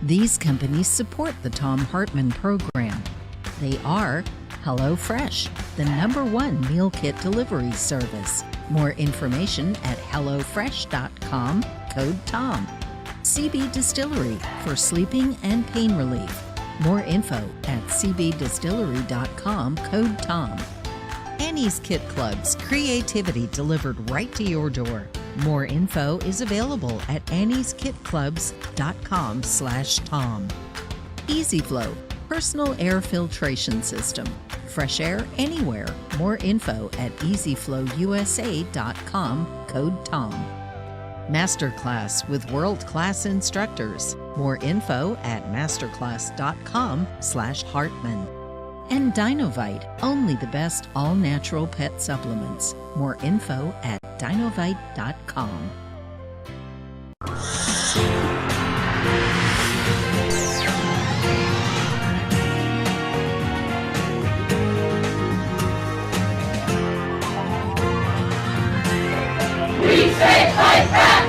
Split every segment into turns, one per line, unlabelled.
These companies support the Thom Hartmann Program. They are HelloFresh, the #1 meal kit delivery service. More information at hellofresh.com, code TOM. CB Distillery for sleeping and pain relief. More info at cbdistillery.com, code TOM. Annie's Kit Clubs, creativity delivered right to your door. More info is available at annieskitclubs.com/Tom. EasyFlow, personal air filtration system. Fresh air anywhere. More info at easyflowusa.com, code TOM. Masterclass with world-class instructors. More info at masterclass.com/Hartman. And Dinovite, only the best all-natural pet supplements. More info at dinovite.com.
We say fight back!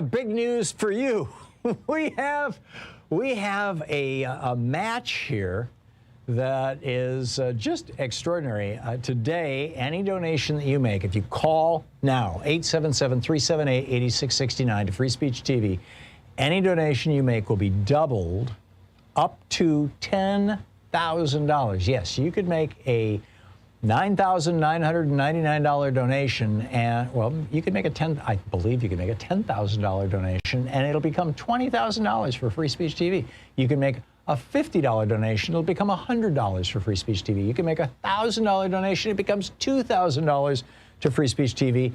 Big news for you. We have a match here that is just extraordinary. Today, any donation that you make, if you call now, 877-378-8669 to Free Speech TV, any donation you make will be doubled up to $10,000. Yes, you could make a $9,999 donation, and well, you could make I believe you could make a $10,000 donation, and it'll become $20,000 for Free Speech TV. You can make a $50 donation, it'll become $100 for Free Speech TV. You can make a $1,000 donation, it becomes $2,000 to Free Speech TV.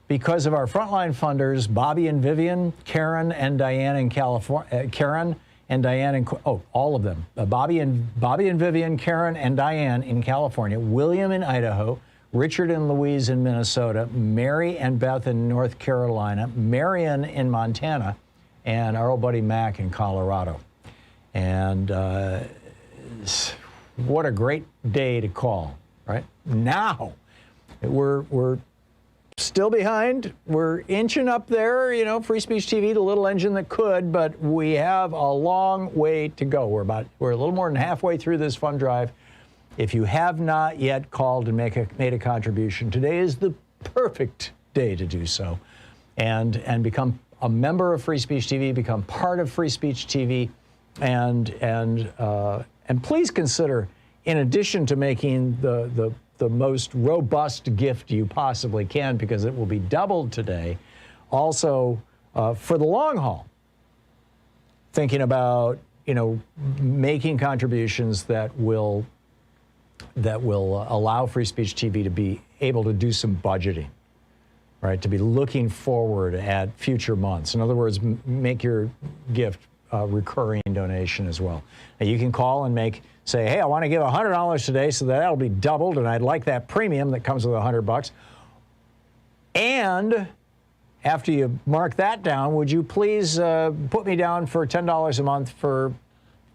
Because of our frontline funders, Bobby and Vivian, Karen and Diane in California, all of them. Bobby and Vivian, Karen and Diane in California, William in Idaho, Richard and Louise in Minnesota, Mary and Beth in North Carolina, Marion in Montana, and our old buddy Mac in Colorado. And what a great day to call, right? Now, we're still behind. We're inching up there, you know, Free Speech TV, the little engine that could, but we have a long way to go. We're a little more than halfway through this fund drive. If you have not yet called and made a contribution, today is the perfect day to do so, and become a member of Free Speech TV, become part of Free Speech TV, and please consider, in addition to making the most robust gift you possibly can, because it will be doubled today, also for the long haul, thinking about, you know, making contributions that will allow Free Speech TV to be able to do some budgeting, right? To be looking forward at future months. In other words, make your gift a recurring donation as well. Now, you can call and say, hey, I want to give $100 today, so that'll be doubled, and I'd like that premium that comes with $100. And after you mark that down, would you please put me down for $10 a month for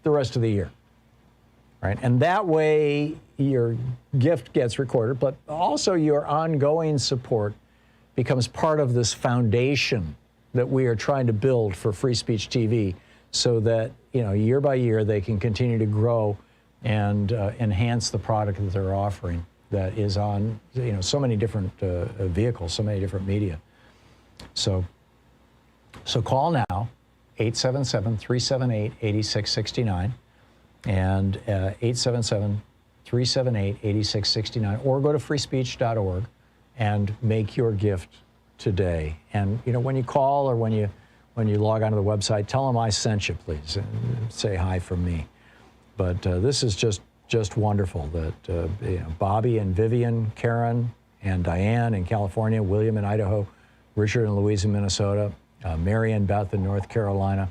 the rest of the year? Right? And that way, your gift gets recorded, but also your ongoing support becomes part of this foundation that we are trying to build for Free Speech TV, so that, you know, year by year they can continue to grow and enhance the product that they're offering that is on, you know, so many different vehicles, so many different media. So call now, 877-378-8669 and 877-378-8669, or go to freespeech.org and make your gift today. And, you know, when you call or when you when you log onto the website, tell them I sent you, please. And say hi from me. But this is just wonderful that Bobby and Vivian, Karen and Diane in California, William in Idaho, Richard and Louise in Minnesota, Mary and Beth in North Carolina,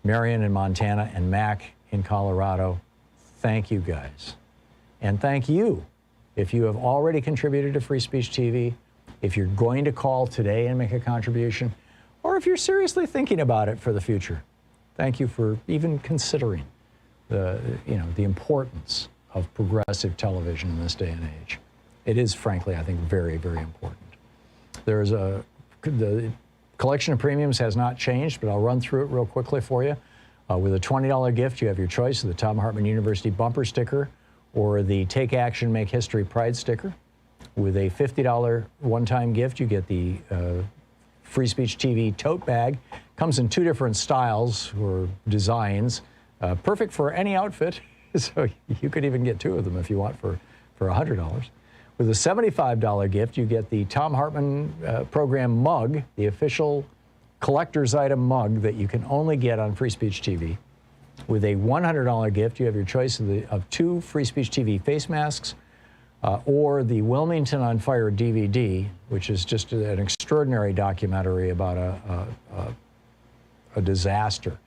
Marion in Montana, and Mac in Colorado. Thank you guys. And thank you if you have already contributed to Free Speech TV, if you're going to call today and make a contribution, or if you're seriously thinking about it for the future. Thank you for even considering the importance of progressive television in this day and age. It is, frankly, I think, very, very important. The collection of premiums has not changed, but I'll run through it real quickly for you. With a $20 gift, you have your choice of the Thom Hartmann University bumper sticker or the Take Action, Make History Pride sticker. With a $50 one-time gift, you get the Free Speech TV tote bag. Comes in 2 different styles or designs, perfect for any outfit. So you could even get 2 of them if you want for $100. With a $75 gift, you get the Thom Hartmann Program mug, the official collector's item mug that you can only get on Free Speech TV. With a $100 gift, you have your choice of 2 Free Speech TV face masks or the Wilmington on Fire DVD, which is just an extraordinary documentary about a disaster,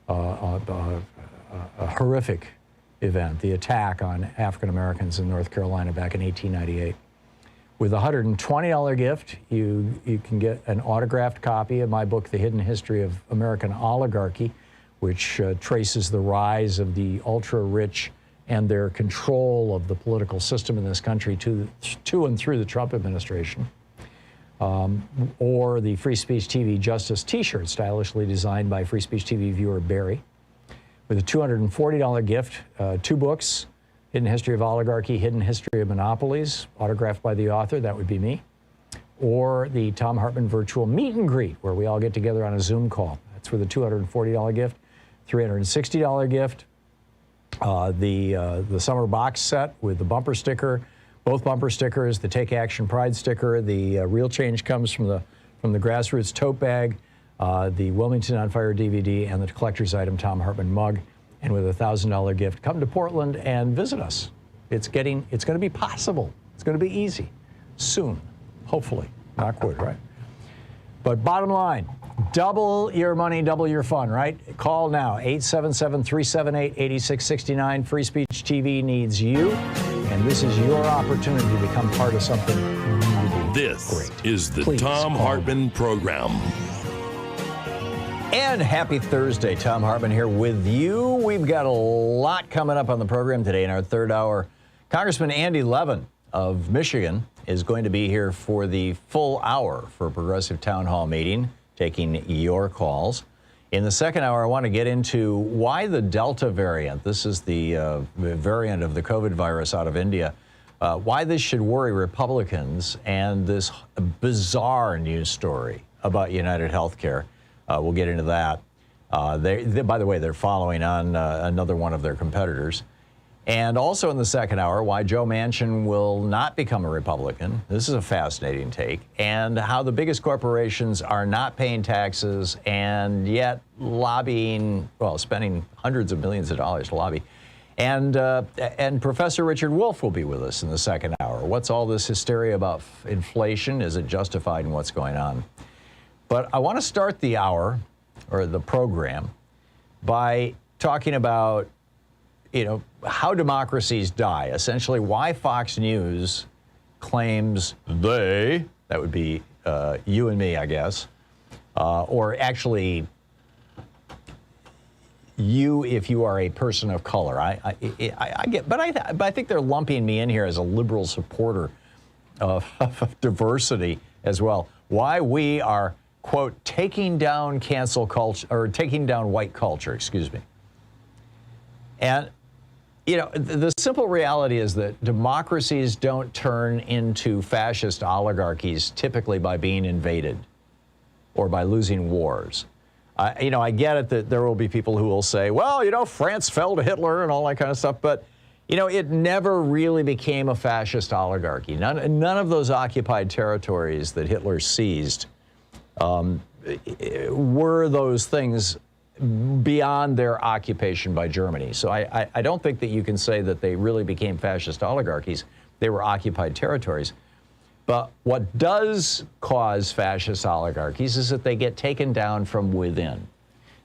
a horrific event, the attack on African Americans in North Carolina back in 1898. With a $120 gift, you can get an autographed copy of my book, The Hidden History of American Oligarchy, which traces the rise of the ultra-rich and their control of the political system in this country to and through the Trump administration. Or the Free Speech TV Justice t-shirt, stylishly designed by Free Speech TV viewer Barry. With a $240 gift, 2 books, Hidden History of Oligarchy, Hidden History of Monopolies, autographed by the author, that would be me. Or the Thom Hartmann Virtual Meet and Greet, where we all get together on a Zoom call. That's with a $240 gift. $360 gift. The summer box set with the bumper sticker, both bumper stickers, the Take Action Pride sticker, the Real Change Comes from the Grassroots tote bag, the Wilmington on Fire DVD, and the collector's item Thom Hartmann mug. And with a $1,000 gift, come to Portland and visit us. It's going to be possible. It's going to be easy soon, hopefully. Not quick, right? But bottom line, double your money, double your fun, right? Call now, 877-378-8669. Free Speech TV needs you, and this is your opportunity to become part of something really
This
great.
is the
Please
Thom
call.
Hartmann Program.
And happy Thursday. Thom Hartmann here with you. We've got a lot coming up on the program today in our third hour. Congressman Andy Levin of Michigan is going to be here for the full hour for a progressive town hall meeting, taking your calls. In the second hour, I want to get into why the Delta variant, this is the variant of the COVID virus out of India, why this should worry Republicans, and this bizarre news story about United Healthcare. We'll get into that. By the way, they're following on another one of their competitors. And also in the second hour, why Joe Manchin will not become a Republican. This is a fascinating take. And how the biggest corporations are not paying taxes and yet lobbying, well, spending hundreds of millions of dollars to lobby. And Professor Richard Wolff will be with us in the second hour. What's all this hysteria about inflation? Is it justified in what's going on? But I want to start the hour, or the program, by talking about, how democracies die. Essentially, why Fox News claims that would be you and me, I guess, or actually you if you are a person of color. I get, but I think they're lumping me in here as a liberal supporter of diversity as well. Why we are, quote, taking down cancel culture, or taking down white culture, excuse me. And, the simple reality is that democracies don't turn into fascist oligarchies typically by being invaded or by losing wars. I get it that there will be people who will say, well, France fell to Hitler and all that kind of stuff, but, it never really became a fascist oligarchy. None of those occupied territories that Hitler seized were those things beyond their occupation by Germany. So I don't think that you can say that they really became fascist oligarchies. They were occupied territories. But what does cause fascist oligarchies is that they get taken down from within.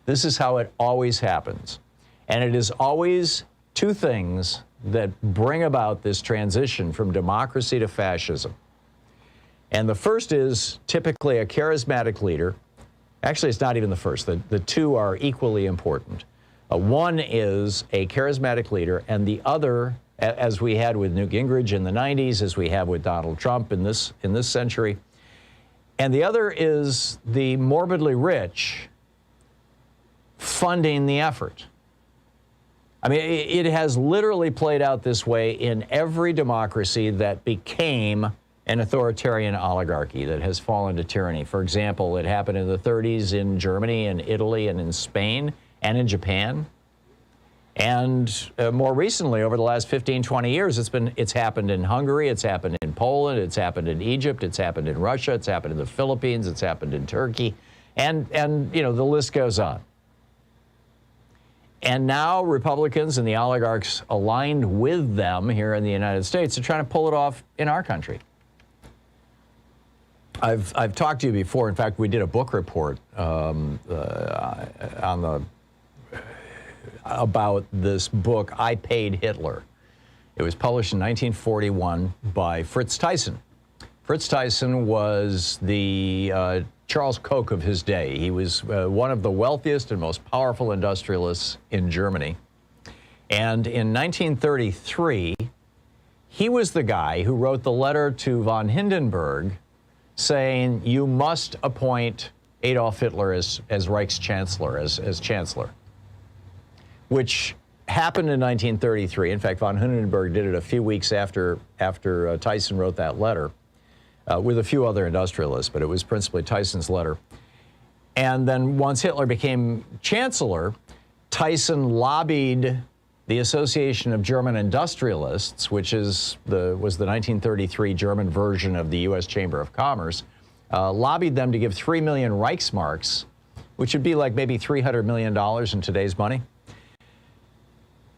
This is how it always happens. And it is always two things that bring about this transition from democracy to fascism. And the first is typically a charismatic leader. Actually, it's not even the first. The two are equally important. One is a charismatic leader, and the other, as we had with Newt Gingrich in the 90s, as we have with Donald Trump in this century, and the other is the morbidly rich funding the effort. I mean, it has literally played out this way in every democracy that became an authoritarian oligarchy, that has fallen to tyranny. For example, it happened in the 30s in Germany and Italy and in Spain and in Japan. And more recently, over the last 15, 20 years, it's happened in Hungary, it's happened in Poland, it's happened in Egypt, it's happened in Russia, it's happened in the Philippines, it's happened in Turkey, and you know, the list goes on. And now Republicans and the oligarchs aligned with them here in the United States are trying to pull it off in our country. I've talked to you before. In fact, we did a book report about this book, I Paid Hitler. It was published in 1941 by Fritz Thyssen. Fritz Thyssen was the Charles Koch of his day. He was one of the wealthiest and most powerful industrialists in Germany. And in 1933, he was the guy who wrote the letter to von Hindenburg saying, you must appoint Adolf Hitler as Reichschancellor, as Chancellor, which happened in 1933. In fact, von Hindenburg did it a few weeks after Thyssen wrote that letter, with a few other industrialists, but it was principally Thyssen's letter. And then once Hitler became Chancellor, Thyssen lobbied the Association of German Industrialists, which was the 1933 German version of the U.S. Chamber of Commerce, lobbied them to give 3 million Reichsmarks, which would be like maybe $300 million in today's money,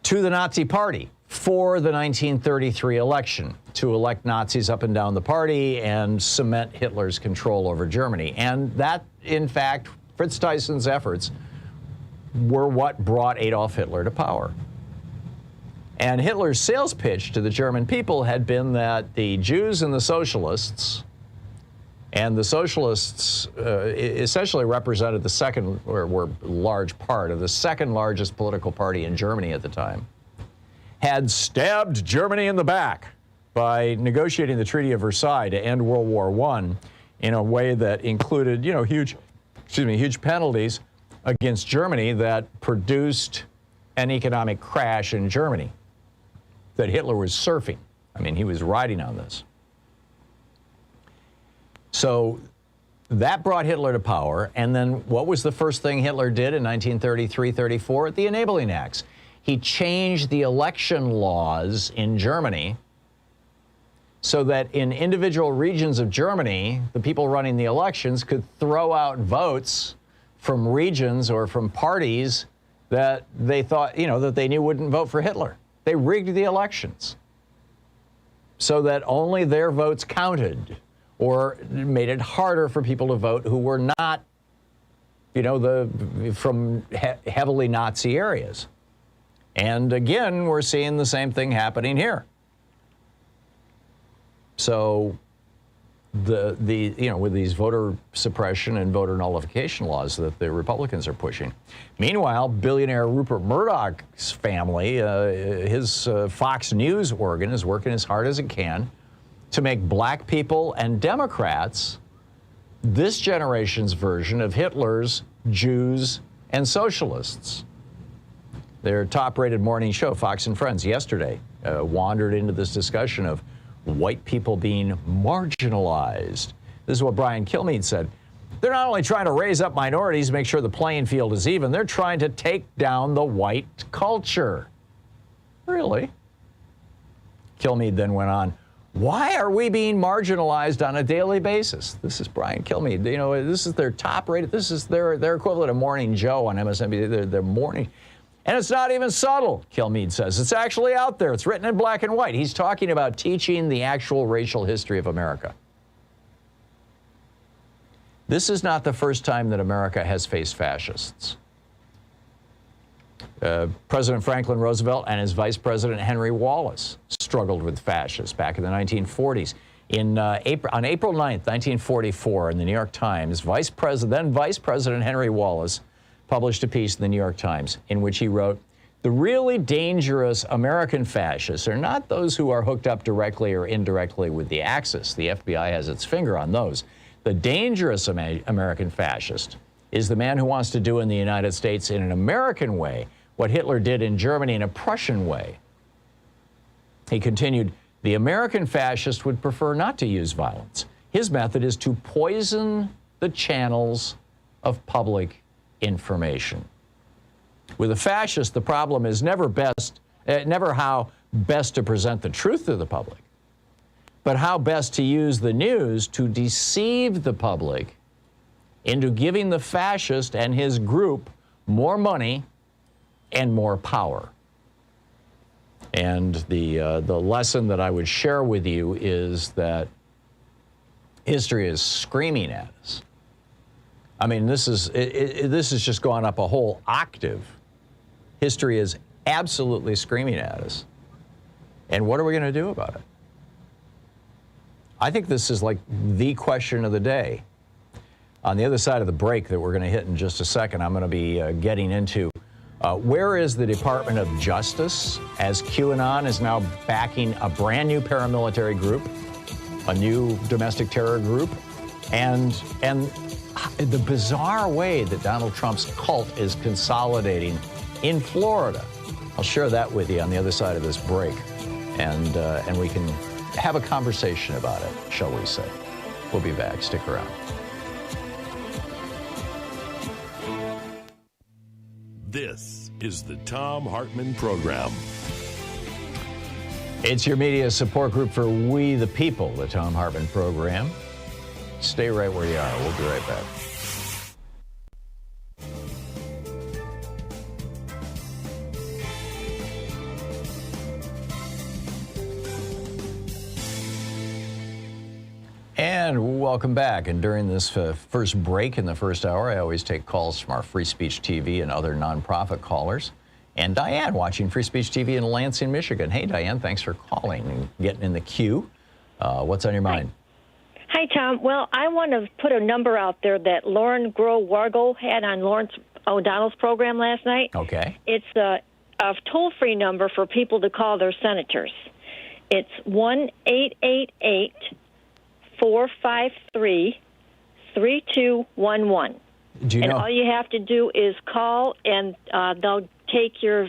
to the Nazi Party for the 1933 election, to elect Nazis up and down the party and cement Hitler's control over Germany. And that, in fact, Fritz Thyssen's efforts were what brought Adolf Hitler to power. And Hitler's sales pitch to the German people had been that the Jews and the socialists essentially represented the second, or were a large part of the second largest political party in Germany at the time, had stabbed Germany in the back by negotiating the Treaty of Versailles to end World War I in a way that included, you know, huge penalties against Germany that produced an economic crash in Germany that Hitler was surfing. I mean, he was riding on this. So that brought Hitler to power. And then what was the first thing Hitler did in 1933-34? The Enabling Acts. He changed the election laws in Germany so that in individual regions of Germany, the people running the elections could throw out votes from regions or from parties that they thought, you know, that they knew wouldn't vote for Hitler. They rigged the elections so that only their votes counted, or made it harder for people to vote who were not, you know, from heavily Nazi areas. And again, we're seeing the same thing happening here. So you know, with these voter suppression and voter nullification laws that the Republicans are pushing. Meanwhile, billionaire Rupert Murdoch's family, his Fox News organ, is working as hard as it can to make black people and Democrats this generation's version of Hitler's Jews and socialists. Their top-rated morning show, Fox and Friends, yesterday wandered into this discussion of white people being marginalized. This is what Brian Kilmeade said. They're not only trying to raise up minorities, make sure the playing field is even, they're trying to take down the white culture. Really? Kilmeade then went on, Why are we being marginalized on a daily basis? This is Brian Kilmeade. You know, this is their top rated. This is their equivalent of Morning Joe on MSNBC. Their morning. And it's not even subtle, Kilmeade says. It's actually out there. It's written in black and white. He's talking about teaching the actual racial history of America. This is not the first time that America has faced fascists. President Franklin Roosevelt and his Vice President Henry Wallace struggled with fascists back in the 1940s. On April 9th, 1944, in the New York Times, then Vice President Henry Wallace published a piece in the New York Times in which he wrote, "The really dangerous American fascists are not those who are hooked up directly or indirectly with the Axis. The FBI has its finger on those. The dangerous American fascist is the man who wants to do in the United States in an American way what Hitler did in Germany in a Prussian way." He continued, "The American fascist would prefer not to use violence. His method is to poison the channels of public information. With a fascist, the problem is never how best to present the truth to the public, but how best to use the news to deceive the public into giving the fascist and his group more money and more power." And the lesson that I would share with you is that history is screaming at us. I mean, this has just gone up a whole octave. History is absolutely screaming at us. And what are we going to do about it? I think this is like the question of the day. On the other side of the break that we're going to hit in just a second, I'm going to be getting into where is the Department of Justice as QAnon is now backing a brand new paramilitary group, a new domestic terror group, and the bizarre way that Donald Trump's cult is consolidating in Florida. I'll share that with you on the other side of this break, and we can have a conversation about it, shall we say. We'll be back. Stick around.
This is the Thom Hartmann Program.
It's your media support group for We the People, the Thom Hartmann Program. Stay right where you are. We'll be right back. And welcome back. And during this first break in the first hour, I always take calls from our Free Speech TV and other nonprofit callers. And Diane, watching Free Speech TV in Lansing, Michigan. Hey, Diane, thanks for calling and getting in the queue. What's on your mind?
Hi, Tom. Well, I want to put a number out there that Lauren Groh-Wargo had on Lawrence O'Donnell's program last night.
Okay.
It's a toll-free number for people to call their senators. It's 1-888-453-3211.
Do you know?
All you have to do is call, and they'll take your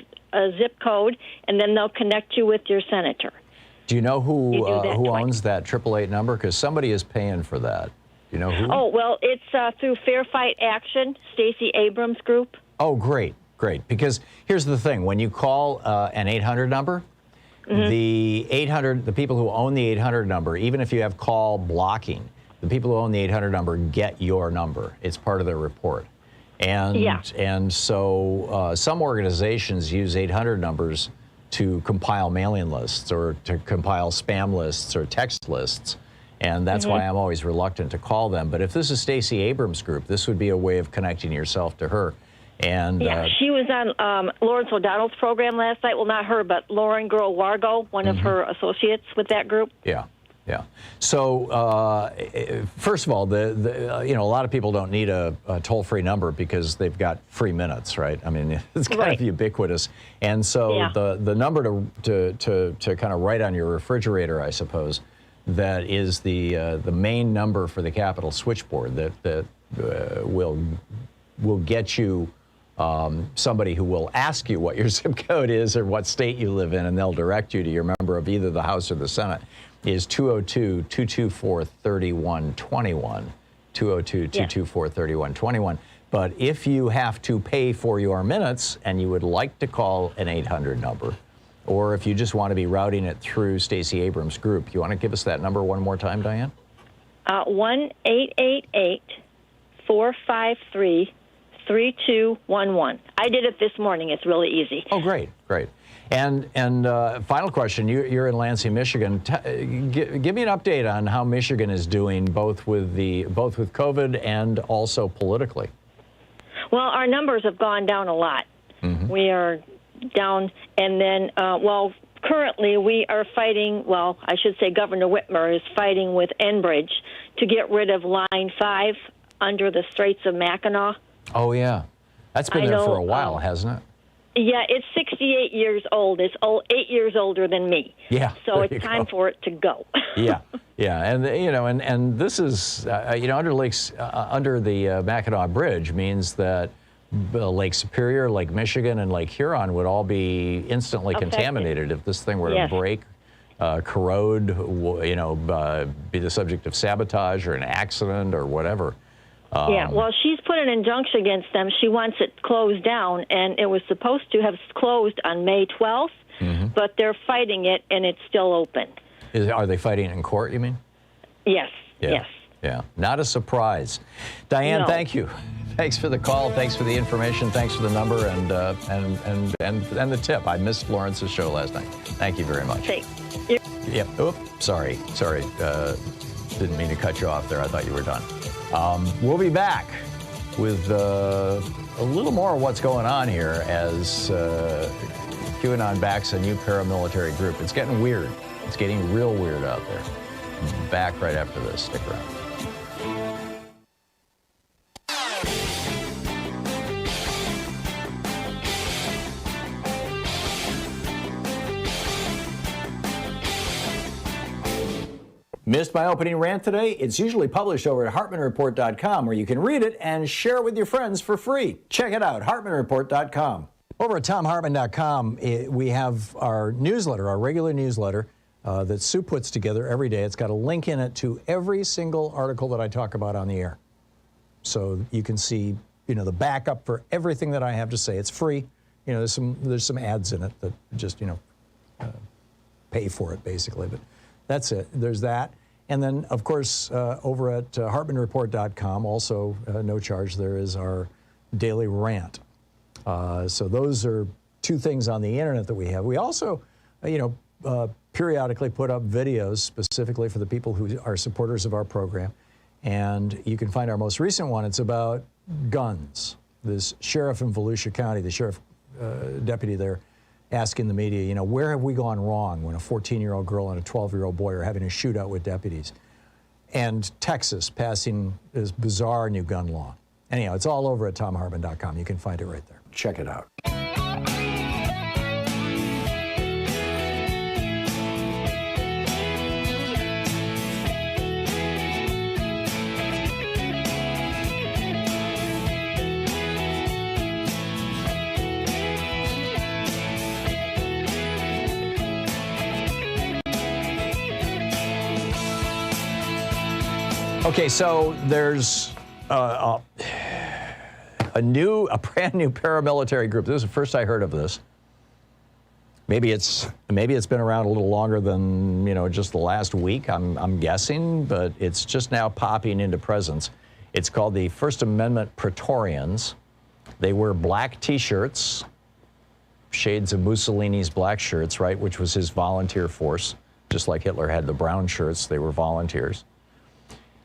zip code, and then they'll connect you with your senator.
Do you know who owns that 888 number? Because somebody is paying for that. Do you know who?
Oh, well, it's through Fair Fight Action, Stacey Abrams' group.
Oh, great, great. Because here's the thing. When you call an 800 number, the people who own the 800 number, even if you have call blocking, the people who own the 800 number get your number. It's part of their report. And so some organizations use 800 numbers to compile mailing lists or to compile spam lists or text lists. And that's why I'm always reluctant to call them. But if this is Stacey Abrams' group, this would be a way of connecting yourself to her. And
she was on Lawrence O'Donnell's program last night. Well, not her, but Lauren Groh-Wargo, one of her associates with that group.
Yeah. So first of all, a lot of people don't need a toll-free number because they've got free minutes, right? I mean, it's kind of ubiquitous, and so the number to kind of write on your refrigerator, I suppose, that is the main number for the Capitol switchboard that will get you somebody who will ask you what your zip code is or what state you live in, and they'll direct you to your member of either the House or the Senate. Is 202-224-3121, 202-224-3121. But if you have to pay for your minutes and you would like to call an 800 number, or if you just want to be routing it through Stacey Abrams' group. You want to give us that number one more time, Diane?
1-888-453-3211. I did it this morning. It's really easy.
Oh, great, great. And final question, you're in Lansing, Michigan. Give me an update on how Michigan is doing, both with COVID and also politically.
Well, our numbers have gone down a lot. Mm-hmm. We are down, and then, currently we are fighting, I should say Governor Whitmer is fighting with Enbridge to get rid of Line 5 under the Straits of Mackinac.
Oh, yeah. That's been there for a while, hasn't it?
Yeah, it's 68 years old. It's 8 years older than me.
Yeah.
So it's time for it to go.
Yeah, yeah, and and this is under the Mackinac Bridge means that Lake Superior, Lake Michigan, and Lake Huron would all be instantly contaminated if this thing were to break, corrode, be the subject of sabotage or an accident or whatever.
She's put an injunction against them. She wants it closed down, and it was supposed to have closed on May 12th, but they're fighting it, and it's still open.
Are they fighting in court, you mean?
Yes, yes.
Yeah, not a surprise. Diane, thank you. Thanks for the call. Thanks for the information. Thanks for the number and the tip. I missed Lawrence's show last night. Thank you very much. Yep. Oops. Sorry. Didn't mean to cut you off there. I thought you were done. We'll be back with a little more of what's going on here as QAnon backs a new paramilitary group. It's getting weird. It's getting real weird out there. Back right after this. Stick around. Missed my opening rant today? It's usually published over at HartmannReport.com, where you can read it and share it with your friends for free. Check it out, HartmannReport.com. Over at ThomHartmann.com, we have our newsletter, our regular newsletter that Sue puts together every day. It's got a link in it to every single article that I talk about on the air. So you can see, the backup for everything that I have to say. It's free. There's some ads in it that just, pay for it, basically. But that's it. There's that. And then, of course, over at HartmannReport.com, also no charge, there is our daily rant. So those are two things on the internet that we have. We also, periodically put up videos specifically for the people who are supporters of our program. And you can find our most recent one. It's about guns. This sheriff in Volusia County, the sheriff deputy there, asking the media, where have we gone wrong when a 14-year-old girl and a 12-year-old boy are having a shootout with deputies? And Texas passing this bizarre new gun law. Anyhow, it's all over at ThomHartmann.com. You can find it right there. Check it out. Okay, so there's a brand new paramilitary group. This is the first I heard of this. Maybe it's been around a little longer than just the last week. I'm guessing, but it's just now popping into presence. It's called the First Amendment Praetorians. They wear black T-shirts, shades of Mussolini's black shirts, right, which was his volunteer force. Just like Hitler had the brown shirts, they were volunteers.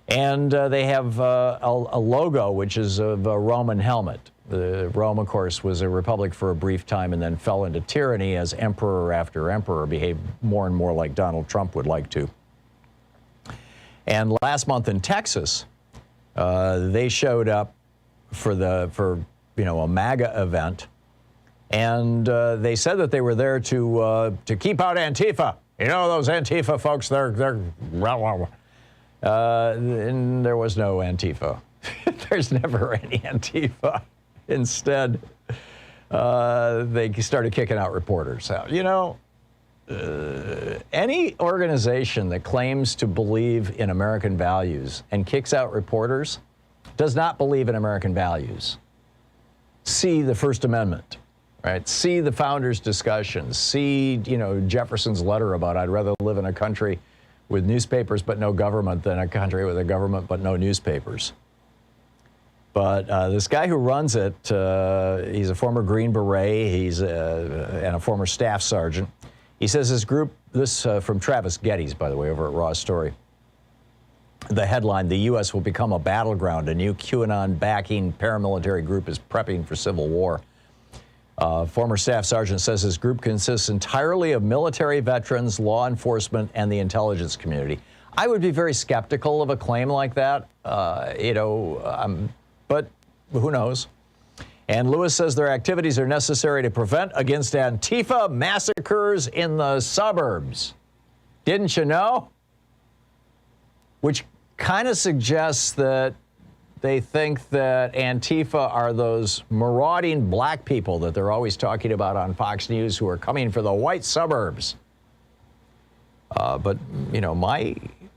And they have a logo, which is of a Roman helmet. Rome, of course, was a republic for a brief time and then fell into tyranny as emperor after emperor behaved more and more like Donald Trump would like to. And last month in Texas, they showed up for a MAGA event, and they said that they were there to keep out Antifa. Those Antifa folks, they're and there was no Antifa. There's never any Antifa. Instead, they started kicking out reporters out. Any organization that claims to believe in American values and kicks out reporters does not believe in American values. See the First Amendment. right? See the founders' discussions. See, Jefferson's letter about I'd rather live in a country with newspapers but no government than a country with a government but no newspapers. But this guy who runs it, he's a former Green Beret, and a former staff sergeant. He says his group, this from Travis Geddes, by the way, over at Raw Story. The headline, the U.S. will become a battleground. A new QAnon-backing paramilitary group is prepping for civil war. Former staff sergeant says his group consists entirely of military veterans, law enforcement, and the intelligence community. I would be very skeptical of a claim like that, but who knows? And Lewis says their activities are necessary to prevent against Antifa massacres in the suburbs. Didn't you know? Which kind of suggests that they think that Antifa are those marauding black people that they're always talking about on Fox News who are coming for the white suburbs. But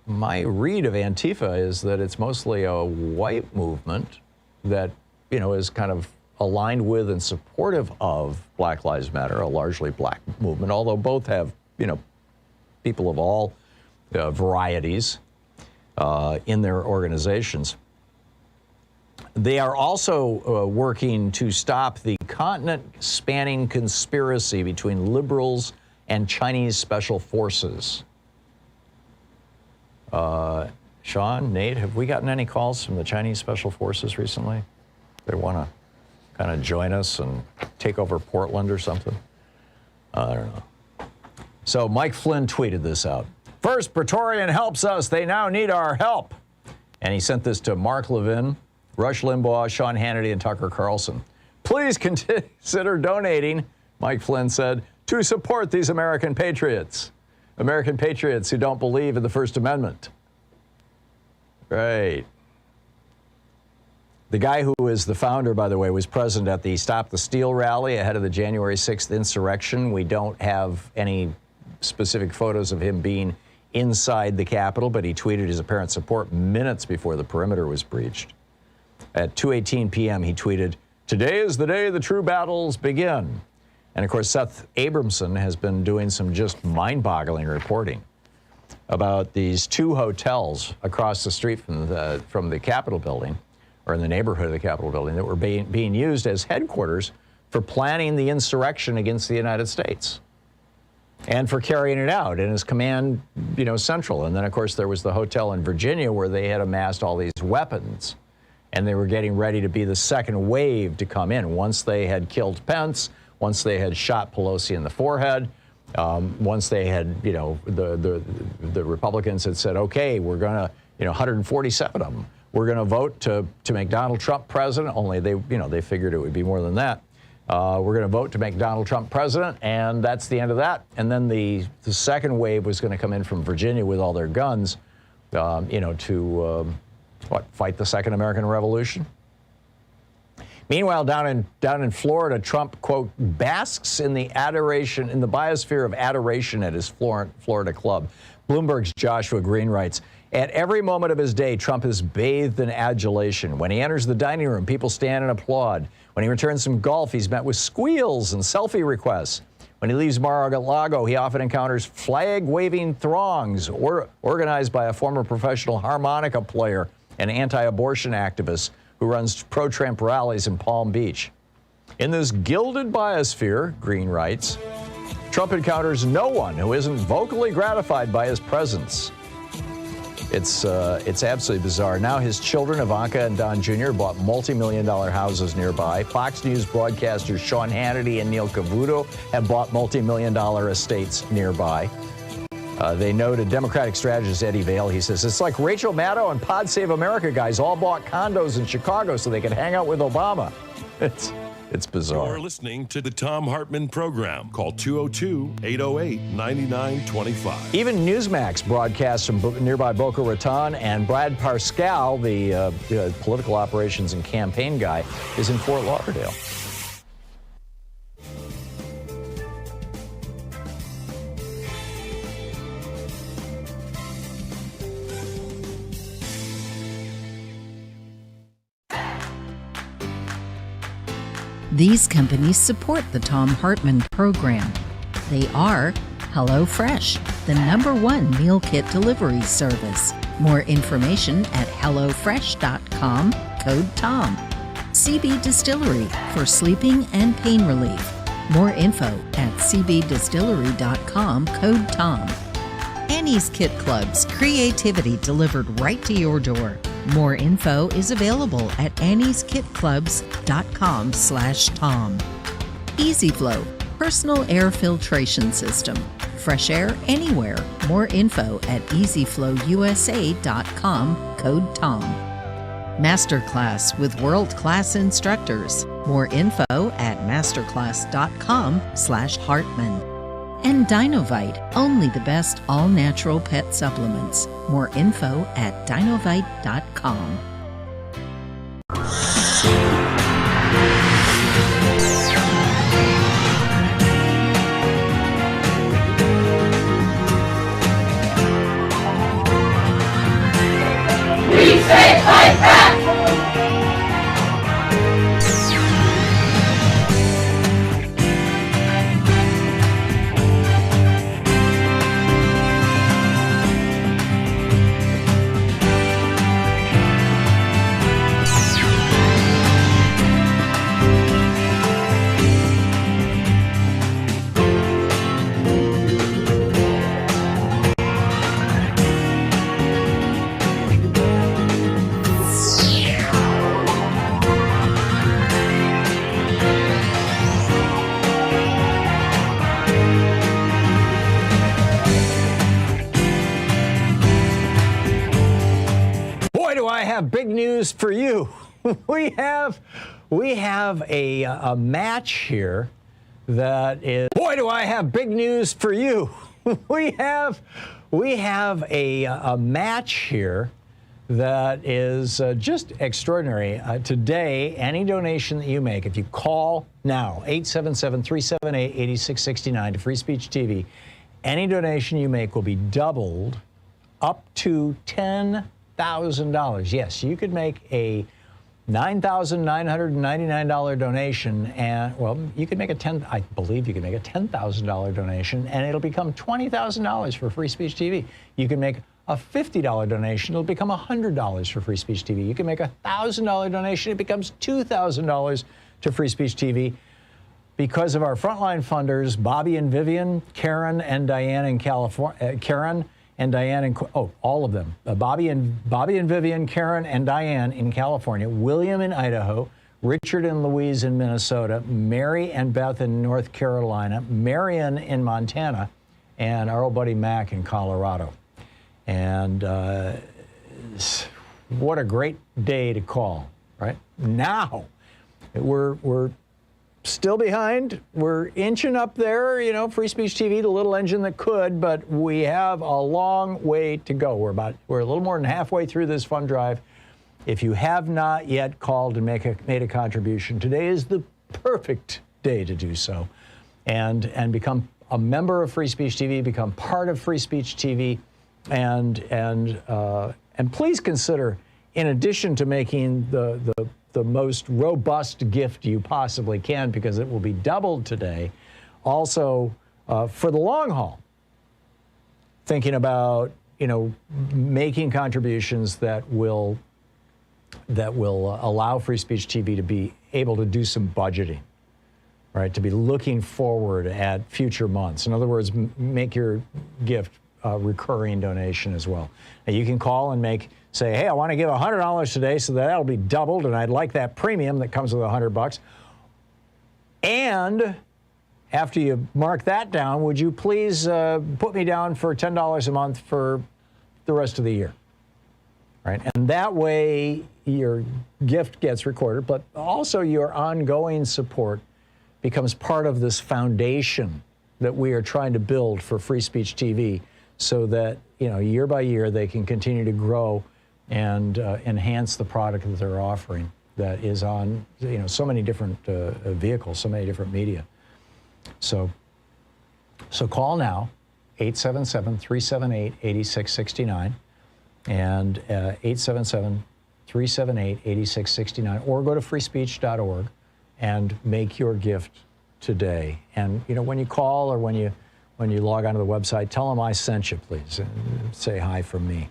my read of Antifa is that it's mostly a white movement that, is kind of aligned with and supportive of Black Lives Matter, a largely black movement, although both have, people of all varieties in their organizations. They are also working to stop the continent-spanning conspiracy between liberals and Chinese special forces. Sean, Nate, have we gotten any calls from the Chinese special forces recently? They want to kind of join us and take over Portland or something? I don't know. So Mike Flynn tweeted this out. First, Praetorian helps us. They now need our help. And he sent this to Mark Levin, Rush Limbaugh, Sean Hannity, and Tucker Carlson. Please consider donating, Mike Flynn said, to support these American patriots. American patriots who don't believe in the First Amendment. Right. The guy who is the founder, by the way, was present at the Stop the Steal rally ahead of the January 6th insurrection. We don't have any specific photos of him being inside the Capitol, but he tweeted his apparent support minutes before the perimeter was breached. At 2:18 p.m., he tweeted, "Today is the day the true battles begin." And of course, Seth Abramson has been doing some just mind-boggling reporting about these two hotels across the street from the Capitol building, or in the neighborhood of the Capitol building, that were being used as headquarters for planning the insurrection against the United States and for carrying it out in his command, central. And then, of course, there was the hotel in Virginia where they had amassed all these weapons, and they were getting ready to be the second wave to come in. Once they had killed Pence, once they had shot Pelosi in the forehead, once they had, the Republicans had said, okay, we're going to, 147 of them, we're going to vote to make Donald Trump president, only they figured it would be more than that. We're going to vote to make Donald Trump president, and that's the end of that. And then the second wave was going to come in from Virginia with all their guns, to fight the Second American Revolution. Meanwhile, down in Florida, Trump, quote, basks in the biosphere of adoration at his Florida club. Bloomberg's Joshua Green writes, at every moment of his day, Trump is bathed in adulation. When he enters the dining room, people stand and applaud. When he returns from golf, he's met with squeals and selfie requests. When he leaves Mar-a-Lago, he often encounters flag-waving throngs organized by a former professional harmonica player and anti-abortion activist who runs pro-Trump rallies in Palm Beach. In this gilded biosphere, Green writes, Trump encounters no one who isn't vocally gratified by his presence. It's absolutely bizarre. Now his children, Ivanka and Don Jr., bought multi-million-dollar houses nearby. Fox News broadcasters Sean Hannity and Neil Cavuto have bought multi-million-dollar estates nearby. They noted Democratic strategist Eddie Vail. He says, it's like Rachel Maddow and Pod Save America guys all bought condos in Chicago so they could hang out with Obama. It's bizarre.
You're listening to the Thom Hartmann Program. Call 202-808-9925.
Even Newsmax broadcasts from nearby Boca Raton, and Brad Parscale, the political operations and campaign guy, is in Fort Lauderdale.
These companies support the Thom Hartmann Program. They are HelloFresh, the #1 meal kit delivery service. More information at hellofresh.com, code TOM. CB Distillery for sleeping and pain relief. More info at cbdistillery.com, code TOM. Annie's Kit Clubs, creativity delivered right to your door. More info is available at annieskitclubs.com/Tom. EasyFlow, personal air filtration system. Fresh air anywhere. More info at easyflowusa.com, code TOM. Masterclass with world-class instructors. More info at masterclass.com/Hartman. And Dinovite, only the best all-natural pet supplements. More info at dinovite.com.
We say fight back!
Big news for you. We have a match here that is. Boy, do I have big news for you. We have a match here that is just extraordinary. Today, any donation that you make, if you call now 877-378-8669 to Free Speech TV, any donation you make will be doubled up to $10,000. Yes, you could make a $9,999 donation, and well, you could make I believe you could make a $10,000 donation, and it'll become $20,000 for Free Speech TV. You can make a $50 donation, it'll become $100 for Free Speech TV. You can make a $1,000 donation, it becomes $2,000 to Free Speech TV. Because of our frontline funders, Bobby and Vivian, Karen and Diane in California, all of them. Bobby and Vivian, Karen and Diane in California, William in Idaho, Richard and Louise in Minnesota, Mary and Beth in North Carolina, Marion in Montana, and our old buddy Mac in Colorado. And what a great day to call, right? Now, we're still behind. We're inching up there, Free Speech TV, the little engine that could, but we have a long way to go. We're a little more than halfway through this fund drive. If you have not yet called and made a contribution, today is the perfect day to do so, and become a member of Free Speech TV, become part of Free Speech TV, and please consider, in addition to making the most robust gift you possibly can, because it will be doubled today, also for the long haul, thinking about making contributions that will allow Free Speech TV to be able to do some budgeting, right? To be looking forward at future months. In other words, make your gift a recurring donation as well. Now you can call and say, hey, I want to give $100 today, so that'll be doubled, and I'd like that premium that comes with $100. And after you mark that down, would you please put me down for $10 a month for the rest of the year? Right? And that way your gift gets recorded, but also your ongoing support becomes part of this foundation that we are trying to build for Free Speech TV, so that year by year they can continue to grow and enhance the product that they're offering that is on so many different vehicles, so many different media. So call now, 877-378-8669 and 877-378-8669, or go to freespeech.org and make your gift today. And when you call or when you log onto the website, tell them I sent you, please, and say hi from me.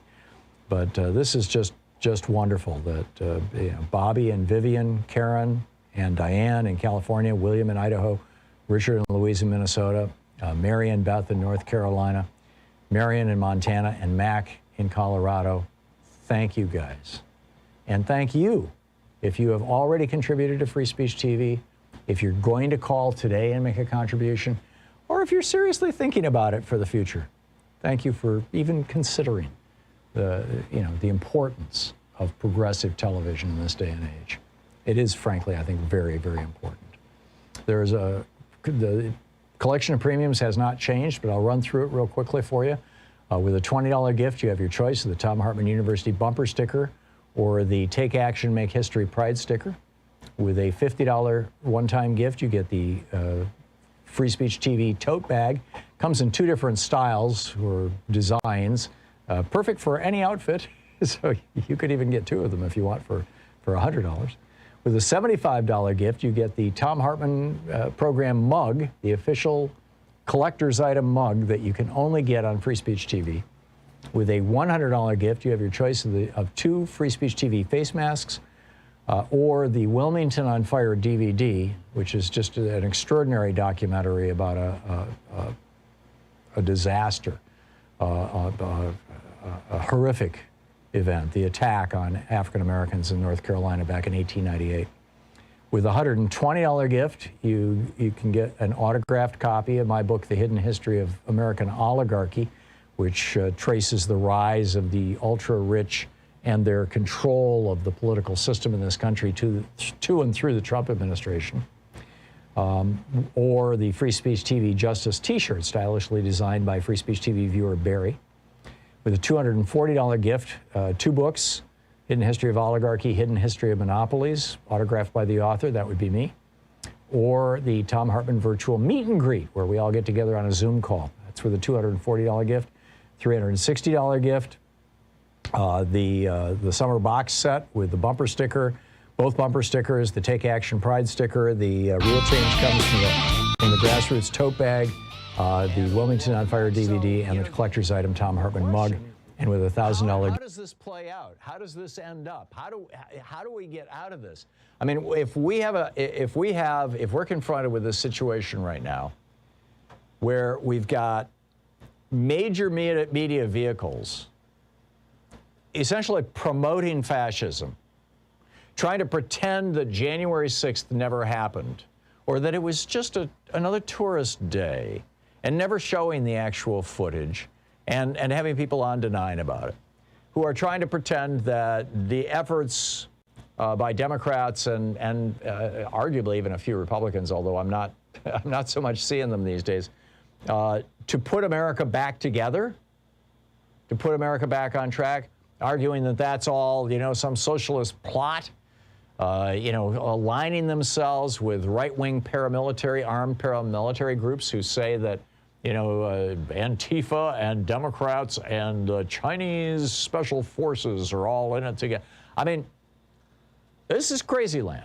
But this is just wonderful that Bobby and Vivian, Karen and Diane in California, William in Idaho, Richard and Louise in Minnesota, Mary and Beth in North Carolina, Marion in Montana, and Mac in Colorado. Thank you guys. And thank you if you have already contributed to Free Speech TV, if you're going to call today and make a contribution, or if you're seriously thinking about it for the future. Thank you for even considering the importance of progressive television in this day and age. It is, frankly, I think, very, very important. The collection of premiums has not changed, but I'll run through it real quickly for you. With a $20 gift, you have your choice of the Thom Hartmann University bumper sticker or the Take Action, Make History Pride sticker. With a $50 one-time gift, you get the Free Speech TV tote bag. Comes in 2 different styles or designs, perfect for any outfit. So you could even get 2 of them if you want for $100. With a $75 gift, you get the Thom Hartmann Program mug, the official collector's item mug that you can only get on Free Speech TV. With a $100 gift, you have your choice of 2 Free Speech TV face masks or the Wilmington on Fire DVD, which is just an extraordinary documentary about a disaster, a horrific event, the attack on African Americans in North Carolina back in 1898. With a $120 gift, you can get an autographed copy of my book, The Hidden History of American Oligarchy, which traces the rise of the ultra-rich and their control of the political system in this country to and through the Trump administration. Or the Free Speech TV Justice t-shirt, stylishly designed by Free Speech TV viewer Barry. With a $240 gift, 2 books, Hidden History of Oligarchy, Hidden History of Monopolies, autographed by the author, that would be me. Or the Thom Hartmann Virtual Meet and Greet, where we all get together on a Zoom call. That's with a $240 gift. $360 gift. The summer box set with the bumper sticker, both bumper stickers, the Take Action Pride sticker, the Real Change comes from the Grassroots tote bag, the Wilmington on Fire DVD, and the collector's item Thom Hartmann mug. And with a $1,000. How does this play out? How does this end up? How do we get out of this? I mean, if we're confronted with this situation right now, where we've got major media vehicles essentially promoting fascism, trying to pretend that January 6th never happened, or that it was just another tourist day, and never showing the actual footage, and having people on denying about it, who are trying to pretend that the efforts by Democrats and arguably even a few Republicans, although I'm not so much seeing them these days, to put America back together, to put America back on track, arguing that that's all, some socialist plot, aligning themselves with right-wing armed paramilitary groups who say that, Antifa and Democrats and Chinese special forces are all in it together. I mean, this is crazy land.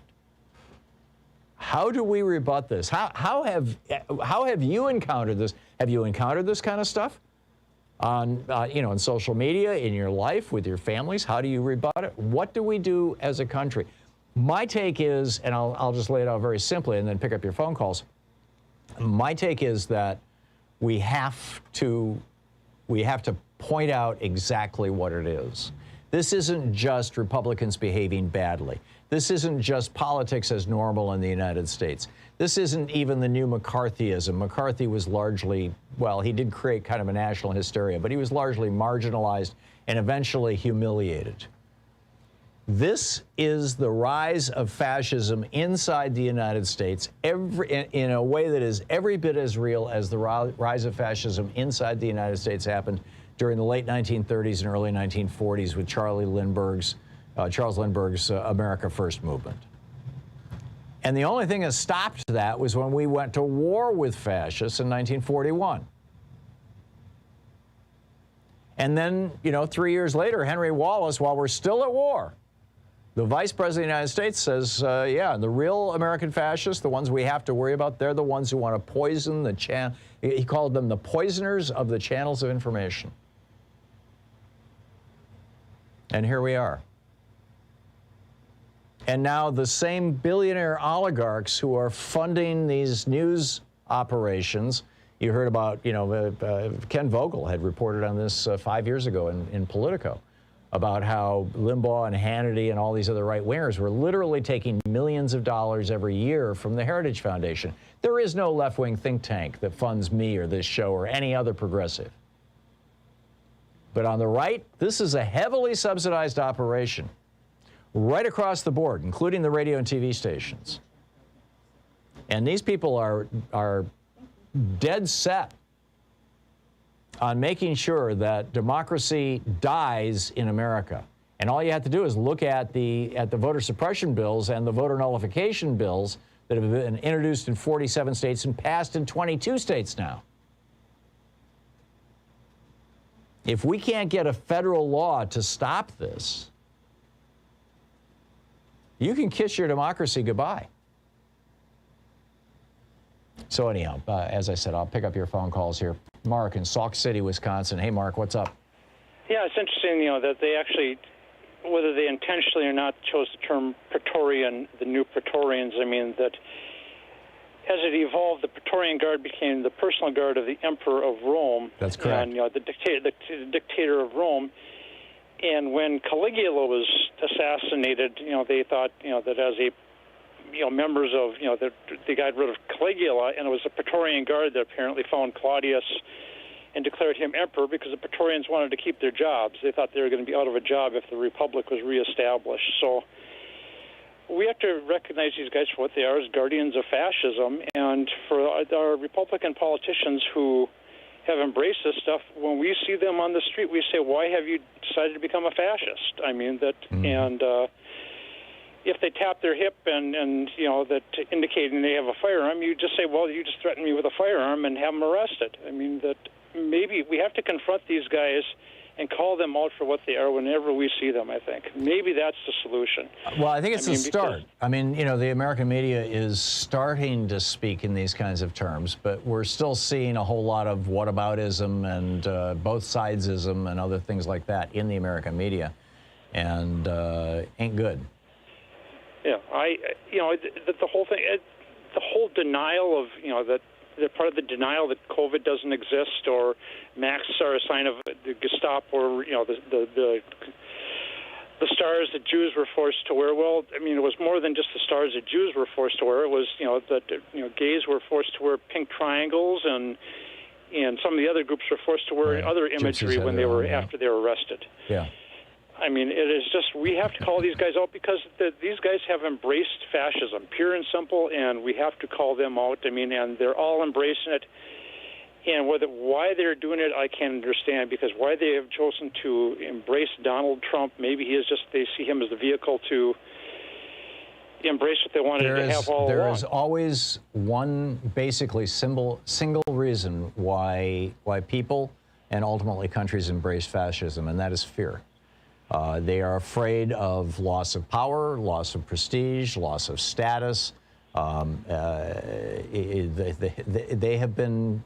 How do we rebut this? How have you encountered this? Have you encountered this kind of stuff on on social media, in your life, with your families? How do you rebut it? What do we do as a country? My take is, and I'll just lay it out very simply and then pick up your phone calls. My take is that we have to point out exactly what it is. This isn't just Republicans behaving badly. This isn't just politics as normal in the United States. This isn't even the new McCarthyism. McCarthy was largely, well, he did create kind of a national hysteria, but he was largely marginalized and eventually humiliated. This is the rise of fascism inside the United States in a way that is every bit as real as the rise of fascism inside the United States happened during the late 1930s and early 1940s with Charles Lindbergh's America First movement. And the only thing that stopped that was when we went to war with fascists in 1941. And then, 3 years later, Henry Wallace, while we're still at war, The Vice President of the United States says, yeah, the real American fascists, the ones we have to worry about, they're the ones who want to poison the channel. He called them the poisoners of the channels of information. And here we are. And now the same billionaire oligarchs who are funding these news operations. You heard about, Ken Vogel had reported on this 5 years ago in Politico, about how Limbaugh and Hannity and all these other right-wingers were literally taking millions of dollars every year from the Heritage Foundation. There is no left-wing think tank that funds me or this show or any other progressive. But on the right, this is a heavily subsidized operation right across the board, including the radio and TV stations. And these people are dead set on making sure that democracy dies in America. And all you have to do is look at the voter suppression bills and the voter nullification bills that have been introduced in 47 states and passed in 22 states now. If we can't get a federal law to stop this, you can kiss your democracy goodbye. So anyhow, as I said, I'll pick up your phone calls here. Mark in Sauk City, Wisconsin. Hey, Mark, what's up?
Yeah, it's interesting, that they actually, whether they intentionally or not, chose the term Praetorian, the new Praetorians. I mean, that as it evolved, the Praetorian Guard became the personal guard of the Emperor of Rome.
That's correct.
And, the dictator of Rome. And when Caligula was assassinated, they thought, that as a members of, they got rid of Caligula, and it was the Praetorian Guard that apparently found Claudius and declared him emperor because the Praetorians wanted to keep their jobs. They thought they were going to be out of a job if the Republic was reestablished. So we have to recognize these guys for what they are, as guardians of fascism. And for our Republican politicians who have embraced this stuff, when we see them on the street, we say, why have you decided to become a fascist? I mean, if they tap their hip and that indicating they have a firearm, you just say, well, you just threatened me with a firearm and have them arrested. I mean, that maybe we have to confront these guys and call them out for what they are whenever we see them, I think. Maybe that's the solution.
Well, I think it's a start. I mean, the American media is starting to speak in these kinds of terms, but we're still seeing a whole lot of whataboutism and both sidesism and other things like that in the American media, and ain't good.
Yeah, the whole thing, the whole denial of, that they're part of the denial that COVID doesn't exist, or masks are a sign of the Gestapo, or the stars that Jews were forced to wear. Well, I mean, it was more than just the stars that Jews were forced to wear. It was that gays were forced to wear pink triangles, and some of the other groups were forced to wear other imagery when they were after they were arrested.
Yeah.
I mean, it is just, we have to call these guys out because these guys have embraced fascism, pure and simple, and we have to call them out. I mean, and they're all embracing it. And why they're doing it, I can't understand, because why they have chosen to embrace Donald Trump, maybe they see him as the vehicle to embrace what they wanted to have all along.
There is always one basically single reason why people and ultimately countries embrace fascism, and that is fear. They are afraid of loss of power, loss of prestige, loss of status. They have been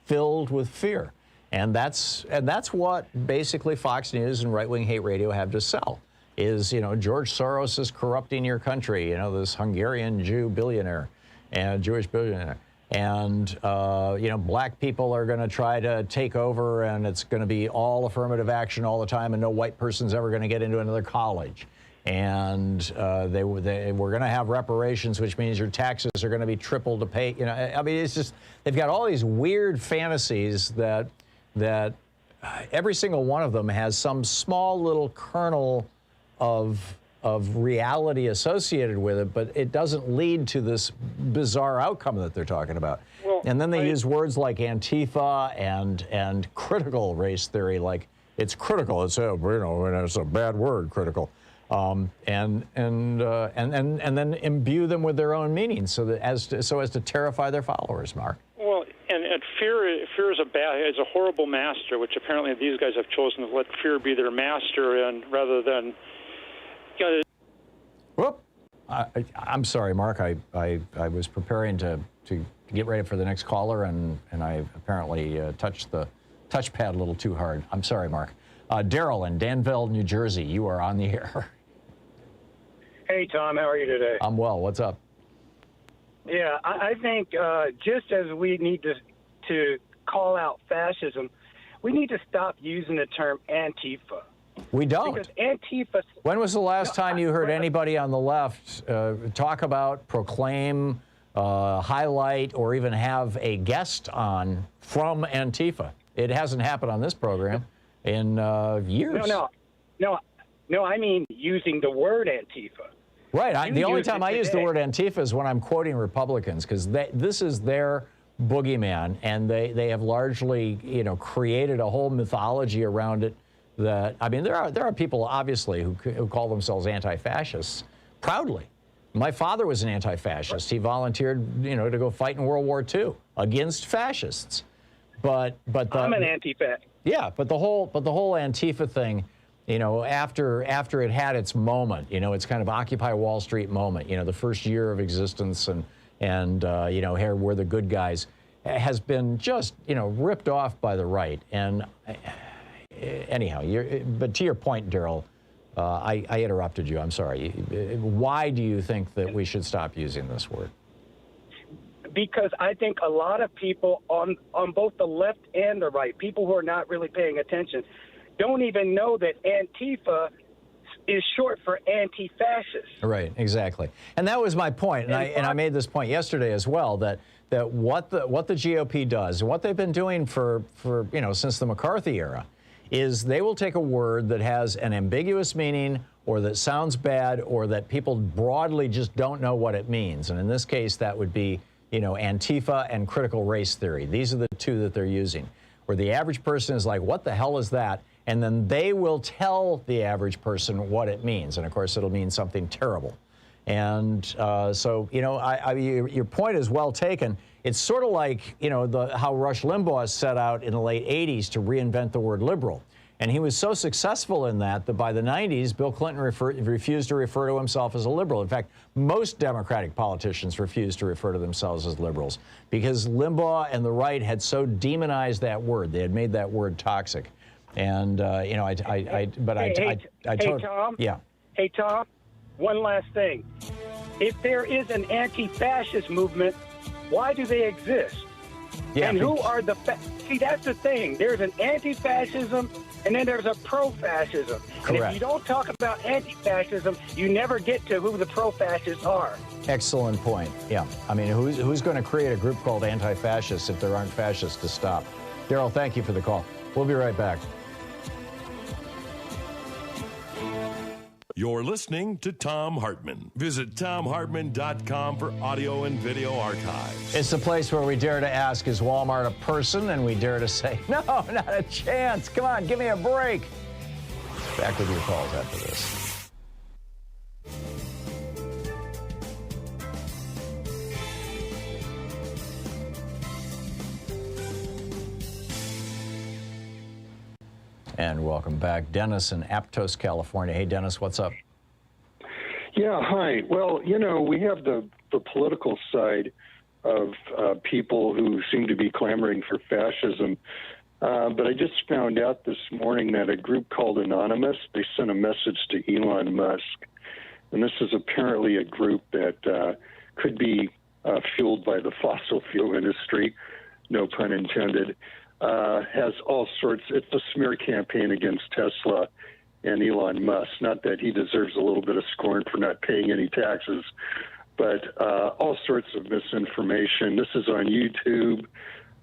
filled with fear, and that's what basically Fox News and right-wing hate radio have to sell. Is George Soros is corrupting your country. This Hungarian Jew billionaire and Jewish billionaire. And, black people are going to try to take over, and it's going to be all affirmative action all the time, and no white person's ever going to get into another college. And we're going to have reparations, which means your taxes are going to be triple to pay. I mean, it's just, they've got all these weird fantasies that every single one of them has some small little kernel of reality associated with it, but it doesn't lead to this bizarre outcome that they're talking about. Well, and then they use words like Antifa and critical race theory, like it's critical. It's it's a bad word, critical, and then imbue them with their own meaning, so as to terrify their followers. Mark. Well,
and fear is a horrible master, which apparently these guys have chosen to let fear be their master, and rather than
Whoop. I'm sorry, Mark. I was preparing to get ready for the next caller, and I apparently touched the touchpad a little too hard. I'm sorry, Mark. Daryl in Danville, New Jersey, you are on the air.
Hey, Tom, how are you today?
I'm well. What's up?
Yeah, I think just as we need to call out fascism, we need to stop using the term Antifa.
We don't.
Because Antifa...
When was the last time you heard anybody on the left talk about, proclaim, highlight, or even have a guest on from Antifa? It hasn't happened on this program in years.
No, I mean using the word Antifa.
Right. The only time I use the word Antifa is when I'm quoting Republicans, because this is their boogeyman, and they have largely, created a whole mythology around it. That, I mean, there are people obviously who call themselves anti-fascists proudly. My father was an anti-fascist. He volunteered, to go fight in World War II against fascists. But
I'm an anti-fascist.
Yeah, but the whole Antifa thing, after it had its moment, it's kind of Occupy Wall Street moment, the first year of existence, and here we're the good guys, has been just, ripped off by the right. And anyhow, but to your point, Daryl, I interrupted you. I'm sorry. Why do you think that we should stop using this word?
Because I think a lot of people on both the left and the right, people who are not really paying attention, don't even know that Antifa is short for anti-fascist. Right,
exactly. And that was my point. And I made this point yesterday as well, that what the GOP does, and what they've been doing for since the McCarthy era, is they will take a word that has an ambiguous meaning, or that sounds bad, or that people broadly just don't know what it means. And in this case, that would be, Antifa and critical race theory. These are the two that they're using, where the average person is like, what the hell is that? And then they will tell the average person what it means. And of course, it'll mean something terrible. And so, your point is well taken. It's sort of like, how Rush Limbaugh set out in the late 80s to reinvent the word liberal. And he was so successful in that by the 90s, Bill Clinton refused to refer to himself as a liberal. In fact, most Democratic politicians refused to refer to themselves as liberals because Limbaugh and the right had so demonized that word. They had made that word toxic. And, Hey,
Tom?
Yeah.
Hey, Tom, one last thing. If there is an anti-fascist movement, why do they exist?
Yeah,
and who are the... See, that's the thing. There's an anti-fascism, and then there's a pro-fascism.
Correct.
And if you don't talk about anti-fascism, you never get to who the pro-fascists are.
Excellent point. Yeah. I mean, who's going to create a group called anti-fascists if there aren't fascists to stop? Daryl, thank you for the call. We'll be right back.
You're listening to Thom Hartmann. Visit ThomHartmann.com for audio and video archives.
It's the place where we dare to ask, is Walmart a person? And we dare to say, no, not a chance. Come on, give me a break. Back with your calls after this. And welcome back. Dennis in Aptos, California. Hey, Dennis, what's up?
Yeah, hi. Well, we have the political side of people who seem to be clamoring for fascism. But I just found out this morning that a group called Anonymous, they sent a message to Elon Musk. And this is apparently a group that could be fueled by the fossil fuel industry, no pun intended. Has all sorts, it's a smear campaign against Tesla and Elon Musk. Not that he deserves a little bit of scorn for not paying any taxes, but all sorts of misinformation. This is on YouTube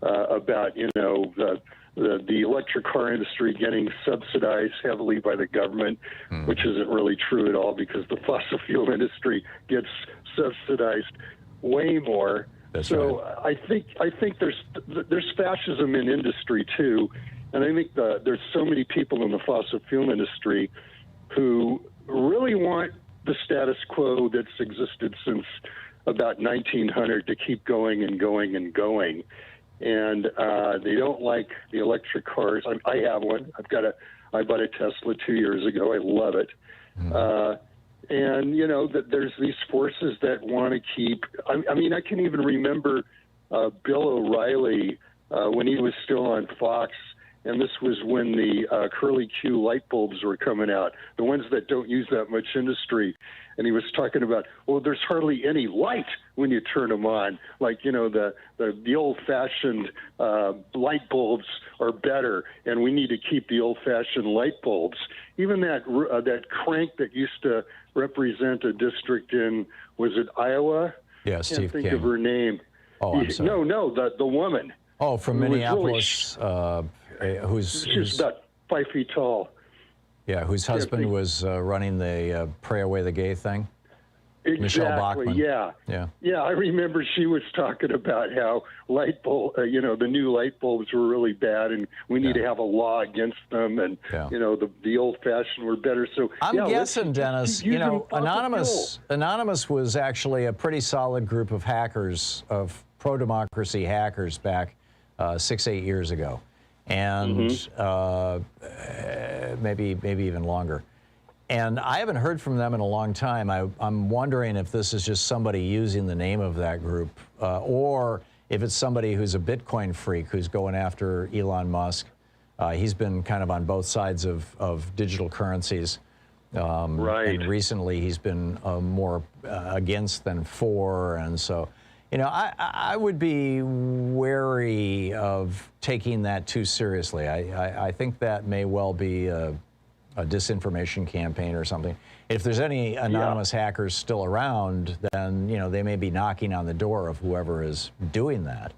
about, the electric car industry getting subsidized heavily by the government, which isn't really true at all because the fossil fuel industry gets subsidized way more.
That's
so
right.
I think there's fascism in industry too, and I think there's so many people in the fossil fuel industry who really want the status quo that's existed since about 1900 to keep going and going and going, and they don't like the electric cars. I have one. I bought a Tesla 2 years ago. I love it. And, you know, that there's these forces that want to keep, I mean, I can even remember Bill O'Reilly when he was still on Fox, and this was when the curly Q light bulbs were coming out, the ones that don't use that much industry. And he was talking about, well, there's hardly any light when you turn them on. Like, you know, the old-fashioned light bulbs are better, and we need to keep the old-fashioned light bulbs. Even that crank that used to represent a district in, was it Iowa?
Yeah, Steve
I can't think
King.
of her name.
Oh, I'm sorry.
No, the woman.
Oh, from Minneapolis,
She's about 5 feet tall.
Yeah, whose husband was running the Pray Away the Gay thing.
Exactly.
Michelle Bachmann.
Yeah. I remember she was talking about how the new light bulbs were really bad, and we need to have a law against them, and you know, the old-fashioned were better. So
I'm guessing, Dennis, you know, Anonymous was actually a pretty solid group of hackers, of pro-democracy hackers back 6-8 years ago, and maybe even longer. And I haven't heard from them in a long time. I'm wondering if this is just somebody using the name of that group, or if it's somebody who's a Bitcoin freak who's going after Elon Musk. He's been kind of on both sides of digital currencies.
Right.
And recently he's been more against than for. And so, you know, I would be wary of taking that too seriously. I think that may well be a disinformation campaign or something. If there's any anonymous hackers still around, then, you know, they may be knocking on the door of whoever is doing that.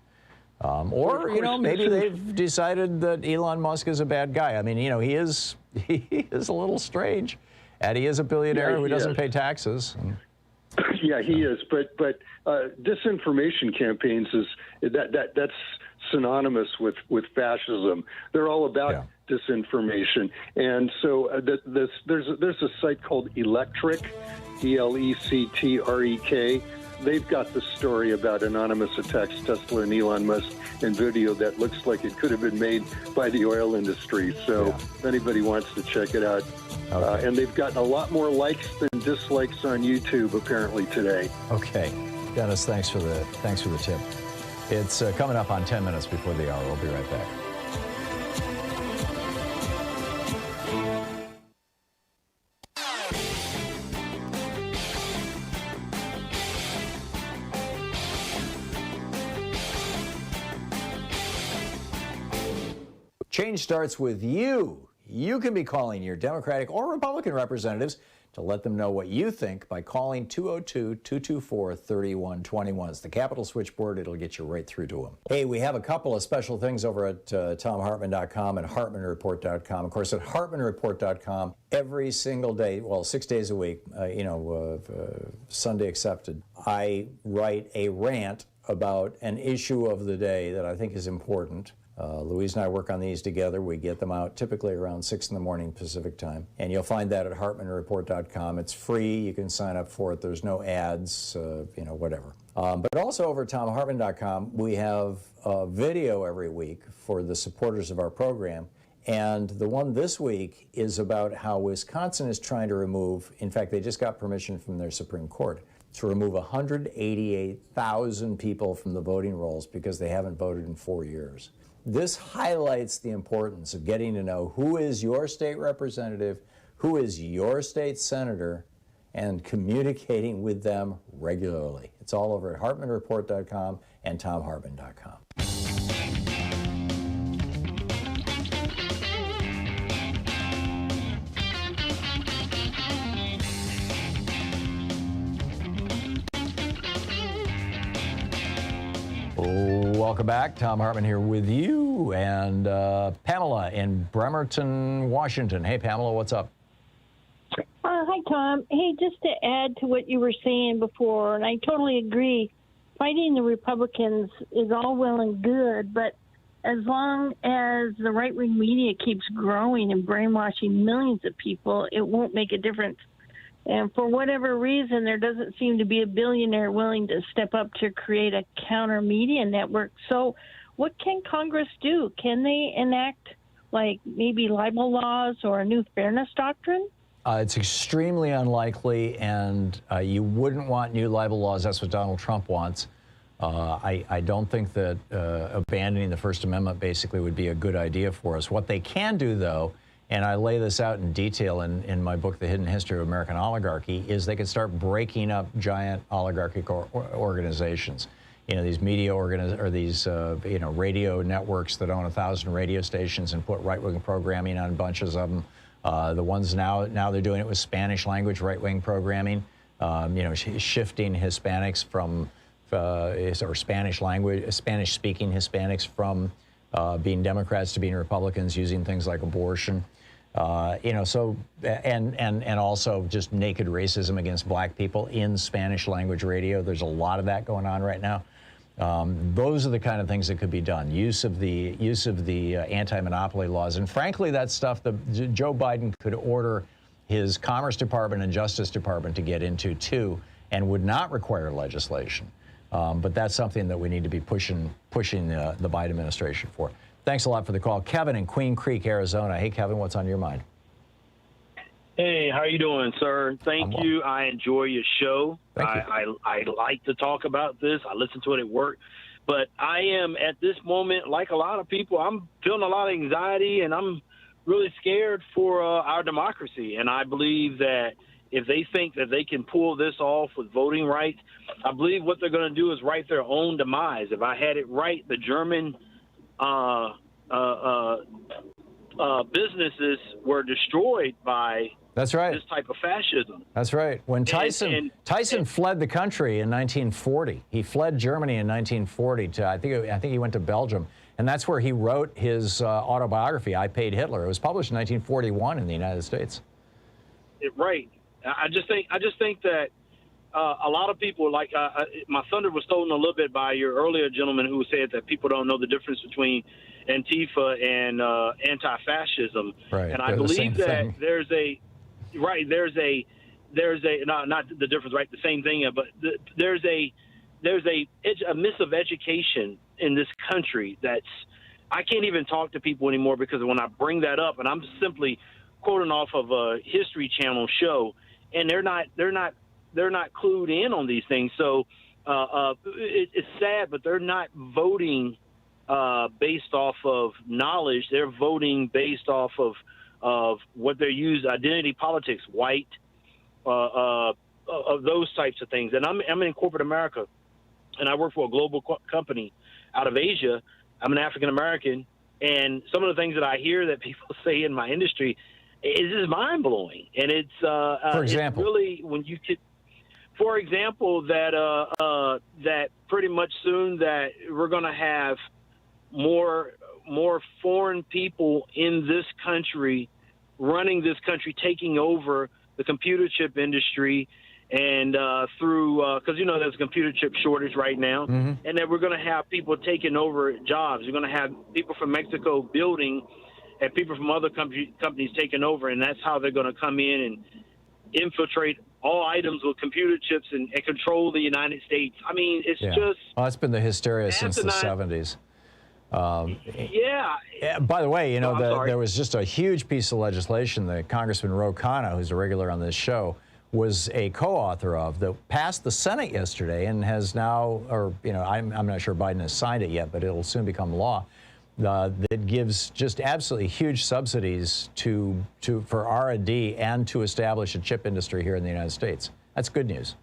Or, you know, maybe they've decided that Elon Musk is a bad guy. I mean, you know, he is a little strange, and he is a billionaire who doesn't pay taxes.
Yeah, he is. But disinformation campaigns that's synonymous with fascism. They're all about disinformation. And so there's a site called Electric, ELECTREK. They've got the story about anonymous attacks, Tesla and Elon Musk, and video that looks like it could have been made by the oil industry. So if anybody wants to check it out. And they've gotten a lot more likes than dislikes on YouTube apparently today.
Okay. Dennis, thanks for the tip. It's coming up on 10 minutes before the hour. We'll be right back. Change starts with you. You can be calling your Democratic or Republican representatives to let them know what you think by calling 202-224-3121. It's the Capitol switchboard. It'll get you right through to them. Hey, we have a couple of special things over at ThomHartmann.com and HartmannReport.com. Of course, at HartmannReport.com, every single day, well, 6 days a week, Sunday accepted, I write a rant about an issue of the day that I think is important. Louise and I work on these together. We get them out typically around 6 in the morning Pacific time. And you'll find that at HartmannReport.com. It's free. You can sign up for it. There's no ads, whatever. But also over at ThomHartmann.com, we have a video every week for the supporters of our program. And the one this week is about how Wisconsin is trying to remove, in fact, they just got permission from their Supreme Court to remove 188,000 people from the voting rolls because they haven't voted in 4 years. This highlights the importance of getting to know who is your state representative, who is your state senator, and communicating with them regularly. It's all over at HartmannReport.com and ThomHartmann.com. Welcome back. Thom Hartmann here with you and Pamela in Bremerton, Washington. Hey, Pamela, what's up?
Hi, Tom. Hey, just to add to what you were saying before, and I totally agree, fighting the Republicans is all well and good, but as long as the right-wing media keeps growing and brainwashing millions of people, it won't make a difference. And for whatever reason, there doesn't seem to be a billionaire willing to step up to create a counter media network. So what can Congress do? Can they enact, like, maybe libel laws or a new fairness doctrine?
It's extremely unlikely, and you wouldn't want new libel laws. That's what Donald Trump wants. I don't think that abandoning the First Amendment basically would be a good idea for us. What they can do, though, and I lay this out in detail in my book, The Hidden History of American Oligarchy, is they can start breaking up giant oligarchic organizations. You know, these media radio networks that own 1,000 radio stations and put right-wing programming on bunches of them. The ones now they're doing it with Spanish language right-wing programming. Shifting Hispanics from or Spanish-speaking Hispanics from being Democrats to being Republicans, using things like abortion. And also just naked racism against black people in Spanish language radio. There's a lot of that going on right now. Those are the kind of things that could be done. Use of the anti-monopoly laws, and frankly, that's stuff that Joe Biden could order his Commerce Department and Justice Department to get into too, and would not require legislation. But that's something that we need to be pushing the Biden administration for. Thanks a lot for the call. Kevin in Queen Creek, Arizona. Hey, Kevin, what's on your mind?
Hey, how you doing, sir? Thank you. I enjoy your show. I like to talk about this. I listen to it at work. But I am, at this moment, like a lot of people, I'm feeling a lot of anxiety, and I'm really scared for our democracy. And I believe that if they think that they can pull this off with voting rights, I believe what they're going to do is write their own demise. If I had it right, the German businesses were destroyed by
That's right.
this type of fascism.
That's right. When Tyson fled the country in 1940, he fled Germany in 1940 to I think he went to Belgium, and that's where he wrote his autobiography, I Paid Hitler. It was published in 1941 in the United States.
Right. I just think that a lot of people, like my thunder was stolen a little bit by your earlier gentleman who said that people don't know the difference between Antifa and anti-fascism.
Right.
And I believe that there's a not the difference, right? The same thing, but there's a miss of education in this country that's I can't even talk to people anymore because when I bring that up, and I'm simply quoting off of a History Channel show, and they're not clued in on these things. So it's sad, but they're not voting based off of knowledge. They're voting based off of what they use, identity politics, white, of those types of things. And I'm in corporate America, and I work for a global company out of Asia. I'm an African American, and some of the things that I hear that people say in my industry is just mind blowing. And it's
for example,
it's really when you could, for example, that pretty much soon that we're going to have more foreign people in this country, running this country, taking over the computer chip industry, and through because there's a computer chip shortage right now, and that we're going to have people taking over jobs. You're going to have people from Mexico building, and people from other companies taking over, and that's how they're going to come in and infiltrate all items with computer chips and control the United States. I mean, it's just...
Well, that's been the hysteria since the 70s.
Yeah.
By the way, there was just a huge piece of legislation that Congressman Ro Khanna, who's a regular on this show, was a co-author of, that passed the Senate yesterday and has now, I'm not sure Biden has signed it yet, but it'll soon become law, that gives just absolutely huge subsidies for R&D and to establish a chip industry here in the United States. That's good news.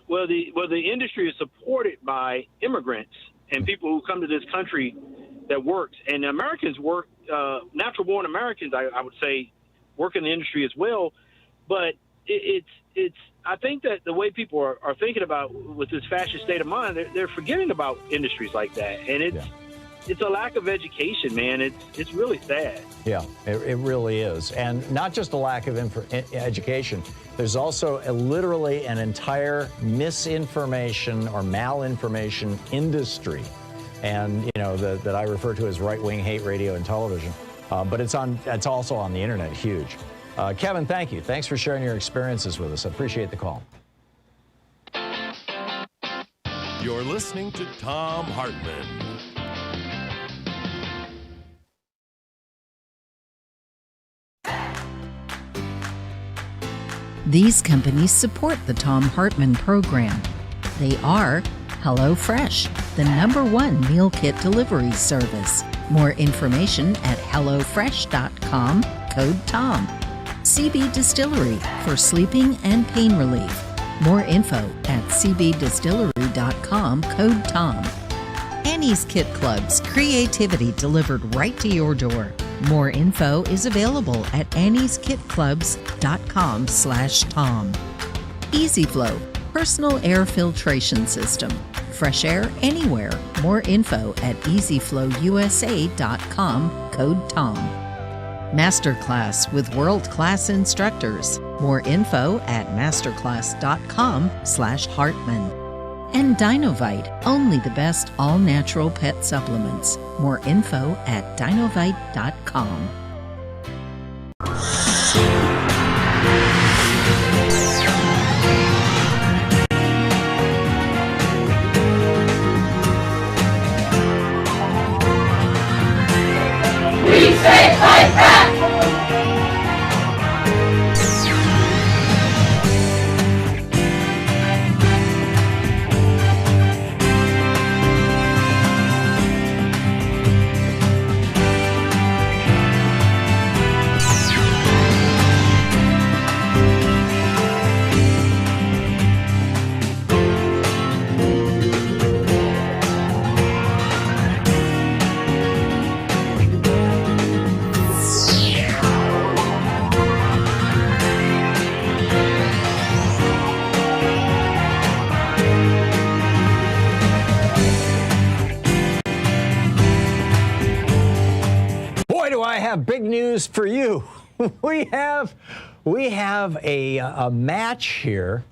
Well, the industry is supported by immigrants and people who come to this country that works. And Americans work, natural-born Americans, I would say, work in the industry as well. But I think that the way people are thinking about with this fascist state of mind, they're forgetting about industries like that. And it's a lack of education, man. It's really sad.
Yeah, it really is. And not just a lack of education. There's also literally an entire misinformation or malinformation industry, and that I refer to as right-wing hate radio and television. But it's also on the internet, huge. Kevin, thank you. Thanks for sharing your experiences with us. I appreciate the call.
You're listening to Thom Hartmann.
These companies support the Thom Hartmann Program. They are HelloFresh, the #1 meal kit delivery service. More information at hellofresh.com, code TOM. CB Distillery for sleeping and pain relief. More info at cbdistillery.com, code TOM. Annie's Kit Club's creativity delivered right to your door. More info is available at annieskitclubs.com/Tom. EasyFlow, personal air filtration system. Fresh air anywhere. More info at easyflowusa.com, code TOM. Masterclass with world-class instructors. More info at masterclass.com/Hartman. And Dinovite, only the best all-natural pet supplements. More info at dinovite.com.
We say fight back!
Big news for you. We have a match here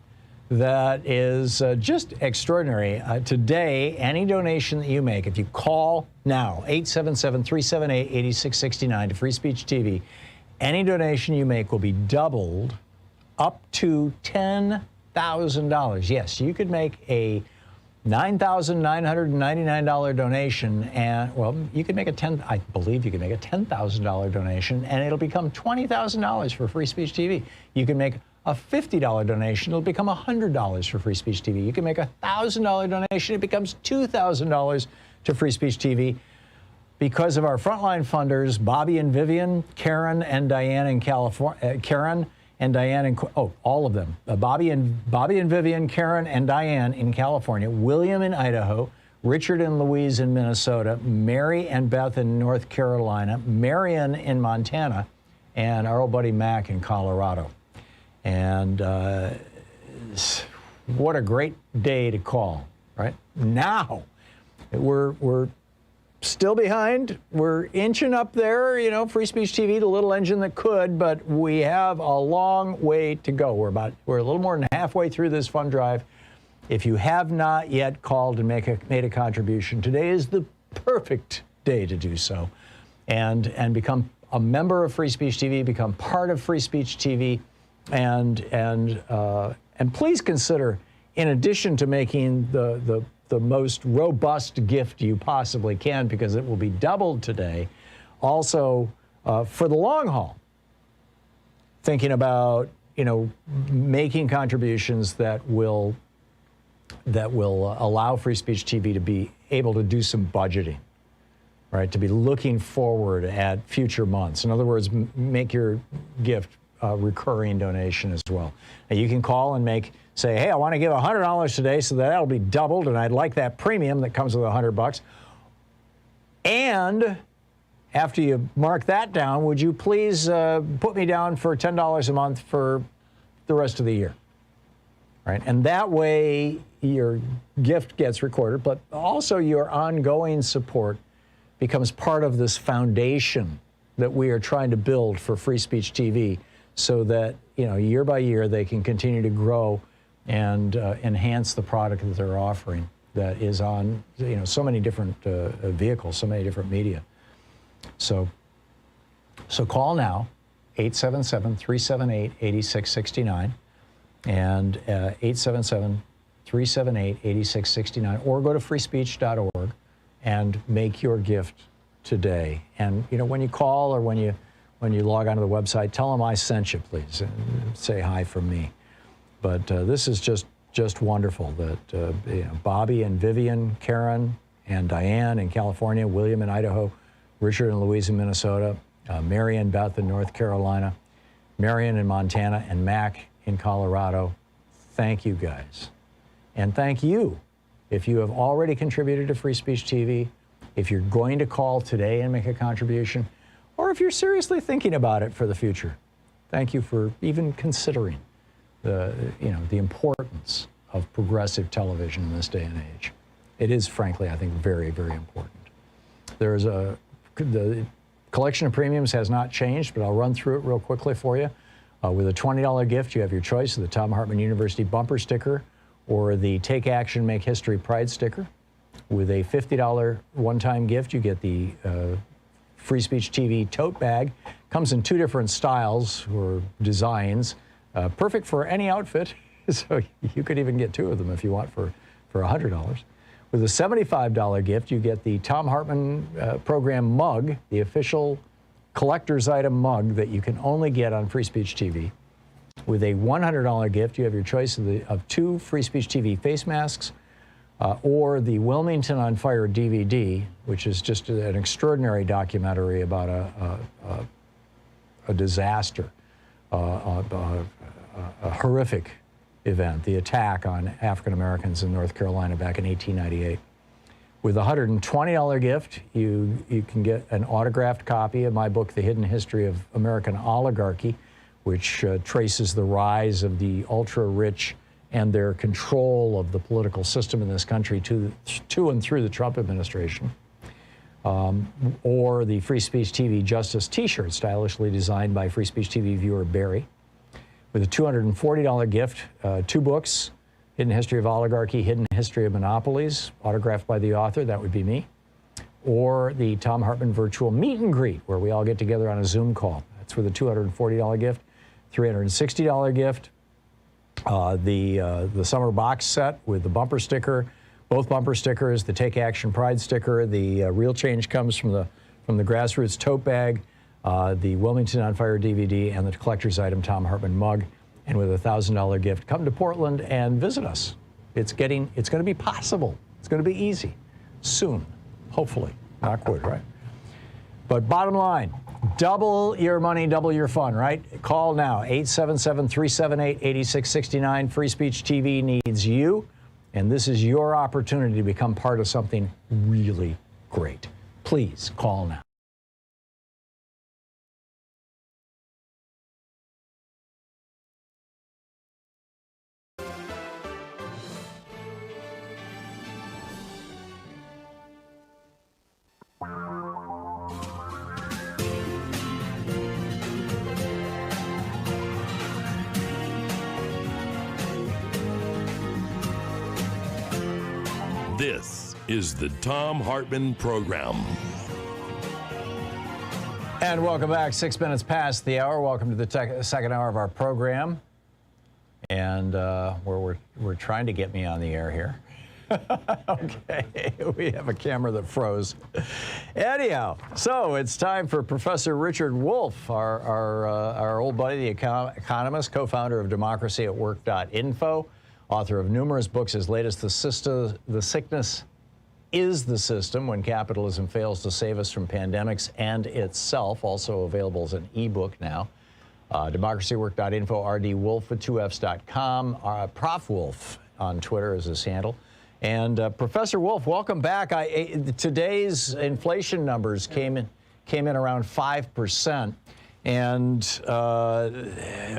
that is just extraordinary. Today, any donation that you make, if you call now, 877-378-8669 to Free Speech TV, any donation you make will be doubled up to $10,000. Yes, you could make a $9,999 donation, and well, you could make I believe you could make a $10,000 donation, and it'll become $20,000 for Free Speech TV. You can make a $50 donation, it'll become $100 for Free Speech TV. You can make a $1,000 donation, it becomes $2,000 to Free Speech TV. Because of our frontline funders, Bobby and Vivian, Karen and Diane in California, all of them. Bobby and Vivian, Karen and Diane in California, William in Idaho, Richard and Louise in Minnesota, Mary and Beth in North Carolina, Marion in Montana, and our old buddy Mac in Colorado. And what a great day to call, right? Now, we're still behind. We're inching up there, Free Speech TV, the little engine that could, but we have a long way to go. We're a little more than halfway through this fund drive. If you have not yet called and made a contribution, today is the perfect day to do so, and become a member of Free Speech TV, become part of Free Speech TV, and please consider, in addition to making the most robust gift you possibly can, because it will be doubled today, also for the long haul, thinking about making contributions that will allow Free Speech TV to be able to do some budgeting, right? To be looking forward at future months. In other words, make your gift a recurring donation as well. Now you can call and say, hey, I want to give $100 today, so that'll be doubled, and I'd like that premium that comes with $100. And after you mark that down, would you please put me down for $10 a month for the rest of the year? Right? And that way your gift gets recorded, but also your ongoing support becomes part of this foundation that we are trying to build for Free Speech TV, so that year by year they can continue to grow and enhance the product that they're offering, that is on so many different vehicles, so many different media. So call now, 877-378-8669 and 877-378-8669, or go to freespeech.org and make your gift today. And when you call or when you when you log onto the website, tell them I sent you, please, and say hi from me. But this is just wonderful that Bobby and Vivian, Karen and Diane in California, William in Idaho, Richard and Louise in Minnesota, Mary and Beth in North Carolina, Marion in Montana, and Mac in Colorado. Thank you, guys. And thank you if you have already contributed to Free Speech TV, if you're going to call today and make a contribution, or if you're seriously thinking about it for the future. Thank you for even considering the importance of progressive television in this day and age. It is, frankly, I think, very, very important. The collection of premiums has not changed, but I'll run through it real quickly for you. With a $20 gift, you have your choice of the Thom Hartmann University bumper sticker or the Take Action, Make History Pride sticker. With a $50 one-time gift, you get the Free Speech TV tote bag. Comes in 2 different styles or designs, perfect for any outfit. So you could even get 2 of them if you want for $100. With a $75 gift, you get the Thom Hartmann Program mug, the official collector's item mug that you can only get on Free Speech TV. With a $100 gift, you have your choice of 2 Free Speech TV face masks or the Wilmington on Fire DVD, which is just an extraordinary documentary about a disaster, a horrific event, the attack on African Americans in North Carolina back in 1898. With a $120 gift, you can get an autographed copy of my book, The Hidden History of American Oligarchy, which traces the rise of the ultra-rich and their control of the political system in this country to and through the Trump administration. Or the Free Speech TV Justice t-shirt, stylishly designed by Free Speech TV viewer Barry. With a $240 gift, 2 books, Hidden History of Oligarchy, Hidden History of Monopolies, autographed by the author, that would be me. Or the Thom Hartmann Virtual Meet and Greet, where we all get together on a Zoom call. That's with a $240 gift. $360 gift. The summer box set with the bumper sticker, both bumper stickers, the Take Action Pride sticker, the Real Change Comes from the Grassroots tote bag, the Wilmington on Fire DVD, and the collector's item Thom Hartmann mug. And with a $1,000 gift, come to Portland and visit us. It's going to be possible. It's going to be easy soon, hopefully. Knock wood, right? But bottom line, double your money, double your fun, right? Call now, 877-378-8669. Free Speech TV needs you, and this is your opportunity to become part of something really great. Please call now.
This is the Thom Hartmann Program.
And welcome back. 6 minutes past the hour. Welcome to the second hour of our program. And we're trying to get me on the air here. Okay, we have a camera that froze. Anyhow, so it's time for Professor Richard Wolff, our old buddy, the economist, co-founder of democracyatwork.info, author of numerous books. His latest, The Sickness is the System, When Capitalism Fails to Save Us from Pandemics and Itself, also available as an ebook now. Democracyatwork.info, rdwolff with 2fs.com, Prof. Wolff on Twitter is his handle. And Professor Wolff, welcome back. Today's inflation numbers came in around 5%. And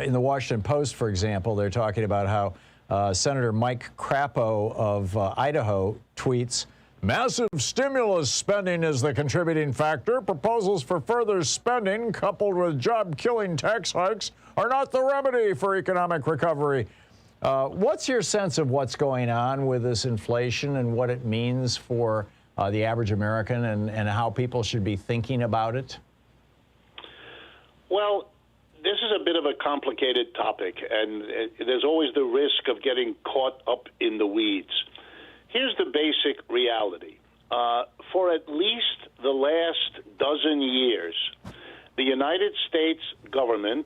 in the Washington Post, for example, they're talking about how Senator Mike Crapo of Idaho tweets, "Massive stimulus spending is the contributing factor. Proposals for further spending, coupled with job-killing tax hikes, are not the remedy for economic recovery." What's your sense of what's going on with this inflation and what it means for the average American and how people should be thinking about it?
Well, this is a bit of a complicated topic, and there's always the risk of getting caught up in the weeds. Here's the basic reality. For at least the last dozen years, the United States government,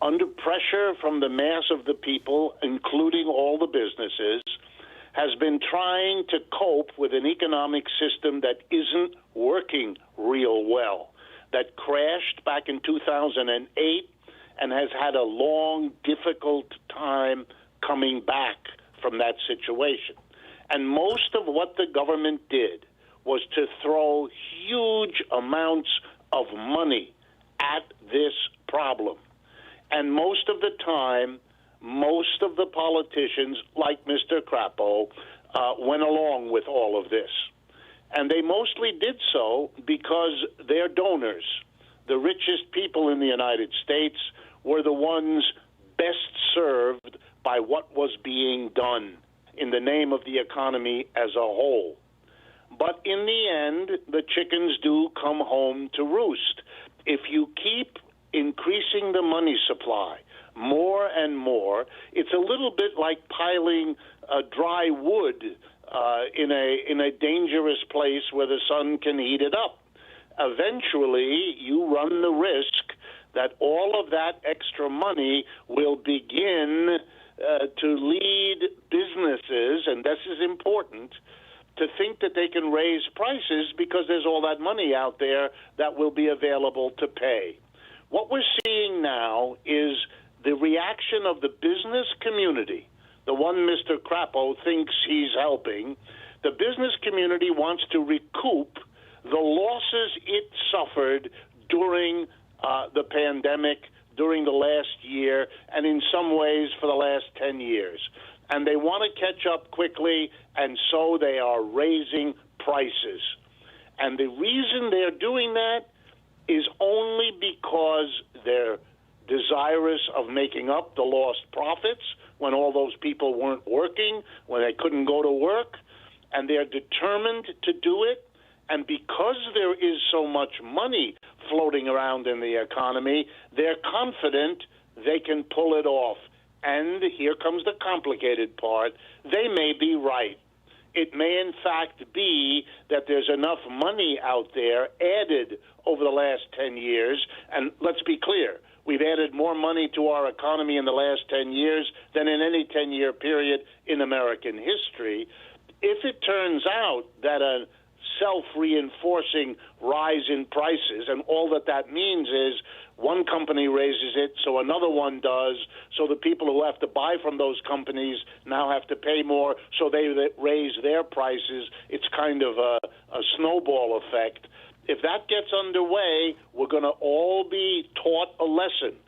under pressure from the mass of the people, including all the businesses, has been trying to cope with an economic system that isn't working real well, that crashed back in 2008 and has had a long, difficult time coming back from that situation. And most of what the government did was to throw huge amounts of money at this problem. And most of the time, most of the politicians, like Mr. Crapo, went along with all of this. And they mostly did so because their donors, the richest people in the United States, were the ones best served by what was being done in the name of the economy as a whole. But in the end, the chickens do come home to roost. If you keep increasing the money supply more and more, it's a little bit like piling dry wood in a dangerous place where the sun can heat it up. Eventually, you run the risk that all of that extra money will begin to lead businesses, and this is important, to think that they can raise prices because there's all that money out there that will be available to pay. What we're seeing now is the reaction of the business community, the one Mr. Crapo thinks he's helping. The business community wants to recoup the losses it suffered during the pandemic, during the last year, and in some ways for the last 10 years. And they want to catch up quickly, and so they are raising prices. And the reason they're doing that is only because they're desirous of making up the lost profits when all those people weren't working, when they couldn't go to work, and they're determined to do it. And because there is so much money floating around in the economy, they're confident they can pull it off. And here comes the complicated part. They may be right. It may, in fact, be that there's enough money out there added over the last 10 years. And let's be clear, we've added more money to our economy in the last 10 years than in any 10-year period in American history. If it turns out that a self-reinforcing rise in prices, and all that means is one company raises it, so another one does, so the people who have to buy from those companies now have to pay more, so they raise their prices. It's kind of a snowball effect. If that gets underway, we're going to all be taught a lesson.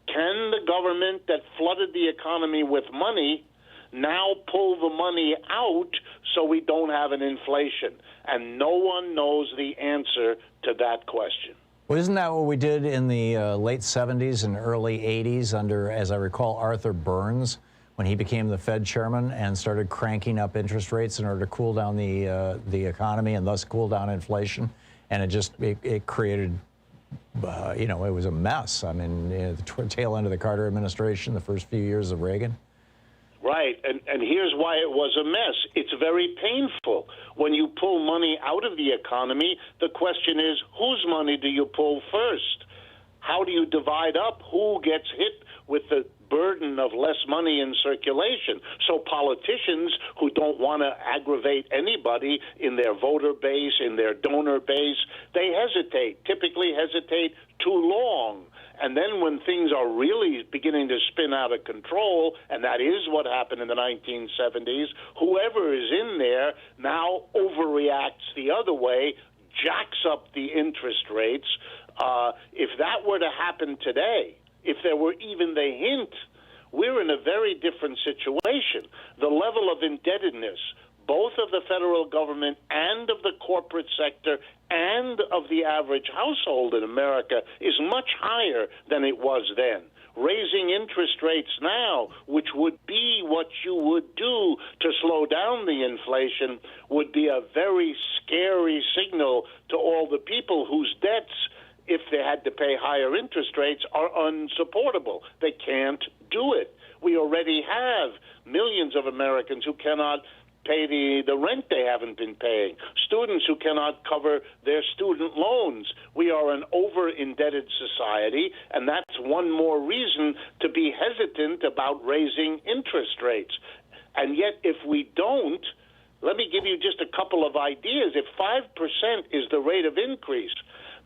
Can the government that flooded the economy with money now pull the money out so we don't have an inflation? And no one knows the answer to that question.
Well, isn't that what we did in the late 70s and early 80s under, as I recall, Arthur Burns, when he became the Fed chairman and started cranking up interest rates in order to cool down the economy and thus cool down inflation? And it created, it was a mess. I mean, the tail end of the Carter administration, the first few years of Reagan.
Right, and here's why it was a mess. It's very painful. When you pull money out of the economy, the question is, whose money do you pull first? How do you divide up who gets hit with the burden of less money in circulation? So politicians who don't want to aggravate anybody in their voter base, in their donor base, they typically hesitate too long. And then when things are really beginning to spin out of control, and that is what happened in the 1970s, whoever is in there now overreacts the other way, jacks up the interest rates. If that were to happen today, if there were even the hint, we're in a very different situation. The level of indebtedness, both of the federal government and of the corporate sector and of the average household in America, is much higher than it was then. Raising interest rates now, which would be what you would do to slow down the inflation, would be a very scary signal to all the people whose debts, if they had to pay higher interest rates, are unsupportable. They can't do it. We already have millions of Americans who cannot pay the rent they haven't been paying, students who cannot cover their student loans. We are an over-indebted society, and that's one more reason to be hesitant about raising interest rates. And yet, if we don't, let me give you just a couple of ideas. If 5% is the rate of increase,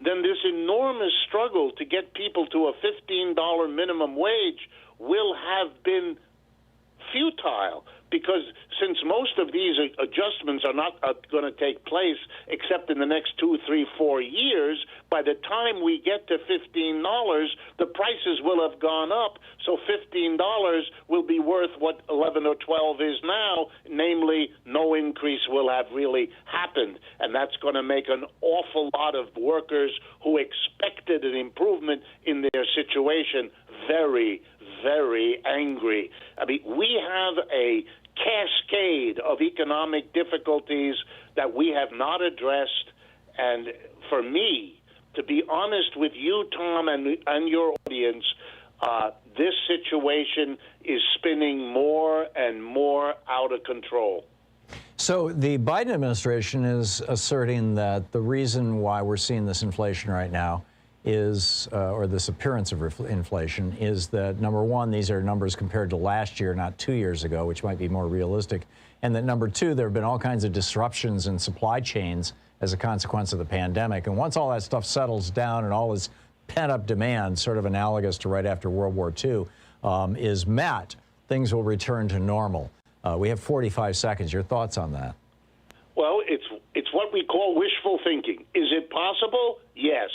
then this enormous struggle to get people to a $15 minimum wage will have been futile, because since most of these adjustments are not going to take place except in the next 2, 3, 4 years, by the time we get to $15, the prices will have gone up, so $15 will be worth what 11 or 12 is now, namely no increase will have really happened, and that's going to make an awful lot of workers who expected an improvement in their situation very, very angry. I mean, we have a cascade of economic difficulties that we have not addressed, and for me, to be honest with you, Tom, and your audience, this situation is spinning more and more out of control.
So the Biden administration is asserting that the reason why we're seeing this inflation right now is, or this appearance of inflation, is that, number one, these are numbers compared to last year, not 2 years ago, which might be more realistic, and that, number two, there have been all kinds of disruptions in supply chains as a consequence of the pandemic. And once all that stuff settles down and all this pent-up demand, sort of analogous to right after World War II, is met, things will return to normal. We have 45 seconds. Your thoughts on that?
Well, it's what we call wishful thinking. Is it possible? Yes.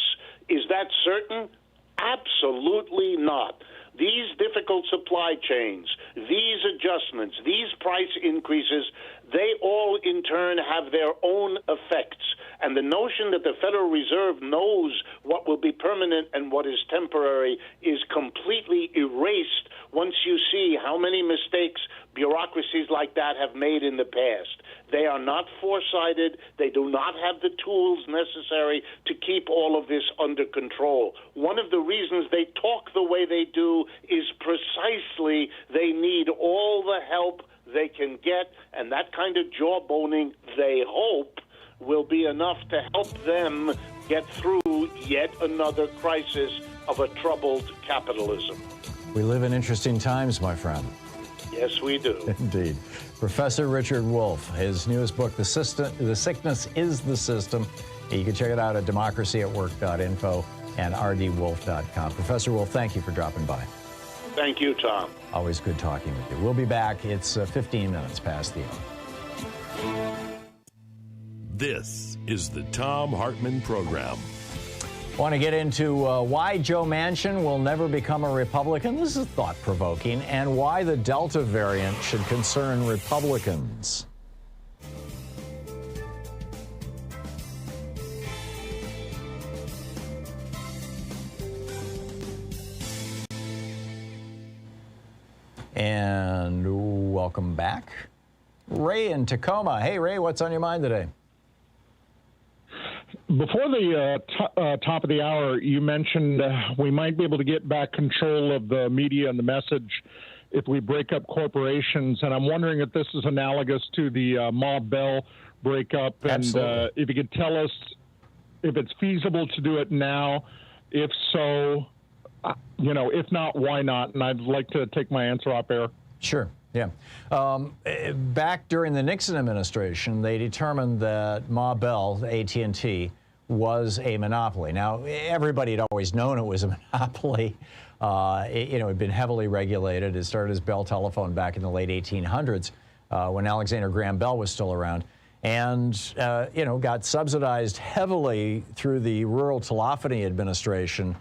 Is that certain? Absolutely not. These difficult supply chains, these adjustments, these price increases, they all in turn have their own effects. And the notion that the Federal Reserve knows what will be permanent and what is temporary is completely erased once you see how many mistakes bureaucracies like that have made in the past. They are not foresighted. They do not have the tools necessary to keep all of this under control. One of the reasons they talk the way they do is precisely they need all the help they can get, and that kind of jawboning, they hope, will be enough to help them get through yet another crisis of a troubled capitalism.
We live in interesting times, my friend.
Yes, we do.
Indeed. Professor Richard Wolff, his newest book, The Sickness is the System. You can check it out at democracyatwork.info and rdwolff.com. Professor Wolff, thank you for dropping by.
Thank you, Tom.
Always good talking with you. We'll be back. It's 15 minutes past the hour.
This is the Thom Hartmann Program.
Want to get into why Joe Manchin will never become a Republican? This is thought-provoking. And why the Delta variant should concern Republicans. And welcome back. Ray in Tacoma. Hey, Ray, what's on your mind today?
Before the top of the hour, you mentioned we might be able to get back control of the media and the message if we break up corporations. And I'm wondering if this is analogous to the Ma Bell breakup. And if you could tell us if it's feasible to do it now. If so, if not, why not? And I'd like to take my answer off air.
Sure. Yeah. Back during the Nixon administration, they determined that Ma Bell, AT&T, was a monopoly. Now, everybody had always known it was a monopoly. It had been heavily regulated. It started as Bell Telephone back in the late 1800s when Alexander Graham Bell was still around. And, got subsidized heavily through the Rural Telephony Administration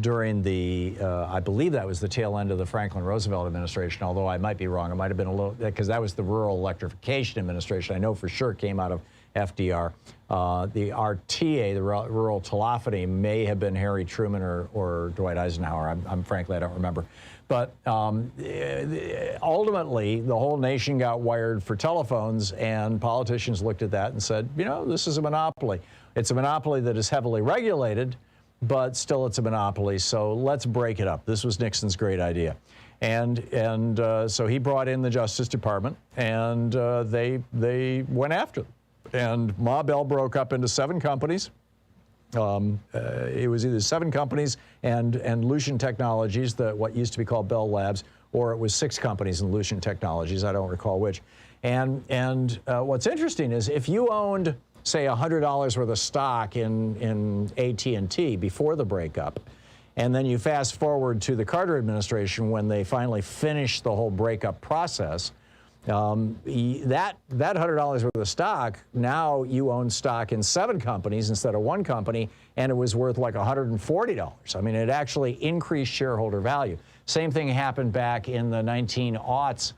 during the, I believe that was the tail end of the Franklin Roosevelt administration, although I might be wrong. It might have been a little, because that was the Rural Electrification Administration. I know for sure it came out of FDR. The RTA, the Rural Telephony, may have been Harry Truman or Dwight Eisenhower. Frankly, I don't remember. But ultimately, the whole nation got wired for telephones, and politicians looked at that and said, this is a monopoly. It's a monopoly that is heavily regulated, but still it's a monopoly, so let's break it up. This was Nixon's great idea. And so he brought in the Justice Department, and they went after them. And Ma Bell broke up into 7 companies. It was either 7 companies and Lucian Technologies, what used to be called Bell Labs, or it was 6 companies and Lucian Technologies. I don't recall which. And what's interesting is if you owned, say, $100 worth of stock in AT&T before the breakup, and then you fast forward to the Carter administration when they finally finished the whole breakup process, that $100 worth of stock, now you own stock in 7 companies instead of 1 company, and it was worth like $140. I mean, it actually increased shareholder value. Same thing happened back in the 1900s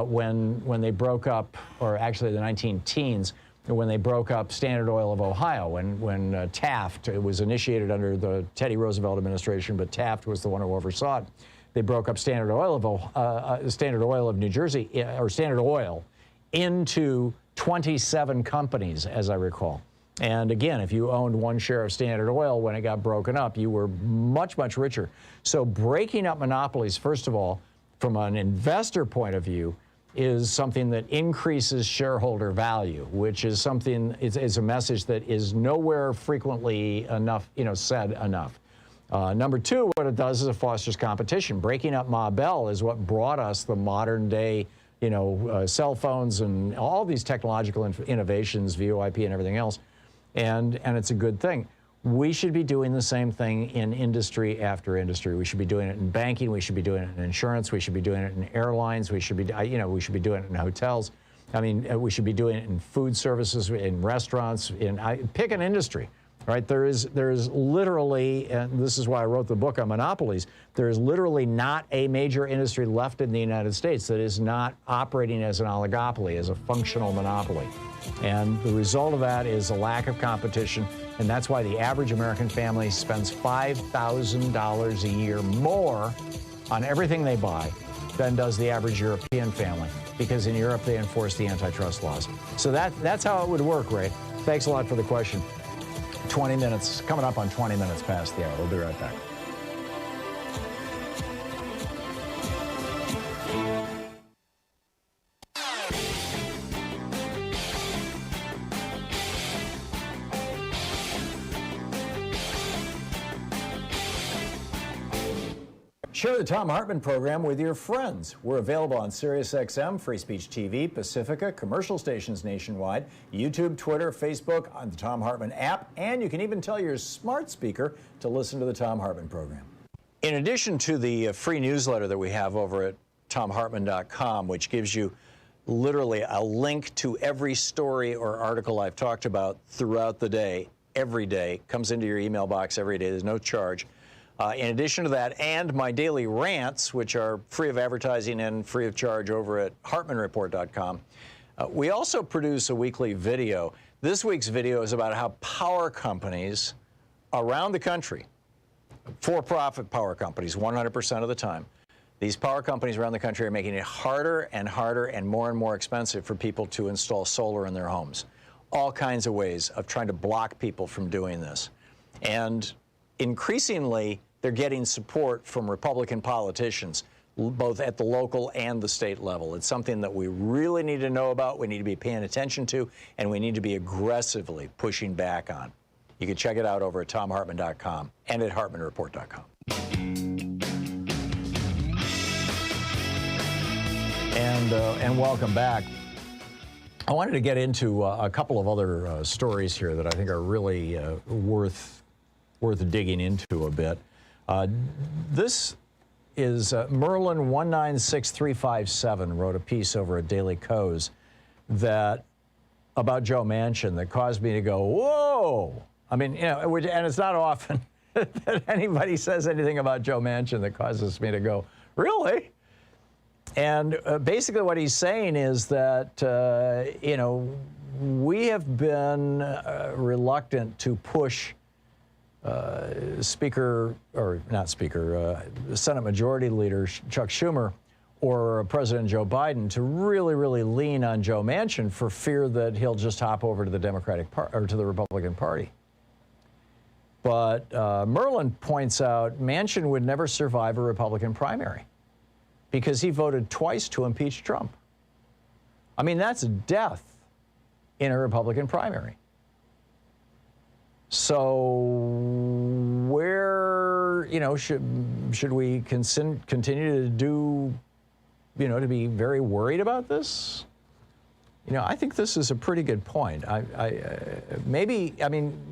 when they broke up, or actually the 19-teens, when they broke up Standard Oil of Ohio, when Taft, it was initiated under the Teddy Roosevelt administration, but Taft was the one who oversaw it. They broke up Standard Oil of New Jersey, or Standard Oil, into 27 companies, as I recall. And again, if you owned 1 share of Standard Oil when it got broken up, you were much, much richer. So breaking up monopolies, first of all, from an investor point of view, is something that increases shareholder value, which is something, is a message that is nowhere frequently enough, said enough. Number 2, what it does is it fosters competition. Breaking up Ma Bell is what brought us the modern day, cell phones and all these technological innovations, VoIP and everything else, and it's a good thing. We should be doing the same thing in industry after industry. We should be doing it in banking. We should be doing it in insurance. We should be doing it in airlines. We should be, we should be doing it in hotels. I mean, we should be doing it in food services, in restaurants. Pick an industry, right? There is literally, and this is why I wrote the book on monopolies. There is literally not a major industry left in the United States that is not operating as an oligopoly, as a functional monopoly. And the result of that is a lack of competition. And that's why the average American family spends $5,000 a year more on everything they buy than does the average European family, because in Europe they enforce the antitrust laws. So that's how it would work, Ray. Thanks a lot for the question. 20 minutes, coming up on 20 minutes past the hour. We'll be right back. Share the Thom Hartmann Program with your friends. We're available on SiriusXM, Free Speech TV, Pacifica, commercial stations nationwide, YouTube, Twitter, Facebook, on the Thom Hartmann app, and you can even tell your smart speaker to listen to the Thom Hartmann Program. In addition to the free newsletter that we have over at thomhartmann.com, which gives you literally a link to every story or article I've talked about throughout the day, every day, comes into your email box every day, there's no charge. In addition to that, and my daily rants, which are free of advertising and free of charge over at HartmannReport.com, we also produce a weekly video. This week's video is about how power companies around the country, for-profit power companies 100% of the time, these power companies around the country are making it harder and harder and more expensive for people to install solar in their homes. All kinds of ways of trying to block people from doing this. And increasingly, they're getting support from Republican politicians, both at the local and the state level. It's something that we really need to know about, we need to be paying attention to, and we need to be aggressively pushing back on. You can check it out over at thomhartmann.com and at HartmannReport.com. And welcome back. I wanted to get into a couple of other stories here that I think are really worth digging into a bit. This is Merlin 196357 wrote a piece over at Daily Kos about Joe Manchin that caused me to go, whoa! I mean, and it's not often that anybody says anything about Joe Manchin that causes me to go, really? And basically what he's saying is that, we have been reluctant to push Senate Majority Leader Chuck Schumer or President Joe Biden to really lean on Joe Manchin for fear that he'll just hop over to the to the Republican Party. But Merlin points out Manchin would never survive a Republican primary. because he voted twice to impeach Trump. I mean, that's death in a Republican primary. So where, should we continue to do, to be very worried about this? I think this is a pretty good point.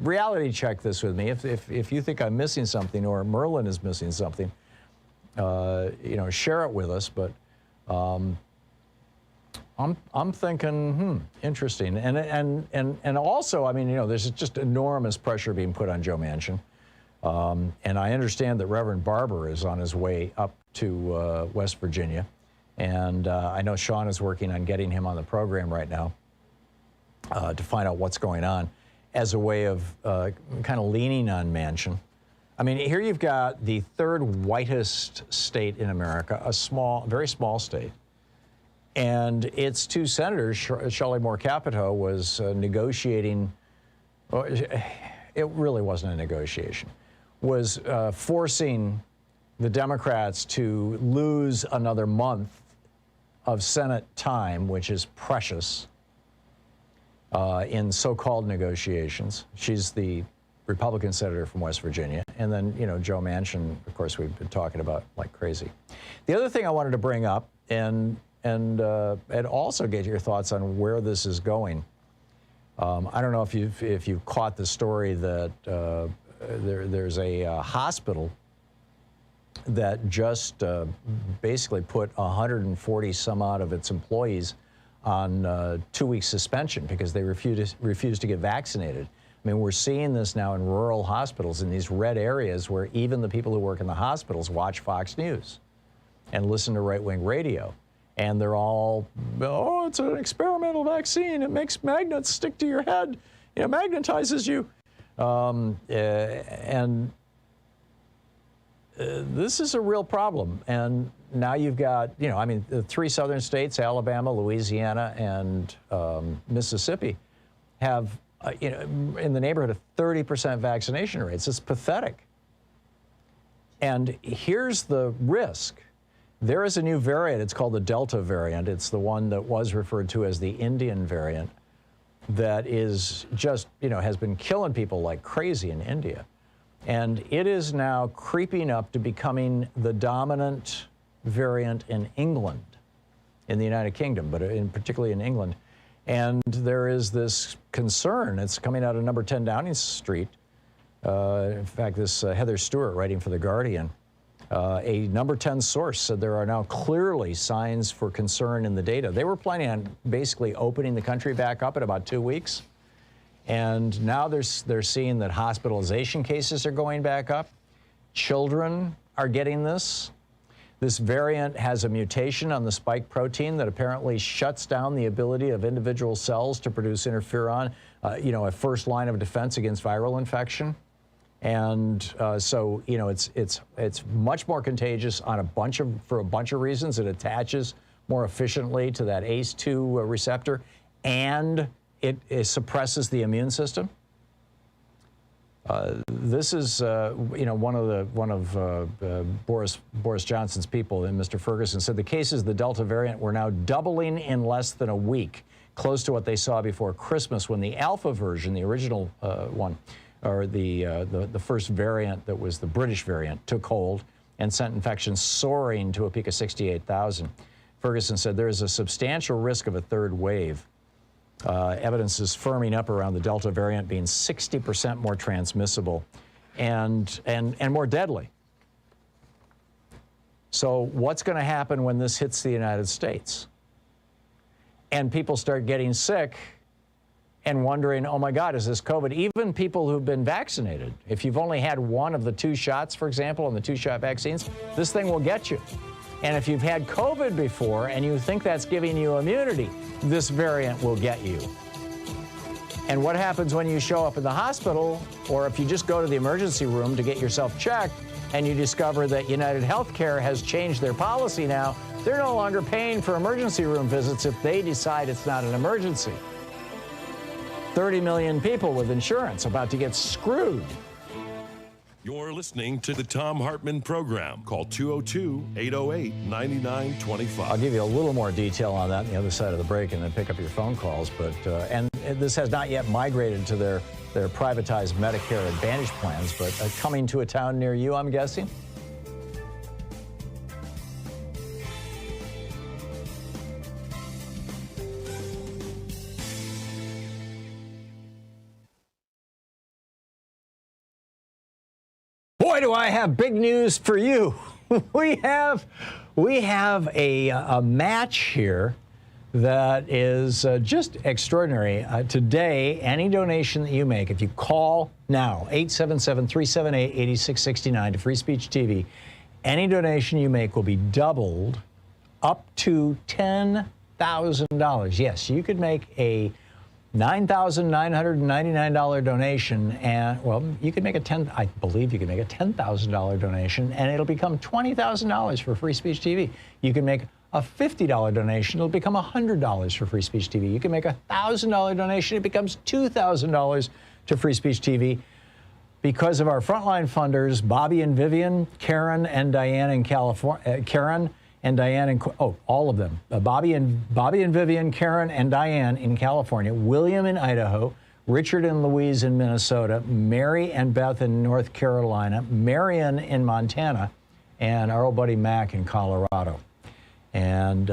Reality check this with me. If you think I'm missing something or Merlin is missing something, share it with us. But I'm thinking, interesting. And also, there's just enormous pressure being put on Joe Manchin. And I understand that Reverend Barber is on his way up to West Virginia. And I know Sean is working on getting him on the program right now to find out what's going on as a way of kind of leaning on Manchin. I mean, here you've got the third whitest state in America, a very small state. And its two senators, Shelley Moore Capito, was negotiating, it really wasn't a negotiation, was forcing the Democrats to lose another month of Senate time, which is precious, in so-called negotiations. She's the Republican senator from West Virginia. And then, Joe Manchin, of course, we've been talking about like crazy. The other thing I wanted to bring up, and also get your thoughts on where this is going. I don't know if you've caught the story that there's a hospital that just basically put 140 some odd of its employees on 2-week suspension because they refused to get vaccinated. I mean, we're seeing this now in rural hospitals in these red areas where even the people who work in the hospitals watch Fox News and listen to right-wing radio. And they're all, it's an experimental vaccine. It makes magnets stick to your head. Magnetizes you. This is a real problem. And now you've got, the 3 southern states, Alabama, Louisiana, and Mississippi, have, in the neighborhood of 30% vaccination rates. It's pathetic. And here's the risk. There is a new variant. It's called the Delta variant. It's the one that was referred to as the Indian variant that is just, has been killing people like crazy in India. And it is now creeping up to becoming the dominant variant in England, in the United Kingdom, but particularly in England. And there is this concern. It's coming out of number 10 Downing Street. In fact, this Heather Stewart writing for The Guardian, a number 10 source said there are now clearly signs for concern in the data. They were planning on basically opening the country back up in about 2 weeks. And now they're seeing that hospitalization cases are going back up. Children are getting this. This variant has a mutation on the spike protein that apparently shuts down the ability of individual cells to produce interferon, a first line of defense against viral infection. And so, it's much more contagious for a bunch of reasons. It attaches more efficiently to that ACE2 receptor, and it suppresses the immune system. This is, one of Boris Johnson's people, and Mr. Ferguson, said the cases of the Delta variant were now doubling in less than a week, close to what they saw before Christmas when the Alpha version, the original one, or the first variant that was the British variant, took hold and sent infections soaring to a peak of 68,000. Ferguson said there is a substantial risk of a third wave. Evidence is firming up around the Delta variant being 60% more transmissible and more deadly. So what's going to happen when this hits the United States? And people start getting sick and wondering, oh my God, is this COVID? Even people who've been vaccinated, if you've only had one of the 2 shots, for example, on the 2-shot vaccines, this thing will get you. And if you've had COVID before and you think that's giving you immunity, this variant will get you. And what happens when you show up in the hospital, or if you just go to the emergency room to get yourself checked, and you discover that United Healthcare has changed their policy now? They're no longer paying for emergency room visits if they decide it's not an emergency. 30 million people with insurance about to get screwed.
You're listening to the Thom Hartmann Program. Call 202-808-9925.
I'll give you a little more detail on that on the other side of the break and then pick up your phone calls. But and this has not yet migrated to their privatized Medicare Advantage plans, but coming to a town near you, I'm guessing? Boy, do I have big news for you. We have a match here that is just extraordinary. Today, any donation that you make, if you call now, 877-378-8669 to Free Speech TV, any donation you make will be doubled up to $10,000. Yes, you could make a $9,999 donation, and well, you could make I believe you can make a $10,000 donation, and it'll become $20,000 for Free Speech TV. You can make a $50 donation, it'll become $100 for Free Speech TV. You can make a $1,000 donation, it becomes $2,000 to Free Speech TV. Because of our frontline funders, Bobby and Vivian, Karen and Diane in California, all of them. Bobby and Vivian, Karen and Diane in California, William in Idaho, Richard and Louise in Minnesota, Mary and Beth in North Carolina, Marion in Montana, and our old buddy Mac in Colorado. And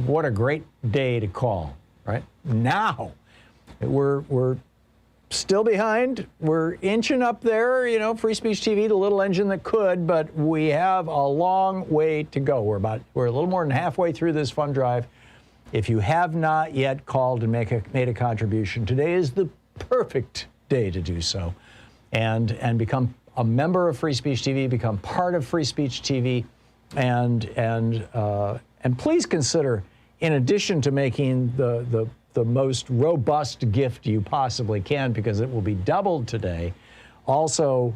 what a great day to call, right? Now, we're still behind. We're inching up there, Free Speech TV, the little engine that could, but we have a long way to go. We're a little more than halfway through this fund drive. If you have not yet called and made a contribution, today is the perfect day to do so, and become a member of Free Speech TV, become part of Free Speech TV, and please consider, in addition to making the most robust gift you possibly can, because it will be doubled today, also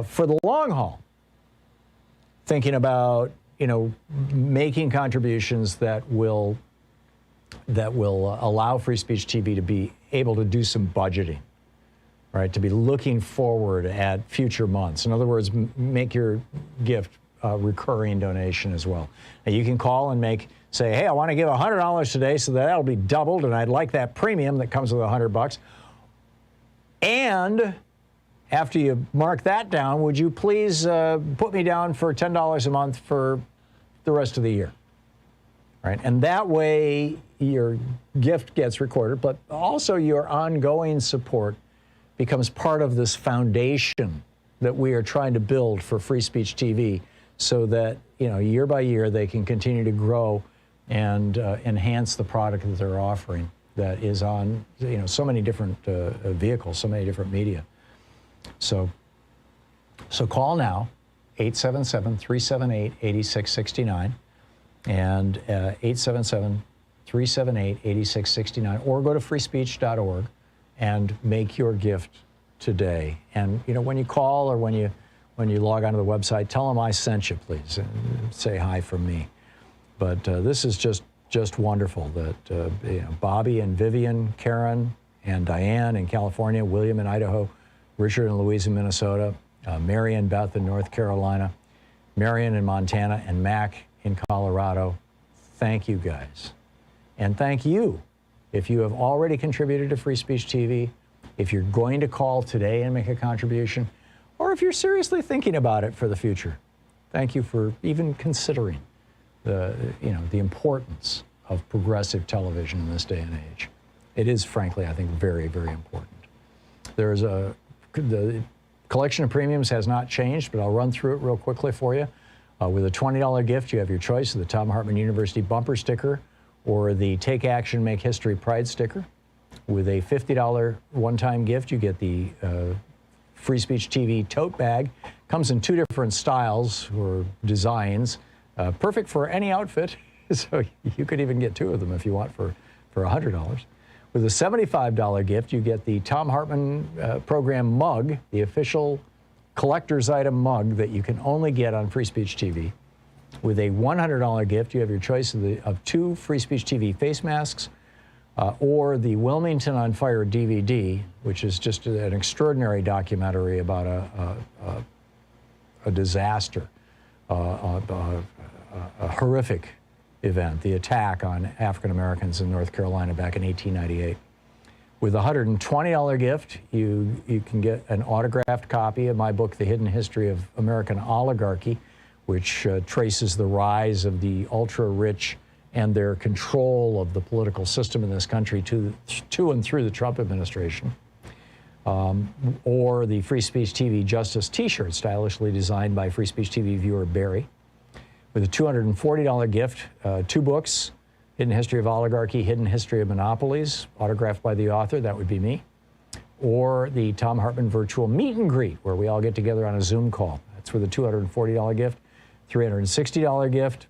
for the long haul, thinking about making contributions that will allow Free Speech TV to be able to do some budgeting, right? To be looking forward at future months. In other words, make your gift a recurring donation as well. Now you can call and say, hey, I want to give $100 today, so that'll be doubled, and I'd like that premium that comes with $100. And after you mark that down, would you please put me down for $10 a month for the rest of the year? Right? And that way your gift gets recorded, but also your ongoing support becomes part of this foundation that we are trying to build for Free Speech TV, so that year by year they can continue to grow and enhance the product that they're offering that is on so many different vehicles, so many different media. So call now, 877-378-8669 and 877-378-8669, or go to freespeech.org and make your gift today. And when you call or when you log onto the website, tell them I sent you, please, and say hi from me. But this is just wonderful that Bobby and Vivian, Karen and Diane in California, William in Idaho, Richard and Louise in Minnesota, Mary and Beth in North Carolina, Marion in Montana, and Mac in Colorado. Thank you, guys. And thank you if you have already contributed to Free Speech TV, if you're going to call today and make a contribution, or if you're seriously thinking about it for the future. Thank you for even considering the importance of progressive television in this day and age. It is, frankly, I think, very, very important. The collection of premiums has not changed, but I'll run through it real quickly for you. With a $20 gift, you have your choice of the Thom Hartmann University bumper sticker or the Take Action, Make History Pride sticker. With a $50 one-time gift, you get the Free Speech TV tote bag. Comes in two different styles or designs. Perfect for any outfit, so you could even get two of them if you want for $100. With a $75 gift, you get the Thom Hartmann Program mug, the official collector's item mug that you can only get on Free Speech TV. With a $100 gift, you have your choice of two Free Speech TV face masks, or the Wilmington on Fire DVD, which is just an extraordinary documentary about a disaster, a horrific event, the attack on African Americans in North Carolina back in 1898. With a $120 gift, you can get an autographed copy of my book, The Hidden History of American Oligarchy, which traces the rise of the ultra-rich and their control of the political system in this country to and through the Trump administration. Or the Free Speech TV Justice t-shirt, stylishly designed by Free Speech TV viewer Barry. With a $240 gift, 2 books, Hidden History of Oligarchy, Hidden History of Monopolies, autographed by the author, that would be me. Or the Thom Hartmann Virtual Meet and Greet, where we all get together on a Zoom call. That's with a $240 gift. $360 gift.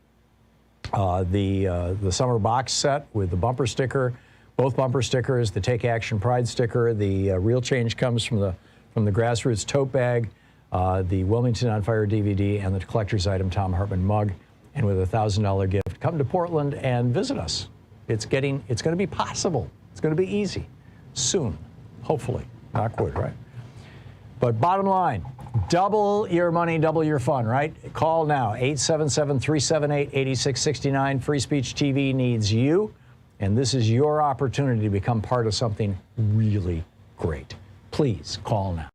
The summer box set with the bumper sticker, both bumper stickers, the Take Action Pride sticker, the Real Change Comes from the Grassroots tote bag, the Wilmington on Fire DVD, and the collector's item Thom Hartmann mug. And with a $1,000 gift, come to Portland and visit us. It's going to be possible. It's going to be easy soon, hopefully. Knock wood, right? But bottom line, double your money, double your fun, right? Call now, 877-378-8669. Free Speech TV needs you, and this is your opportunity to become part of something really great. Please call now.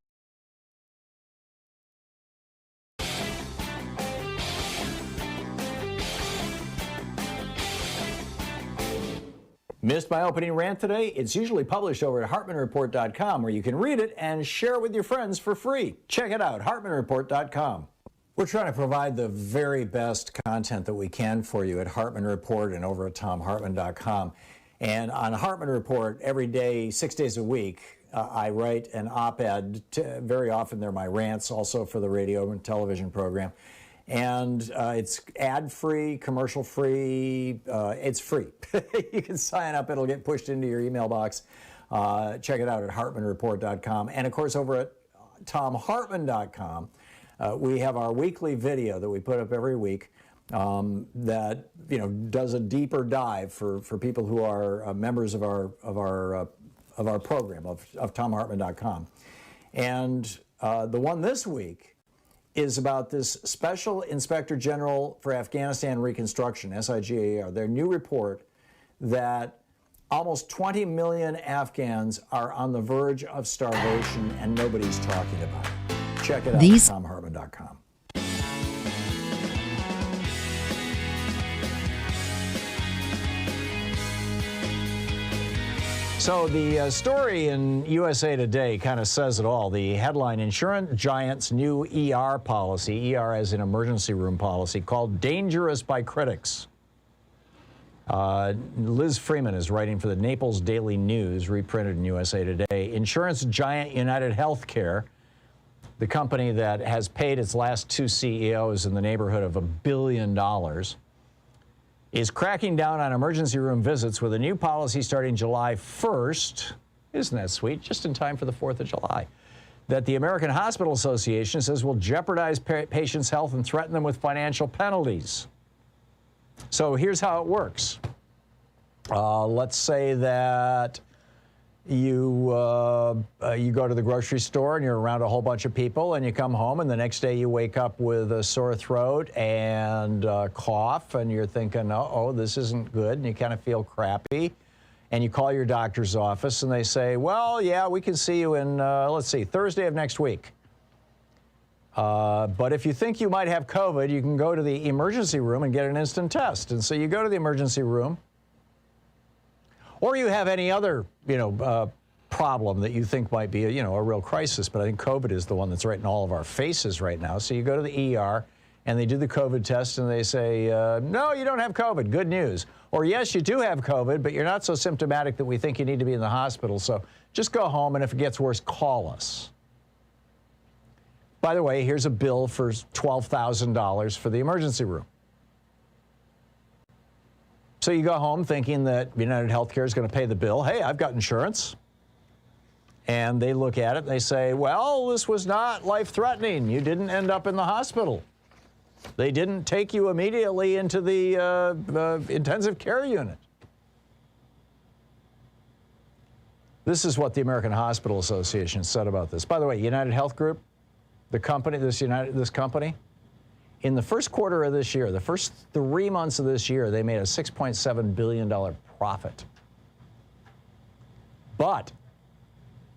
Missed my opening rant today? It's usually published over at HartmannReport.com, where you can read it and share it with your friends for free. Check it out, HartmannReport.com. We're trying to provide the very best content that we can for you at Hartmann Report and over at ThomHartmann.com. And on Hartmann Report, every day, 6 days a week, I write an op-ed. Very often they're my rants, also for the radio and television program. And it's ad-free, commercial-free. It's free. You can sign up. It'll get pushed into your email box. Check it out at HartmannReport.com. And, of course, over at ThomHartmann.com, we have our weekly video that we put up every week that does a deeper dive for people who are members of our program of ThomHartmann.com. And the one this week is about this Special Inspector General for Afghanistan Reconstruction, SIGAR, their new report that almost 20 million Afghans are on the verge of starvation and nobody's talking about it. Check it out at ThomHartmann.com. So the story in USA Today kind of says it all. The headline, insurance giant's new ER policy, ER as in emergency room policy, called dangerous by critics. Liz Freeman is writing for the Naples Daily News, reprinted in USA Today. Insurance giant United Healthcare, the company that has paid its last 2 CEOs in the neighborhood of $1 billion, is cracking down on emergency room visits with a new policy starting July 1st. Isn't that sweet? Just in time for the 4th of July. That the American Hospital Association says will jeopardize patients' health and threaten them with financial penalties. So here's how it works. Let's say that you go to the grocery store and you're around a whole bunch of people, and you come home, and the next day you wake up with a sore throat and cough, and you're thinking, oh, this isn't good, and you kind of feel crappy. And you call your doctor's office, and they say, well, yeah, we can see you in, let's see, Thursday of next week. But if you think you might have COVID, you can go to the emergency room and get an instant test. And so you go to the emergency room, or you have any other, problem that you think might be, a real crisis. But I think COVID is the one that's right in all of our faces right now. So you go to the ER, and they do the COVID test, and they say, no, you don't have COVID. Good news. Or, yes, you do have COVID, but you're not so symptomatic that we think you need to be in the hospital. So just go home, and if it gets worse, call us. By the way, here's a bill for $12,000 for the emergency room. So you go home thinking that United Healthcare is going to pay the bill. Hey, I've got insurance. And they look at it and they say, well, this was not life-threatening. You didn't end up in the hospital. They didn't take you immediately into the intensive care unit. This is what the American Hospital Association said about this. By the way, United Health Group, the company, this company, in the first quarter of this year, the first 3 months of this year, they made a $6.7 billion profit. But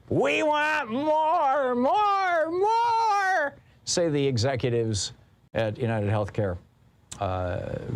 we want more, more, more, say the executives at United Healthcare.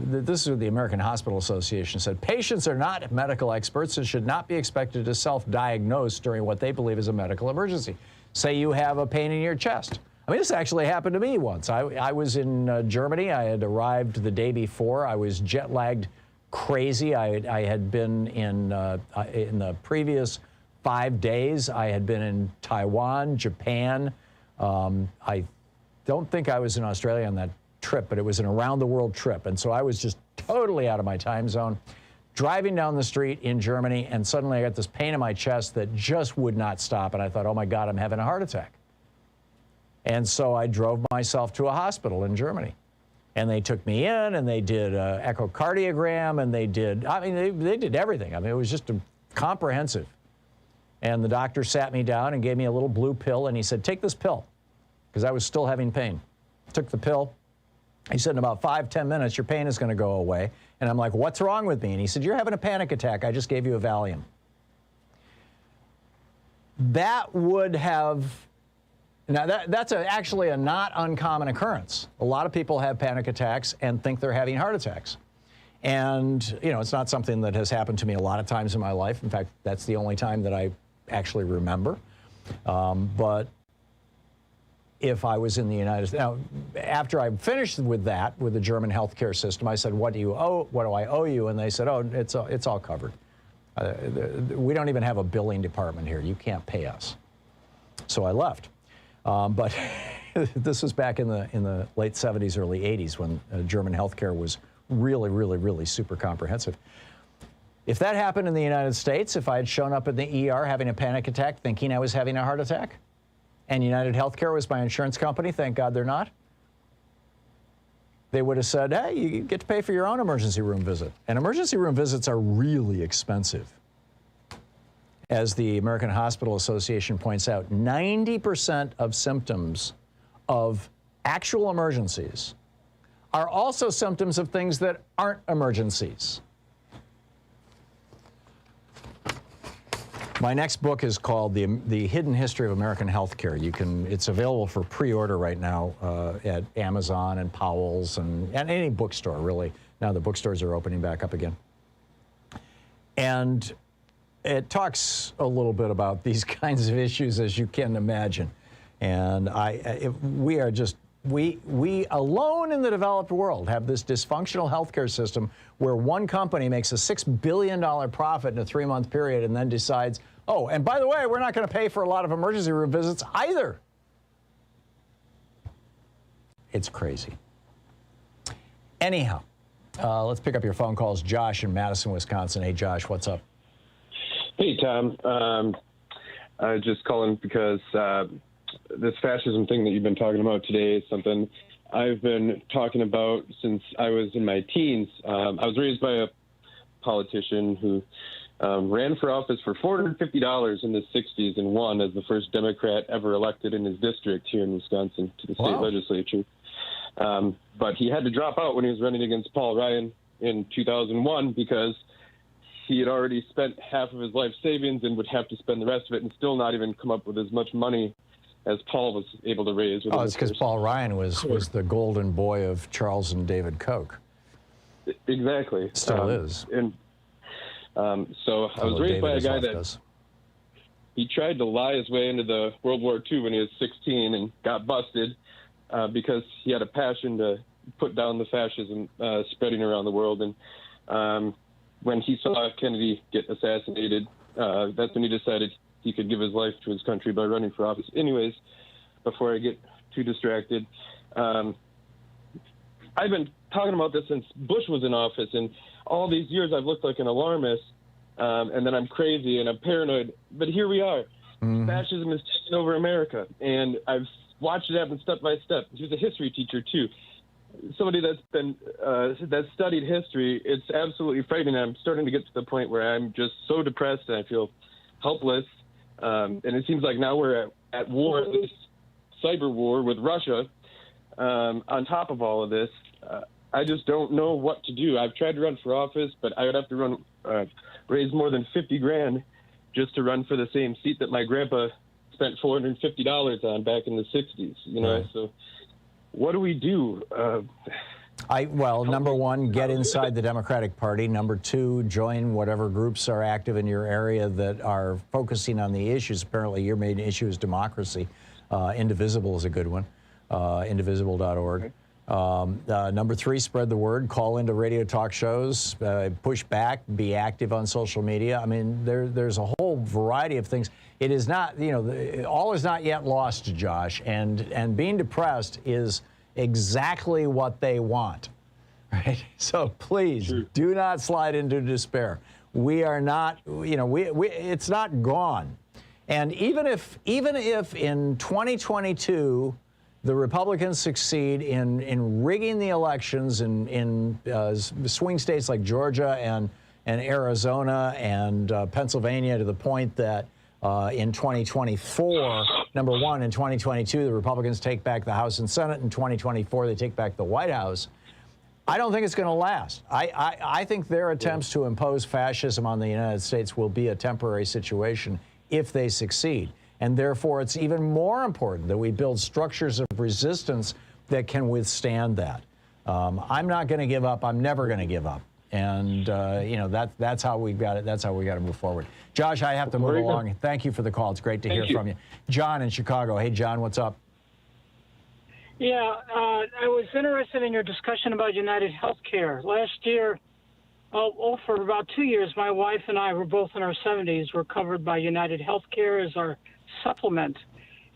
This is what the American Hospital Association said. Patients are not medical experts and should not be expected to self-diagnose during what they believe is a medical emergency. Say you have a pain in your chest. I mean, this actually happened to me once. I was in Germany. I had arrived the day before. I was jet-lagged crazy. I had been in the previous 5 days. I had been in Taiwan, Japan. I don't think I was in Australia on that trip, but it was an around-the-world trip. And so I was just totally out of my time zone, driving down the street in Germany, and suddenly I got this pain in my chest that just would not stop. And I thought, oh, my God, I'm having a heart attack. And so I drove myself to a hospital in Germany. And they took me in, and they did an echocardiogram, and they did, I mean, they did everything. I mean, it was just comprehensive. And the doctor sat me down and gave me a little blue pill, and he said, take this pill, because I was still having pain. Took the pill. He said, in about 5-10 minutes, your pain is going to go away. And I'm like, what's wrong with me? And he said, you're having a panic attack. I just gave you a Valium. That would have, now that's actually a not uncommon occurrence. A lot of people have panic attacks and think they're having heart attacks. And, you know, it's not something that has happened to me a lot of times in my life. In fact, that's the only time that I actually remember. But if I was in the United States. Now, after I finished with that, with the German healthcare system, I said, what do I owe you? And they said, oh, it's all covered. We don't even have a billing department here. You can't pay us. So I left. But this was back in the late 70s, early 80s, when German healthcare was really, really, really super comprehensive. If that happened in the United States, if I had shown up in the ER having a panic attack, thinking I was having a heart attack, and United Healthcare was my insurance company, thank God they're not, they would have said, hey, you get to pay for your own emergency room visit. And emergency room visits are really expensive. As the American Hospital Association points out, 90% of symptoms of actual emergencies are also symptoms of things that aren't emergencies. My next book is called The Hidden History of American Healthcare. It's available for pre-order right now at Amazon and Powell's and any bookstore, really. Now the bookstores are opening back up again. And it talks a little bit about these kinds of issues, as you can imagine. And we alone in the developed world have this dysfunctional healthcare system where one company makes a $6 billion profit in a 3-month period and then decides, oh, and by the way, we're not going to pay for a lot of emergency room visits either. It's crazy. Anyhow, let's pick up your phone calls. Josh in Madison, Wisconsin. Hey, Josh, what's up?
Hey, Tom. I was just calling because this fascism thing that you've been talking about today is something I've been talking about since I was in my teens. I was raised by a politician who ran for office for $450 in the 60s and won as the first Democrat ever elected in his district here in Wisconsin to the state legislature. But he had to drop out when he was running against Paul Ryan in 2001 because he had already spent half of his life savings and would have to spend the rest of it and still not even come up with as much money as Paul was able to raise.
Oh, it's because Paul Ryan was the golden boy of Charles and David Koch.
Exactly.
Still is.
And so I was raised by a guy that he tried to lie his way into the World War II when he was 16 and got busted because he had a passion to put down the fascism spreading around the world. And when he saw Kennedy get assassinated, that's when he decided he could give his life to his country by running for office. Anyways, before I get too distracted, I've been talking about this since Bush was in office, and all these years I've looked like an alarmist, and then I'm crazy and I'm paranoid. But here we are. Fascism is taking over America, and I've watched it happen step by step. She was a history teacher, too. Somebody that's been that studied history, it's absolutely frightening. I'm starting to get to the point where I'm just so depressed and I feel helpless. And it seems like now we're at war, at least cyber war with Russia. On top of all of this, I just don't know what to do. I've tried to run for office, but I would have to raise more than $50,000 just to run for the same seat that my grandpa spent $450 on back in the 60s. You know, right. So what do we do?
Well, number one, get inside the Democratic Party. Number two, join whatever groups are active in your area that are focusing on the issues. Apparently, your main issue is democracy. Indivisible is a good one, indivisible.org. Number three, spread the word. Call into radio talk shows, push back, be active on social media. I mean, there's a whole variety of things. It is not, you know, all is not yet lost, Josh, and being depressed is exactly what they want, right? So please do not slide into despair. We are not, you know, it's not gone. And even if in 2022 the Republicans succeed in rigging the elections in swing states like Georgia and Arizona and Pennsylvania to the point that in 2024, number one, in 2022, the Republicans take back the House and Senate. In 2024, they take back the White House. I don't think it's going to last. I think their attempts to impose fascism on the United States will be a temporary situation if they succeed. And therefore, it's even more important that we build structures of resistance that can withstand that. I'm not going to give up. I'm never going to give up. And, you know, that's how we've got it. That's how we got to move forward. Josh, I have to move along. Thank you for the call. It's great to hear from you. John in Chicago. Hey, John, what's up?
Yeah, I was interested in your discussion about United Healthcare. Last year, for about 2 years, my wife and I were both in our 70s, were covered by United Healthcare as our supplement.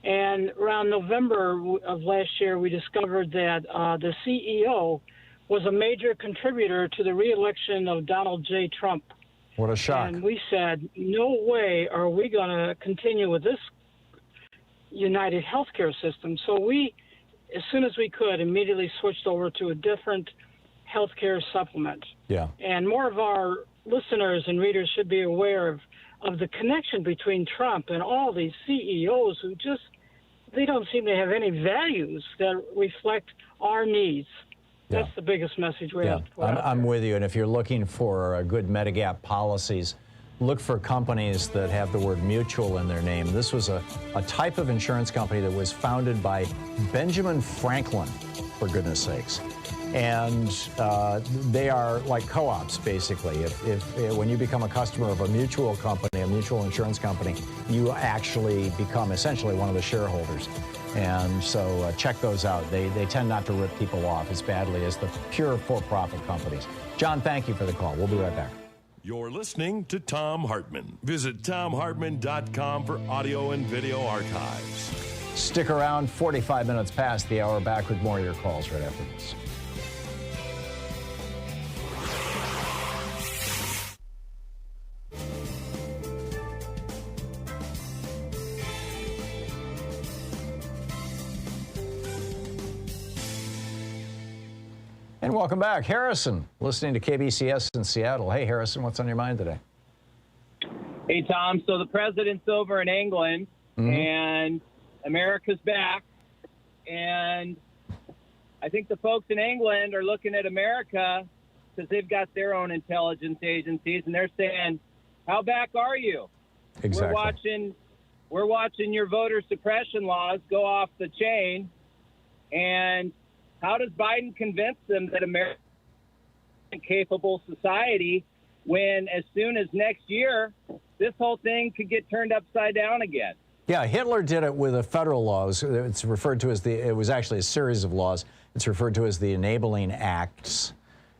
And around November of last year, we discovered that the CEO was a major contributor to the re-election of Donald J. Trump.
What a shock.
And we said, no way are we going to continue with this United Healthcare system. So we, as soon as we could, immediately switched over to a different healthcare supplement.
Yeah.
And more of our listeners and readers should be aware of the connection between Trump and all these CEOs who just, they don't seem to have any values that reflect our needs.
Yeah.
That's the biggest message we have.
I'm with you. And if you're looking for good Medigap policies, look for companies that have the word mutual in their name. This was a type of insurance company that was founded by Benjamin Franklin, for goodness sakes. And they are like co-ops, basically. When you become a customer of a mutual company, a mutual insurance company, you actually become essentially one of the shareholders. And so check those out. They tend not to rip people off as badly as the pure for-profit companies. John, thank you for the call. We'll be right back.
You're listening to Thom Hartmann. Visit thomhartmann.com for audio and video archives.
Stick around. 45 minutes past the hour. Back with more of your calls right after this. And welcome back. Harrison, listening to KBCS in Seattle. Hey, Harrison, what's on your mind today?
Hey, Tom. So the president's over in England, and America's back. And I think the folks in England are looking at America because they've got their own intelligence agencies, and they're saying, how back are you?
Exactly.
We're watching your voter suppression laws go off the chain, and how does Biden convince them that America is a capable society when as soon as next year, this whole thing could get turned upside down again?
Yeah, Hitler did it with a federal law. It's referred to as it was actually a series of laws. It's referred to as the Enabling Acts.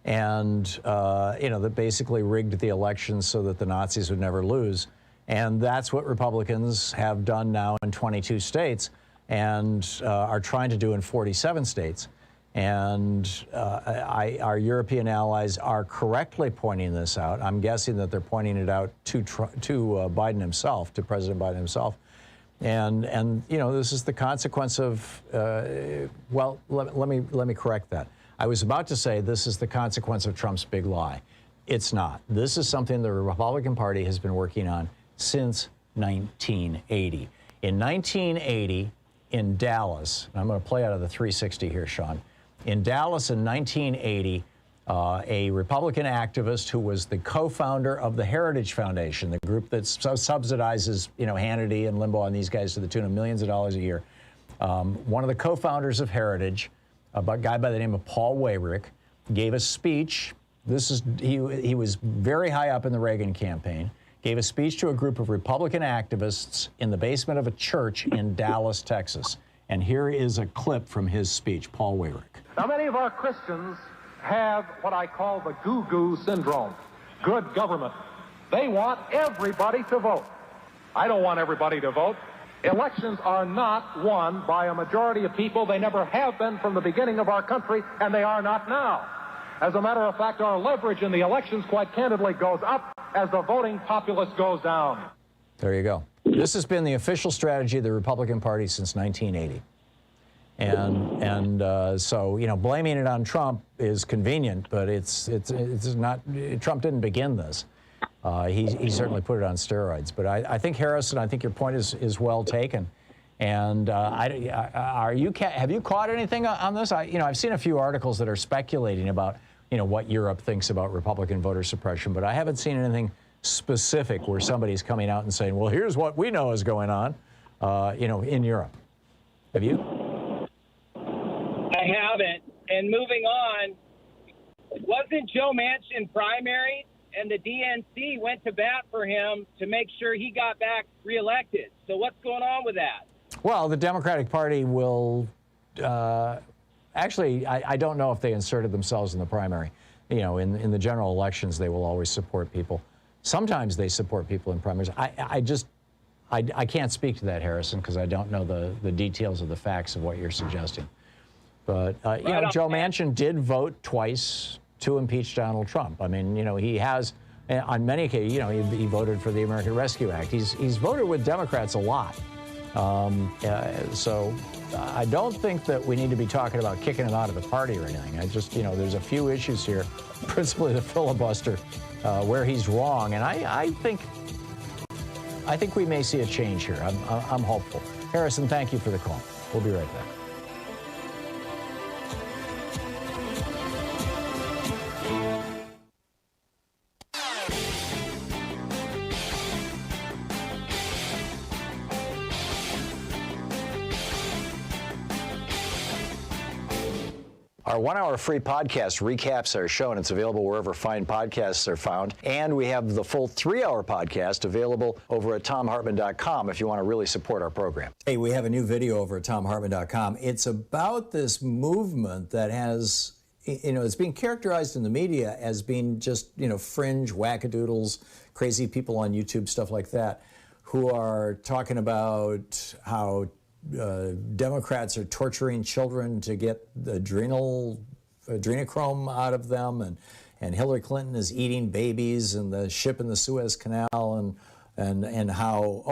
And, that basically rigged the elections so that the Nazis would never lose. And that's what Republicans have done now in 22 states and are trying to do in 47 states. And our European allies are correctly pointing this out. I'm guessing that they're pointing it out to Biden himself, to President Biden himself. And this is the consequence of, let me correct that. I was about to say this is the consequence of Trump's big lie. It's not. This is something the Republican Party has been working on since 1980. In 1980, in Dallas, and I'm going to play out of the 360 here, Sean. In Dallas in 1980, a Republican activist who was the co-founder of the Heritage Foundation, the group that subsidizes, Hannity and Limbaugh and these guys to the tune of millions of dollars a year. One of the co-founders of Heritage, a guy by the name of Paul Weyrich, gave a speech. He was very high up in the Reagan campaign. Gave a speech to a group of Republican activists in the basement of a church in Dallas, Texas. And here is a clip from his speech, Paul Weyrich.
Now, many of our Christians have what I call the goo-goo syndrome, good government. They want everybody to vote. I don't want everybody to vote. Elections are not won by a majority of people. They never have been from the beginning of our country, and they are not now. As a matter of fact, our leverage in the elections, quite candidly, goes up as the voting populace goes down.
There you go. This has been the official strategy of the Republican Party since 1980. So, blaming it on Trump is convenient, but it's not. Trump didn't begin this. He certainly put it on steroids. But I think, Harrison, I think your point is well taken. And have you caught anything on this? I've seen a few articles that are speculating about what Europe thinks about Republican voter suppression, but I haven't seen anything specific where somebody's coming out and saying, well, here's what we know is going on, in Europe. Have you?
I haven't. And moving on, wasn't Joe Manchin primary, and the DNC went to bat for him to make sure he got back reelected? So what's going on with that?
Well, the Democratic Party will actually, I don't know if they inserted themselves in the primary. In the general elections, they will always support people. Sometimes they support people in primaries. I can't speak to that, Harrison, because I don't know the details of the facts of what you're suggesting. But, Joe Manchin did vote twice to impeach Donald Trump. I mean, he has, on many occasions, he voted for the American Rescue Act. He's voted with Democrats a lot. So I don't think that we need to be talking about kicking him out of the party or anything. I just, there's a few issues here, principally the filibuster, where he's wrong. And I think we may see a change here. I'm hopeful. Harrison, thank you for the call. We'll be right back. Our 1-hour free podcast recaps our show, and it's available wherever fine podcasts are found. And we have the full 3-hour podcast available over at thomhartmann.com if you want to really support our program. Hey, we have a new video over at thomhartmann.com. It's about this movement that has, it's being characterized in the media as being just, fringe wackadoodles, crazy people on YouTube, stuff like that, who are talking about how Democrats are torturing children to get the adrenochrome out of them, and Hillary Clinton is eating babies, and the ship in the Suez Canal, and how,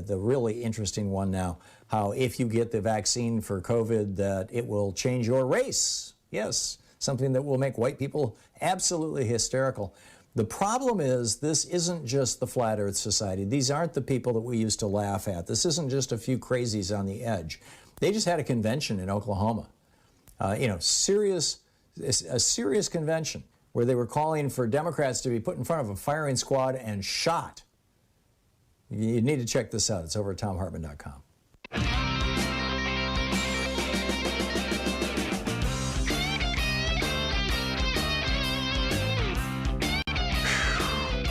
the really interesting one now, how if you get the vaccine for COVID, that it will change your race. Yes, something that will make white people absolutely hysterical. The problem is, this isn't just the Flat Earth Society. These aren't the people that we used to laugh at. This isn't just a few crazies on the edge. They just had a convention in Oklahoma, a serious convention where they were calling for Democrats to be put in front of a firing squad and shot. You need to check this out. It's over at thomhartmann.com.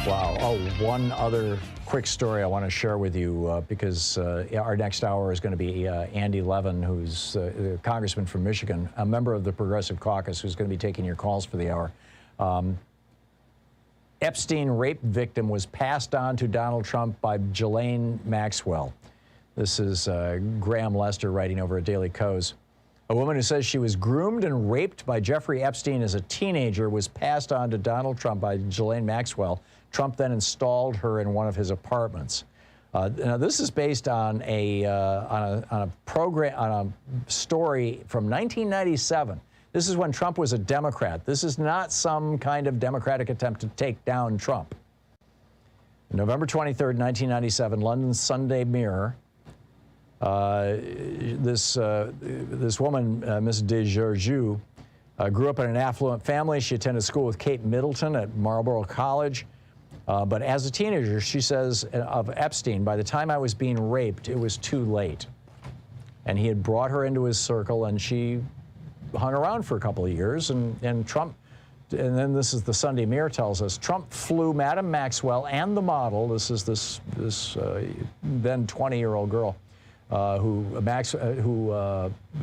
Wow. Oh, one other quick story I want to share with you because our next hour is going to be Andy Levin, who's a congressman from Michigan, a member of the Progressive Caucus, who's going to be taking your calls for the hour. Epstein rape victim was passed on to Donald Trump by Ghislaine Maxwell. This is Graham Lester writing over at Daily Kos. A woman who says she was groomed and raped by Jeffrey Epstein as a teenager was passed on to Donald Trump by Ghislaine Maxwell. Trump then installed her in one of his apartments. Now, this is based on a story from 1997. This is when Trump was a Democrat. This is not some kind of Democratic attempt to take down Trump. November 23rd, 1997, London's Sunday Mirror. This woman, Miss de Georgiou, grew up in an affluent family. She attended school with Kate Middleton at Marlborough College. But as a teenager, she says of Epstein, by the time I was being raped, it was too late. And he had brought her into his circle, and she hung around for a couple of years. And Trump, and then this is the Sunday Mirror tells us, Trump flew Madam Maxwell and the model, this is this then 20-year-old girl, who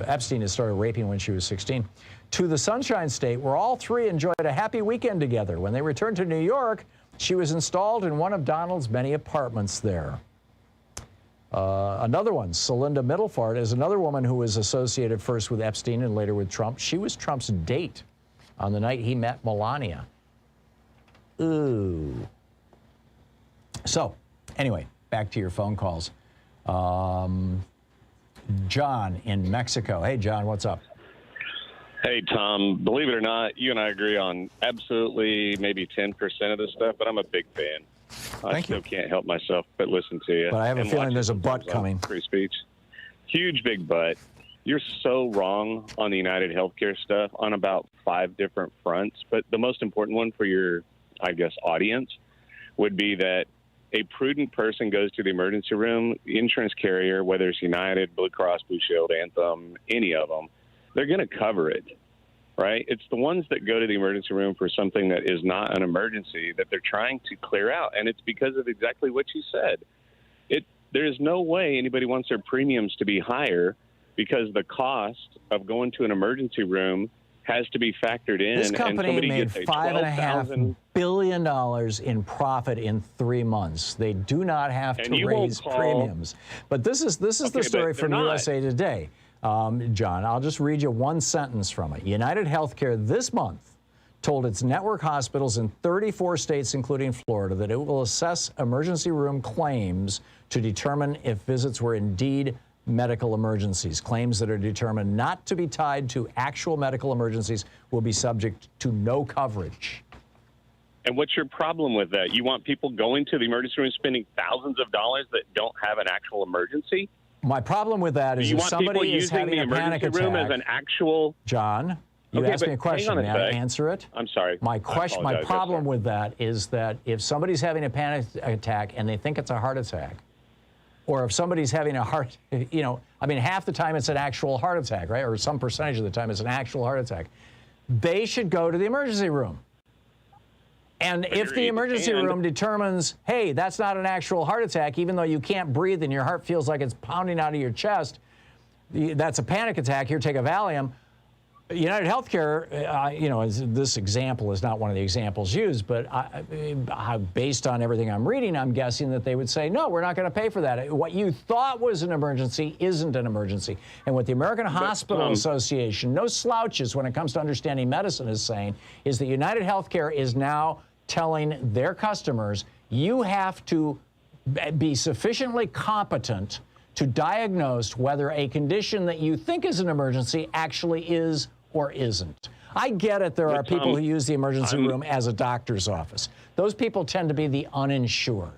Epstein had started raping when she was 16, to the Sunshine State, where all three enjoyed a happy weekend together. When they returned to New York, she was installed in one of Donald's many apartments there. Another one, Celinda Middlefart, is another woman who was associated first with Epstein and later with Trump. She was Trump's date on the night he met Melania. Ooh. So, anyway, back to your phone calls. John in Mexico. Hey, John, what's up?
Hey, Tom, believe it or not, you and I agree on absolutely maybe 10% of this stuff, but I'm a big fan. I still can't help myself but listen to you.
But I have a feeling there's a but coming.
Free speech. Huge big but. You're so wrong on the United Healthcare stuff on about 5 different fronts. But the most important one for your, I guess, audience would be that a prudent person goes to the emergency room, the insurance carrier, whether it's United, Blue Cross Blue Shield, Anthem, any of them, they're going to cover it, right? It's the ones that go to the emergency room for something that is not an emergency that they're trying to clear out. And it's because of exactly what you said. There's no way anybody wants their premiums to be higher because the cost of going to an emergency room has to be factored in.
This company made $5.5 billion in profit in 3 months. They do not have to raise premiums. But this is the story from USA Today. John, I'll just read you one sentence from it. United Healthcare this month told its network hospitals in 34 states, including Florida, that it will assess emergency room claims to determine if visits were indeed medical emergencies. Claims that are determined not to be tied to actual medical emergencies will be subject to no coverage.
And what's your problem with that? You want people going to the emergency room spending thousands of dollars that don't have an actual emergency?
My problem with that is if somebody is having a panic attack,
room as an actual
John, you asked me a question. May I answer it?
I'm sorry.
My problem with that is that if somebody's having a panic attack and they think it's a heart attack, or if somebody's having a heart, half the time it's an actual heart attack, right? Or some percentage of the time it's an actual heart attack. They should go to the emergency room. And if the emergency room determines, hey, that's not an actual heart attack, even though you can't breathe and your heart feels like it's pounding out of your chest, that's a panic attack, here, take a Valium. United Healthcare, this example is not one of the examples used, but based on everything I'm reading, I'm guessing that they would say, no, we're not going to pay for that. What you thought was an emergency isn't an emergency. And what the American Hospital Association, no slouches when it comes to understanding medicine, is saying is that United Healthcare is now telling their customers, you have to be sufficiently competent to diagnose whether a condition that you think is an emergency actually is or isn't. I get it. There are people who use the emergency room as a doctor's office. Those people tend to be the uninsured.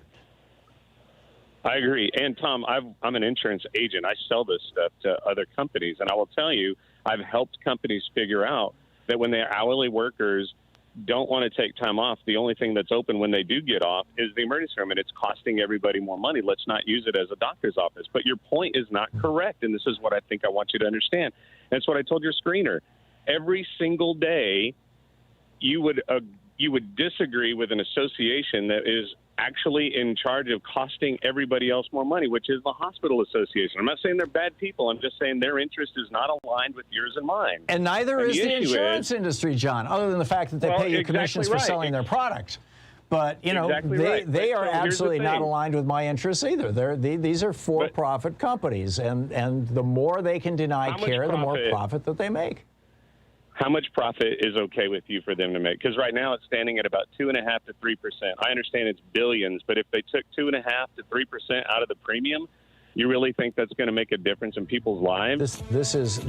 I agree. And, Tom, I'm an insurance agent. I sell this stuff to other companies. And I will tell you, I've helped companies figure out that when their hourly workers don't want to take time off, the only thing that's open when they do get off is the emergency room, and it's costing everybody more money. Let's not use it as a doctor's office. But your point is not correct, and this is what I think I want you to understand. And it's what I told your screener. Every single day, you would disagree with an association that is actually in charge of costing everybody else more money, which is the hospital association. I'm not saying they're bad people. I'm just saying their interest is not aligned with yours and mine.
And neither is the insurance industry, John, other than the fact that they pay you commissions for selling their product. But, they are absolutely not aligned with my interests either. These are for-profit companies, and the more they can deny care, the more profit that they make.
How much profit is okay with you for them to make? Because right now it's standing at about 2.5% to 3%. I understand it's billions, but if they took 2.5% to 3% out of the premium, You really think that's going to make a difference in people's lives?
That is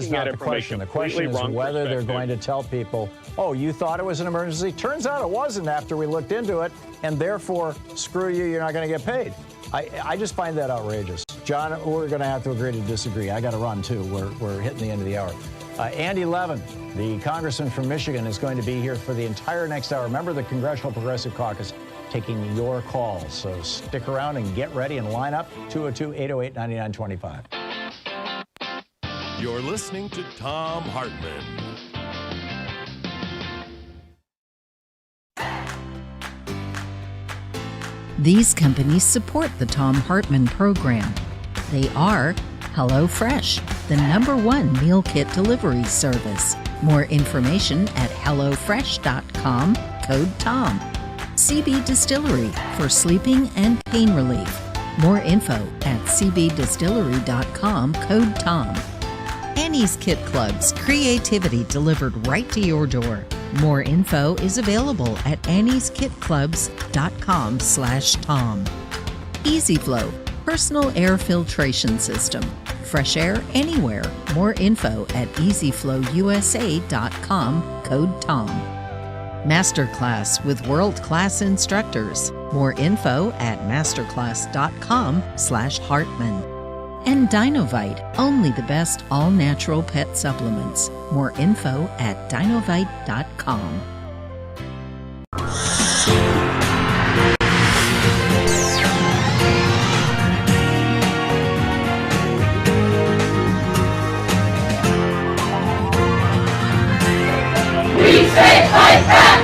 not the question. The question is whether they're going to tell people, oh, you thought it was an emergency. Turns out it wasn't after we looked into it, and therefore, screw you, you're not going to get paid. I just find that outrageous. John, we're going to have to agree to disagree. I got to run, too. We're hitting the end of the hour. Andy Levin, the congressman from Michigan, is going to be here for the entire next hour. Remember, the Congressional Progressive Caucus taking your calls. So stick around and get ready and line up. 202-808-9925.
You're listening to Thom Hartmann.
These companies support the Thom Hartmann Program. They are HelloFresh, the #1 meal kit delivery service. More information at hellofresh.com, code TOM. CB Distillery for sleeping and pain relief. More info at cbdistillery.com, code TOM. Annie's Kit Clubs, creativity delivered right to your door. More info is available at annieskitclubs.com/Tom. EasyFlow, personal air filtration system. Fresh air anywhere. More info at easyflowusa.com, code TOM. Masterclass with world-class instructors. More info at masterclass.com/Hartman. And Dinovite, only the best all-natural pet supplements. More info at dinovite.com.
We say fight back!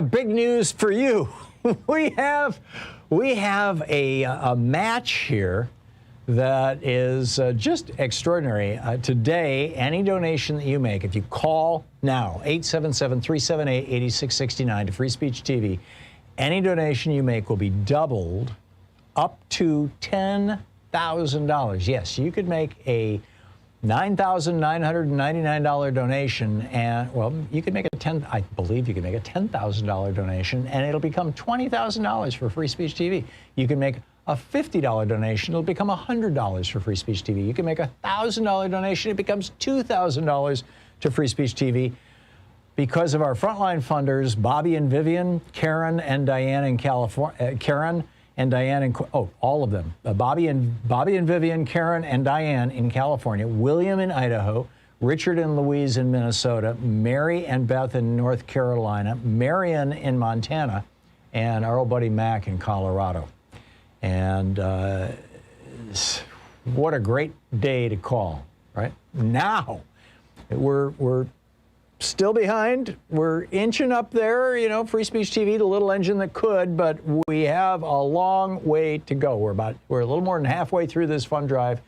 Big news for you. We have a match here that is just extraordinary. Today, any donation that you make, if you call now, 877-378-8669 to Free Speech TV, any donation you make will be doubled up to $10,000. Yes, you could make a $9,999 donation, and well, you could make I believe you can make a $10,000 donation, and it'll become $20,000 for Free Speech TV. You can make a $50 donation, it'll become $100 for Free Speech TV. You can make a $1,000 donation, it becomes $2,000 to Free Speech TV. Because of our frontline funders, Bobby and Vivian, Karen and Diane in California, all of them. Bobby and Vivian, Karen and Diane in California, William in Idaho, Richard and Louise in Minnesota, Mary and Beth in North Carolina, Marion in Montana, and our old buddy Mac in Colorado. And what a great day to call, right? Now, we're still behind. We're inching up there, Free Speech TV, the little engine that could, but we have a long way to go. We're a little more than halfway through this fund drive.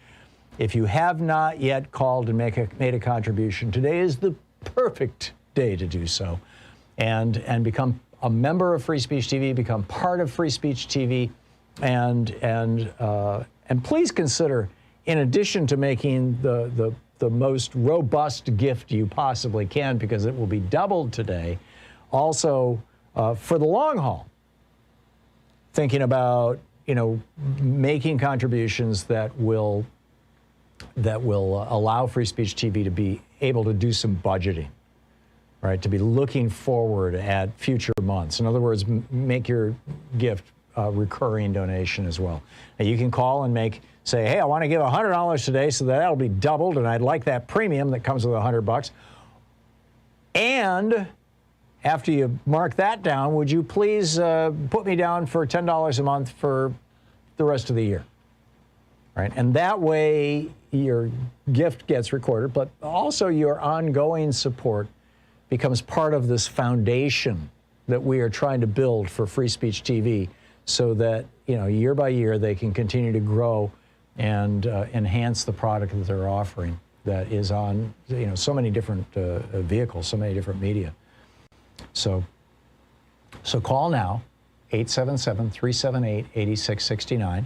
If you have not yet called and made a contribution, today is the perfect day to do so, and become a member of Free Speech TV, become part of Free Speech TV, and please consider, in addition to making the most robust gift you possibly can, because it will be doubled today, also for the long haul, thinking about making contributions that will allow Free Speech TV to be able to do some budgeting, right? To be looking forward at future months. In other words, make your gift a recurring donation as well. Now you can call and say, hey, I want to give $100 today, so that'll be doubled, and I'd like that premium that comes with $100. And after you mark that down, would you please put me down for $10 a month for the rest of the year? right? And that way your gift gets recorded, but also your ongoing support becomes part of this foundation that we are trying to build for Free Speech TV, so that, you know, year by year they can continue to grow and enhance the product that they're offering that is on, you know, so many different vehicles, so many different media. So call now, 877-378-8669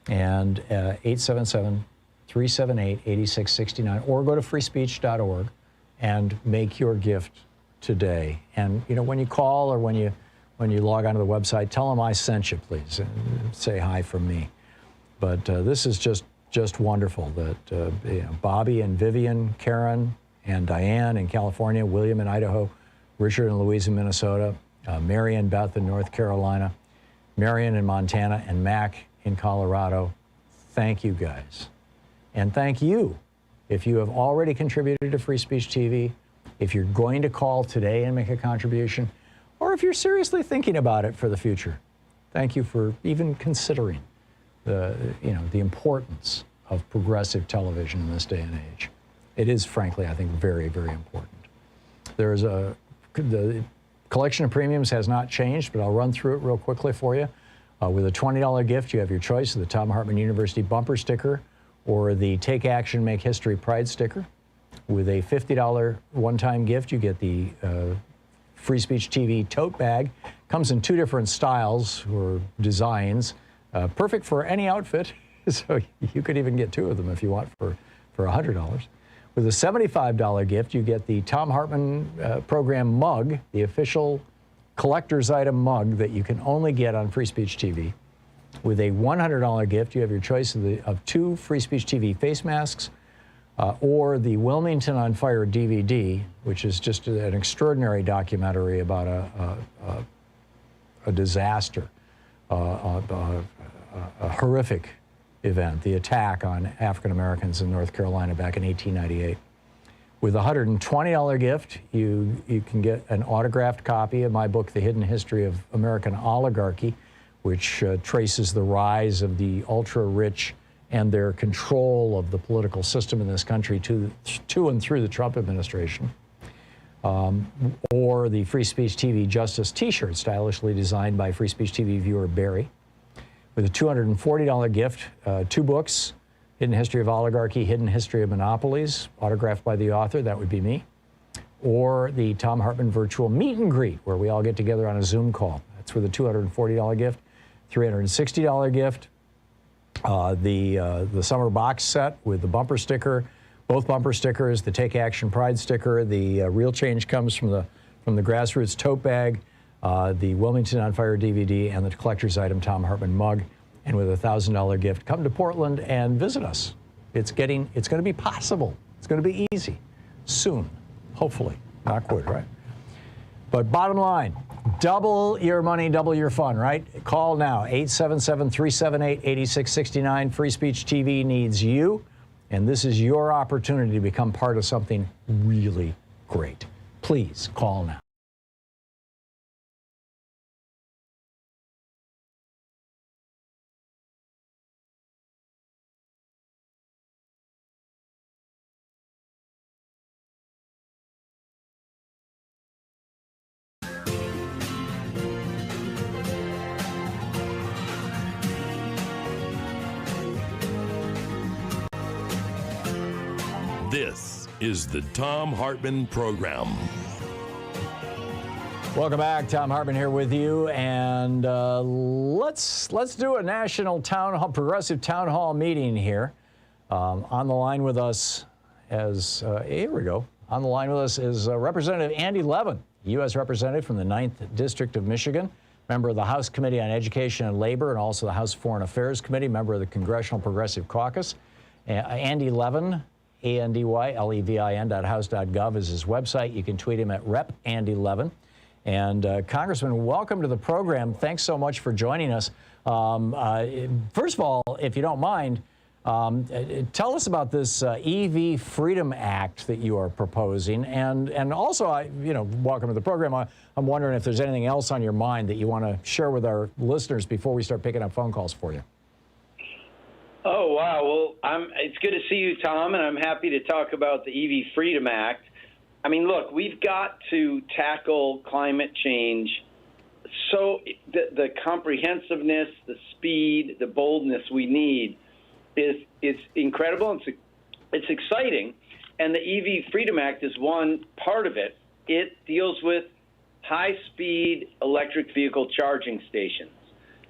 and 877-378-8669, or go to freespeech.org and make your gift today. And, you know, when you call or when you log onto the website, tell them I sent you, please, and say hi from me. But this is just wonderful that you know, Bobby and Vivian, Karen and Diane in California, William in Idaho, Richard and Louise in Minnesota, Mary and Beth in North Carolina, Marion in Montana, and Mac in Colorado. Thank you, guys. And thank you if you have already contributed to Free Speech TV, if you're going to call today and make a contribution, or if you're seriously thinking about it for the future. Thank you for even considering the importance of progressive television in this day and age. It is, frankly, I think, very, very important. The collection of premiums has not changed, but I'll run through it real quickly for you. With a $20 gift, you have your choice of the Thom Hartmann University bumper sticker or the Take Action, Make History Pride sticker. With a $50 one-time gift, you get the Free Speech TV tote bag. Comes in 2 different styles or designs, perfect for any outfit. So you could even get 2 of them if you want for $100. With a $75 gift, you get the Thom Hartmann Program mug, the official collector's item mug that you can only get on Free Speech TV. With a $100 gift, you have your choice of 2 Free Speech TV face masks, or the Wilmington on Fire DVD, which is just an extraordinary documentary about a disaster, a horrific event, the attack on African Americans in North Carolina back in 1898. With a $120 gift, you can get an autographed copy of my book, The Hidden History of American Oligarchy, which traces the rise of the ultra-rich and their control of the political system in this country to and through the Trump administration. Or the Free Speech TV Justice t-shirt, stylishly designed by Free Speech TV viewer Barry. With a $240 gift, 2 books, Hidden History of Oligarchy, Hidden History of Monopolies, autographed by the author, that would be me. Or the Thom Hartmann Virtual Meet and Greet, where we all get together on a Zoom call. That's with a $240 gift. $360 gift. The summer box set with the bumper sticker, both bumper stickers, the Take Action Pride sticker, the Real Change Comes from the Grassroots tote bag, the Wilmington on Fire DVD, and the collector's item Thom Hartmann mug. And with a $1,000 gift, come to Portland and visit us. It's going to be possible. It's going to be easy soon, hopefully. Not quick, right? But bottom line, double your money, double your fun, right? Call now, 877-378-8669. Free Speech TV needs you, and this is your opportunity to become part of something really great. Please call now.
This is the Thom Hartmann Program.
Welcome back. Thom Hartmann here with you, and let's do a national town hall, progressive town hall meeting here. On the line with us, here we go. On the line with us is Representative Andy Levin, U.S. Representative from the 9th District of Michigan, member of the House Committee on Education and Labor, and also the House Foreign Affairs Committee, member of the Congressional Progressive Caucus. Andy Levin, ANDYLEVIN.house.gov is his website. You can tweet him at Rep. Andy Levin. And Congressman, welcome to the program. Thanks so much for joining us. First of all, if you don't mind, tell us about this EV Freedom Act that you are proposing. And also, welcome to the program. I'm wondering if there's anything else on your mind that you want to share with our listeners before we start picking up phone calls for you.
Oh, wow. Well, it's good to see you, Tom, and I'm happy to talk about the EV Freedom Act. I mean, look, we've got to tackle climate change. So the comprehensiveness, the speed, the boldness we need is incredible. It's exciting. And the EV Freedom Act is one part of it. It deals with high-speed electric vehicle charging stations.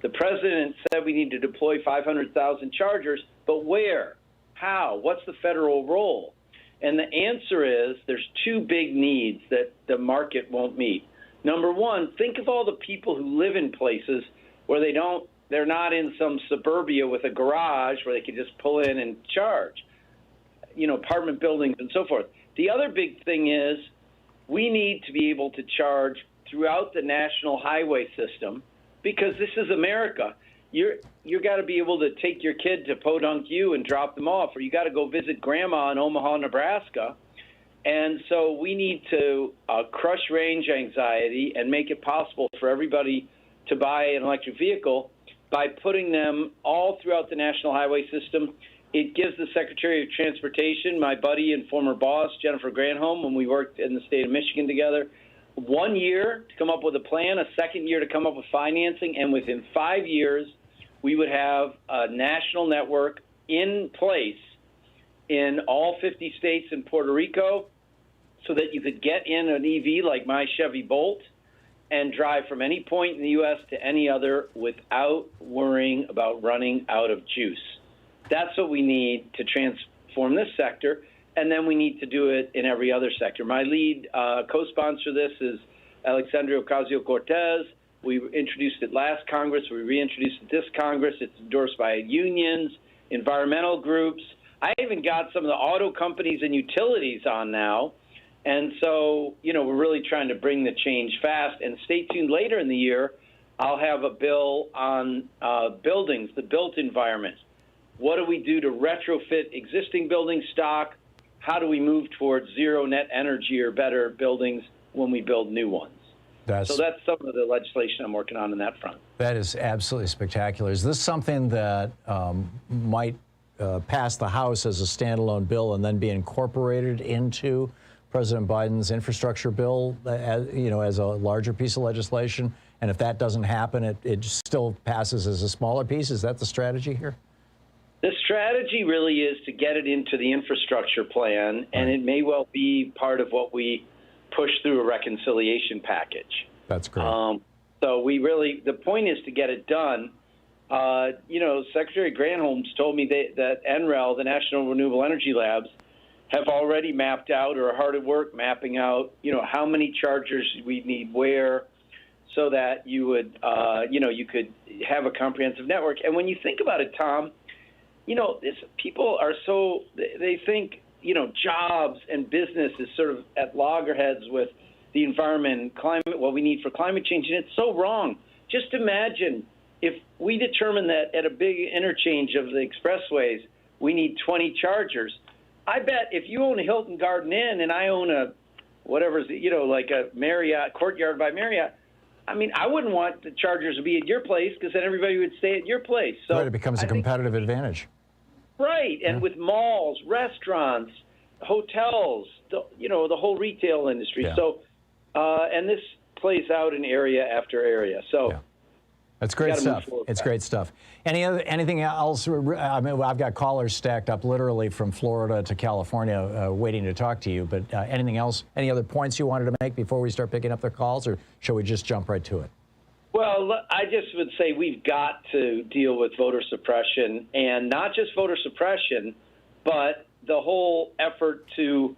The president said we need to deploy 500,000 chargers, but where? How? What's the federal role? And the answer is there's two big needs that the market won't meet. Number one, think of all the people who live in places where they're not in some suburbia with a garage where they can just pull in and charge, apartment buildings and so forth. The other big thing is we need to be able to charge throughout the national highway system, because this is America. You got to be able to take your kid to Podunk U and drop them off, or you got to go visit grandma in Omaha, Nebraska. And so we need to crush range anxiety and make it possible for everybody to buy an electric vehicle by putting them all throughout the national highway system. It gives the Secretary of Transportation, my buddy and former boss, Jennifer Granholm, when we worked in the state of Michigan together, 1 year to come up with a plan, a second year to come up with financing, and within 5 years, we would have a national network in place in all 50 states and Puerto Rico so that you could get in an EV like my Chevy Bolt and drive from any point in the U.S. to any other without worrying about running out of juice. That's what we need to transform this sector. And then we need to do it in every other sector. My lead co-sponsor of this is Alexandria Ocasio-Cortez. We introduced it last Congress. We reintroduced it this Congress. It's endorsed by unions, environmental groups. I even got some of the auto companies and utilities on now. And so, we're really trying to bring the change fast. And stay tuned later in the year. I'll have a bill on buildings, the built environment. What do we do to retrofit existing building stock? How do we move towards zero net energy or better buildings when we build new ones? So that's some of the legislation I'm working on that front.
That is absolutely spectacular. Is this something that might pass the House as a standalone bill and then be incorporated into President Biden's infrastructure bill, as a larger piece of legislation? And if that doesn't happen, it still passes as a smaller piece? Is that the strategy here?
The strategy really is to get it into the infrastructure plan, and it may well be part of what we push through a reconciliation package.
That's great.
So the point is to get it done. Secretary Granholm's told me that NREL, the National Renewable Energy Labs, have already mapped out or are hard at work mapping out, how many chargers we need where, so that you would, you could have a comprehensive network. And when you think about it, Tom, people are they think, jobs and business is sort of at loggerheads with the environment and climate, what we need for climate change, and it's so wrong. Just imagine if we determine that at a big interchange of the expressways, we need 20 chargers. I bet if you own a Hilton Garden Inn and I own a like a Marriott, Courtyard by Marriott, I mean, I wouldn't want the chargers to be at your place because then everybody would stay at your place. So
right, it becomes a competitive advantage.
Right, and with malls, restaurants, hotels, the whole retail industry.
Yeah.
So, and this plays out in area after area. So.
That's great stuff. It's great stuff. Anything else? I mean, I've got callers stacked up literally from Florida to California waiting to talk to you. But anything else? Any other points you wanted to make before we start picking up their calls, or shall we just jump right to it?
Well, I just would say we've got to deal with voter suppression, and not just voter suppression, but the whole effort to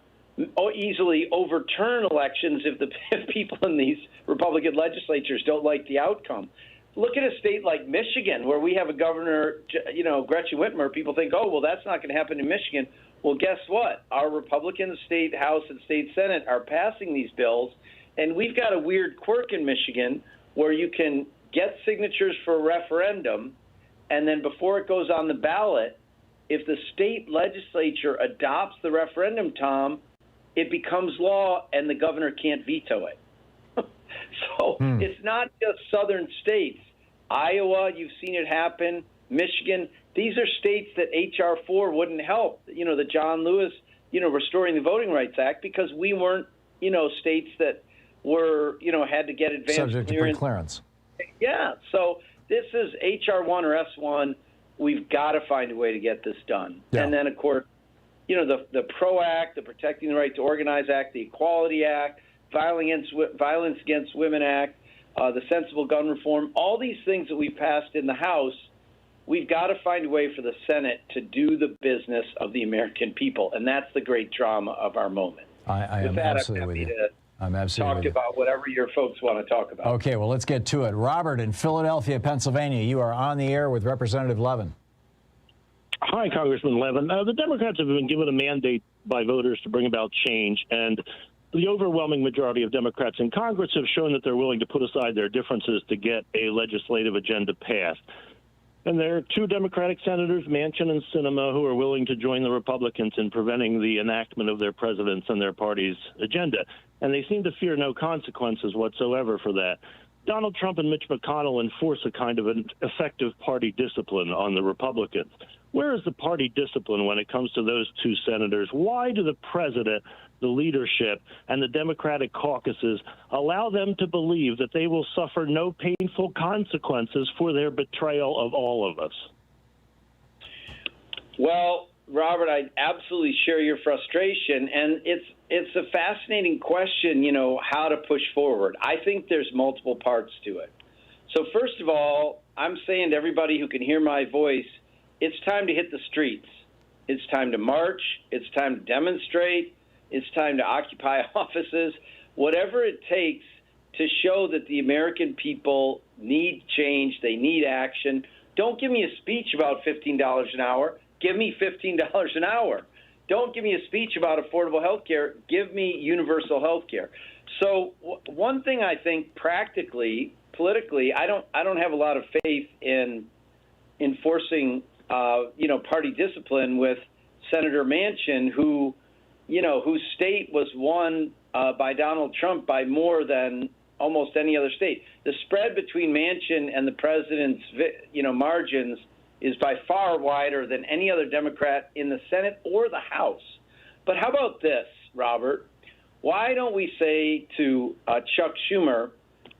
easily overturn elections if people in these Republican legislatures don't like the outcome. Look at a state like Michigan, where we have a governor, Gretchen Whitmer. People think, oh, well, that's not going to happen in Michigan. Well, guess what? Our Republican state House and state Senate are passing these bills, and we've got a weird quirk in Michigan where you can get signatures for a referendum, and then before it goes on the ballot, if the state legislature adopts the referendum, Tom, it becomes law, and the governor can't veto it. So it's not just southern states. Iowa, you've seen it happen. Michigan. These are states that H.R. 4 wouldn't help. The John Lewis, Restoring the Voting Rights Act, because we weren't, states that were, had to get advanced
subject to pre-clearance.
Yeah. So this is H.R. 1 or S1. We've got to find a way to get this done. Yeah. And then, of course, the PRO Act, the Protecting the Right to Organize Act, the Equality Act, Violence Against Women Act, the Sensible Gun Reform, all these things that we've passed in the House, we've got to find a way for the Senate to do the business of the American people. And that's the great drama of our moment.
I am absolutely with you. I'm absolutely
talk about whatever your folks want to talk about.
Okay, well, let's get to it. Robert in Philadelphia, Pennsylvania, you are on the air with Representative Levin.
Hi, Congressman Levin. The Democrats have been given a mandate by voters to bring about change, and the overwhelming majority of Democrats in Congress have shown that they're willing to put aside their differences to get a legislative agenda passed. And there are two Democratic senators, Manchin and Sinema, who are willing to join the Republicans in preventing the enactment of their president's and their party's agenda. And they seem to fear no consequences whatsoever for that. Donald Trump and Mitch McConnell enforce a kind of an effective party discipline on the Republicans. Where is the party discipline when it comes to those two senators? Why do the president, the leadership, and the Democratic caucuses allow them to believe that they will suffer no painful consequences for their betrayal of all of us?
Well, Robert, I absolutely share your frustration, and it's a fascinating question, how to push forward. I think there's multiple parts to it. So first of all, I'm saying to everybody who can hear my voice, it's time to hit the streets. It's time to march. It's time to demonstrate. It's time to occupy offices. Whatever it takes to show that the American people need change, they need action. Don't give me a speech about $15 an hour. Give me $15 an hour. Don't give me a speech about affordable health care. Give me universal health care. So one thing I think practically, politically, I don't have a lot of faith in enforcing party discipline with Senator Manchin, whose state was won by Donald Trump by more than almost any other state. The spread between Manchin and the president's, margins is by far wider than any other Democrat in the Senate or the House. But how about this, Robert? Why don't we say to Chuck Schumer,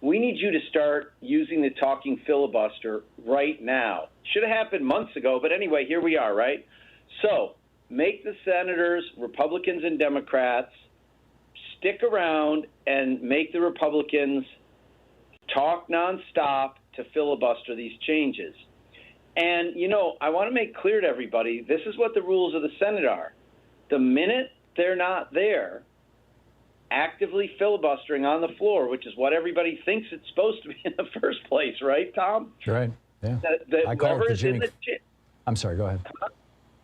we need you to start using the talking filibuster right now. Should have happened months ago, but anyway, here we are, right? So make the senators, Republicans and Democrats, stick around and make the Republicans talk nonstop to filibuster these changes. And, I want to make clear to everybody, this is what the rules of the Senate are. The minute they're not there, actively filibustering on the floor, which is what everybody thinks it's supposed to be in the first place, right, Tom?
Right, yeah. I call it the Jimmy... I'm sorry, go ahead.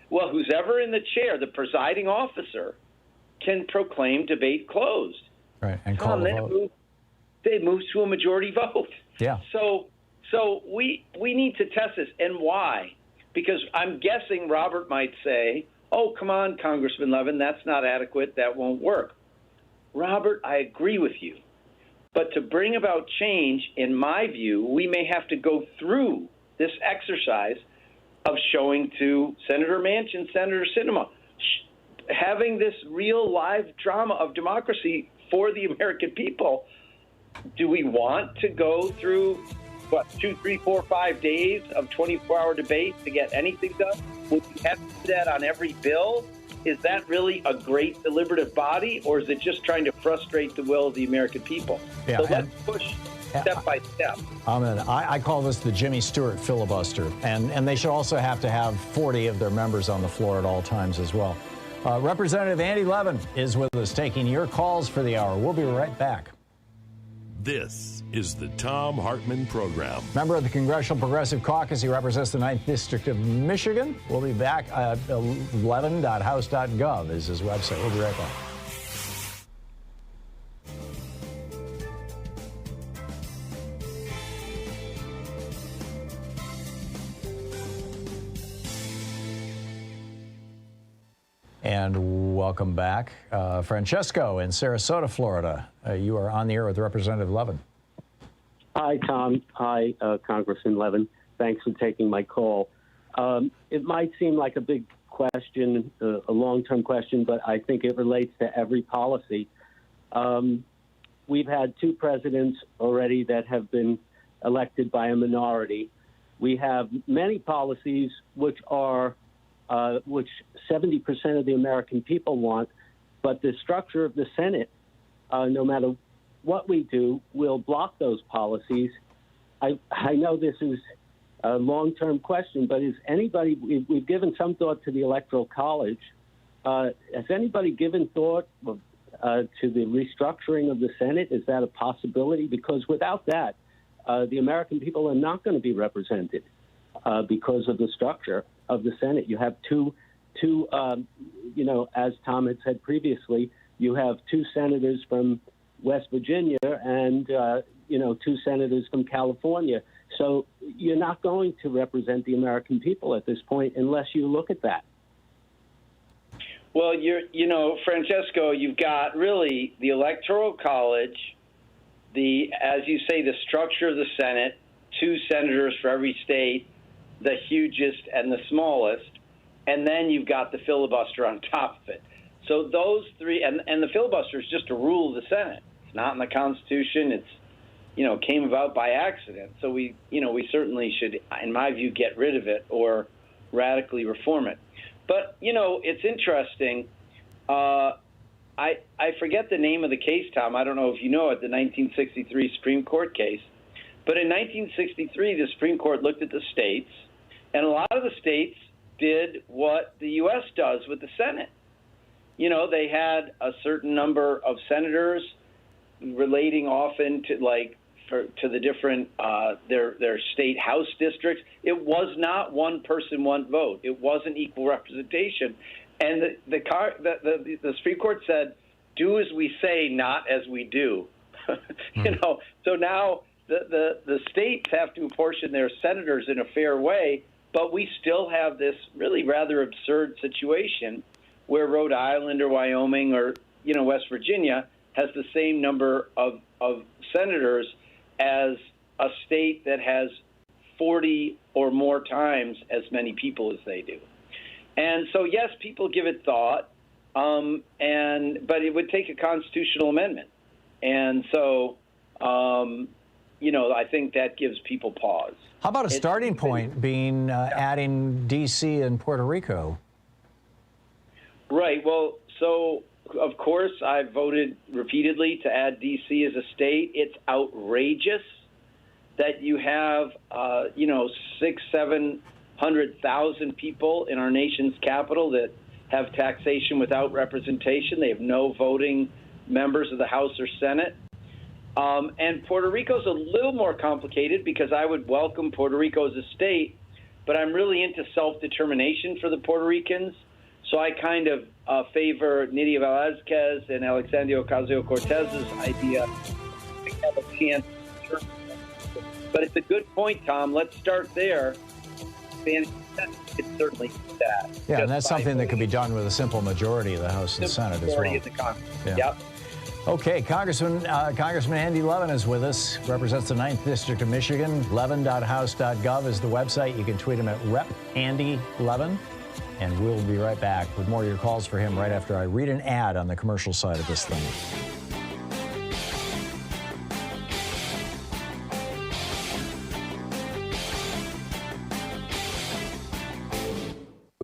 Well, who's ever in the chair, the presiding officer, can proclaim debate closed.
Right, and call the vote.
They move to a majority vote.
Yeah.
So we need to test this. And why? Because I'm guessing Robert might say, oh, come on, Congressman Levin, that's not adequate. That won't work. Robert, I agree with you. But to bring about change, in my view, we may have to go through this exercise of showing to Senator Manchin, Senator Sinema, having this real live drama of democracy for the American people. Do we want to go through, 2, 3, 4, 5 days of 24-hour debate to get anything done? Would we have to do that on every bill? Is that really a great deliberative body, or is it just trying to frustrate the will of the American people?
Yeah,
so let's push step by step.
I call this the Jimmy Stewart filibuster, and they should also have to have 40 of their members on the floor at all times as well. Representative Andy Levin is with us, taking your calls for the hour. We'll be right back.
This is the Thom Hartmann Program.
Member of the Congressional Progressive Caucus, he represents the 9th District of Michigan. We'll be back. Levin.house.gov is his website. We'll be right back. And welcome back. Francesco in Sarasota, Florida. You are on the air with Representative Levin.
Hi, Tom. Hi, Congressman Levin. Thanks for taking my call. It might seem like a big question, a long-term question, but I think it relates to every policy. We've had 2 presidents already that have been elected by a minority. We have many policies which 70% of the American people want, but the structure of the Senate, no matter what we do, will block those policies. I know this is a long-term question, but is anybody, we've given some thought to the Electoral College. Has anybody given thought to the restructuring of the Senate? Is that a possibility? Because without that, the American people are not going to be represented because of the structure of the Senate. You have two, as Tom had said previously, you have 2 senators from West Virginia and, 2 senators from California. So you're not going to represent the American people at this point unless you look at that.
Well, Francesco, you've got really the Electoral College, as you say, the structure of the Senate, 2 senators for every state, the hugest and the smallest, and then you've got the filibuster on top of it. So those 3, and the filibuster is just a rule of the Senate. It's not in the Constitution. It's, came about by accident. So we certainly should, in my view, get rid of it or radically reform it. But, it's interesting. I forget the name of the case, Tom. I don't know if you know it, the 1963 Supreme Court case. But in 1963, the Supreme Court looked at the states, and a lot of the states did what the U.S. does with the Senate. They had a certain number of senators relating often to the different their state house districts. It was not one person, one vote. It wasn't equal representation. And the Supreme Court said, "Do as we say, not as we do." So now the states have to apportion their senators in a fair way, but we still have this really rather absurd situation where Rhode Island or Wyoming or West Virginia has the same number of senators as a state that has 40 or more times as many people as they do. And so, yes, people give it thought, but it would take a constitutional amendment. And so, I think that gives people pause.
How about a starting point being adding D.C. and Puerto Rico?
Right. Well, so, of course, I've voted repeatedly to add D.C. as a state. It's outrageous that you have, 700,000 people in our nation's capital that have taxation without representation. They have no voting members of the House or Senate. And Puerto Rico's a little more complicated because I would welcome Puerto Rico as a state, but I'm really into self-determination for the Puerto Ricans. So I kind of favor Nydia Velázquez and Alexandria Ocasio-Cortez's idea. We have a chance. But it's a good point, Tom. Let's start there. It's certainly that.
Yeah, and that's something that could be done with a simple majority of the House and Senate as well.
In the Congress.
Yeah.
Yep.
Okay, Congressman Andy Levin is with us, represents the 9th District of Michigan. Levin.house.gov is the website. You can tweet him at Rep. Andy Levin. And we'll be right back with more of your calls for him right after I read an ad on the commercial side of this thing.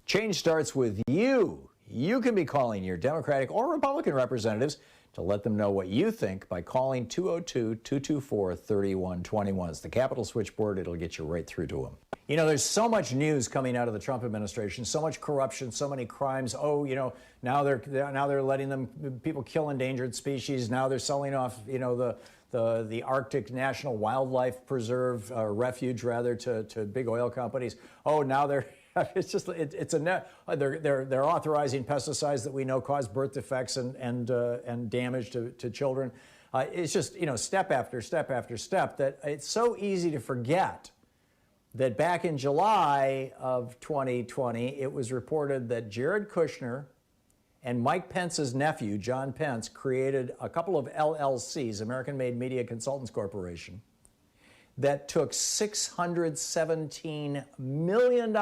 Change starts with you. You can be calling your Democratic or Republican representatives to let them know what you think by calling 202-224-3121. It's the Capitol switchboard. It'll get you right through to them. There's so much news coming out of the Trump administration, so much corruption, so many crimes. Now they're letting people kill endangered species. Now they're selling off, the Arctic National Wildlife Preserve refuge to big oil companies. Now they're they're authorizing pesticides that we know cause birth defects and damage to children. It's just step after step after step that it's so easy to forget that back in July of 2020, it was reported that Jared Kushner and Mike Pence's nephew, John Pence, created a couple of LLCs, American-Made Media Consultants Corporation. that took $617 million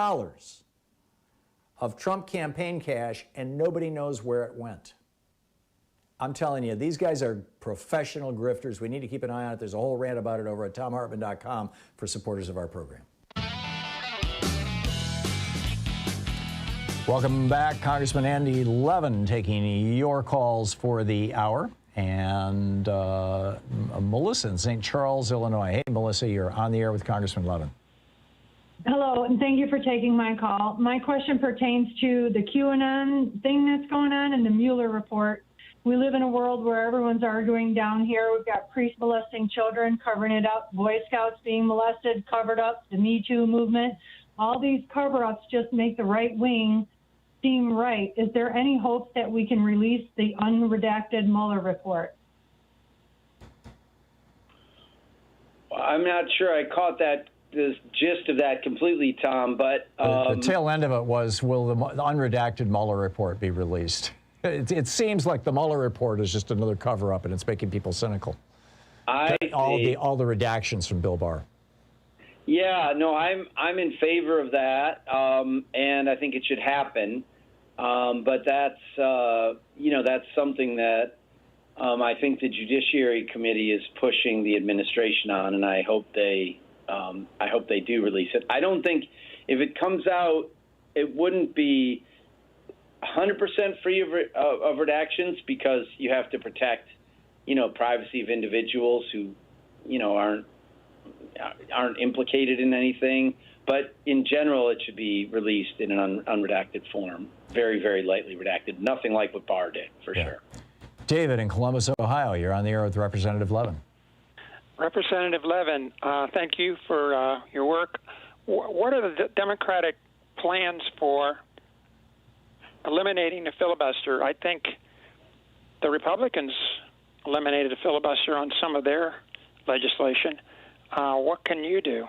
of Trump campaign cash and nobody knows where it went. I'm telling you, these guys are professional grifters. We need to keep an eye on it. There's a whole rant about it over at thomhartmann.com for supporters of our program. Welcome back. Congressman Andy Levin taking your calls for the hour. And Melissa in St. Charles, Illinois. Hey, Melissa, you're on the air with Congressman Levin.
Hello, and thank you for taking my call. My question pertains to the QAnon thing that's going on and the Mueller report. We live in a world where everyone's arguing down here. We've got priests molesting children, covering it up, Boy Scouts being molested, covered up, the Me Too movement. All these cover-ups just make the right wing seem right. Is there any hope that we can release the unredacted Mueller report?
I'm not sure I caught the gist of that completely, Tom, but...
the tail end of it was, will the unredacted Mueller report be released? It seems like the Mueller report is just another cover-up, and it's making people cynical. All the redactions from Bill Barr.
Yeah, no, I'm in favor of that, and I think it should happen. But that's that's something that I think the Judiciary Committee is pushing the administration on, and I hope they do release it. I don't think if it comes out, it wouldn't be 100% free of redactions, because you have to protect, privacy of individuals who, aren't implicated in anything. But in general, it should be released in an unredacted form, very, very lightly redacted. Nothing like what Barr did, for sure.
David in Columbus, Ohio, you're on the air with Representative Levin.
Representative Levin, thank you for your work. What are the Democratic plans for eliminating the filibuster? I think the Republicans eliminated the filibuster on some of their legislation. What can you do?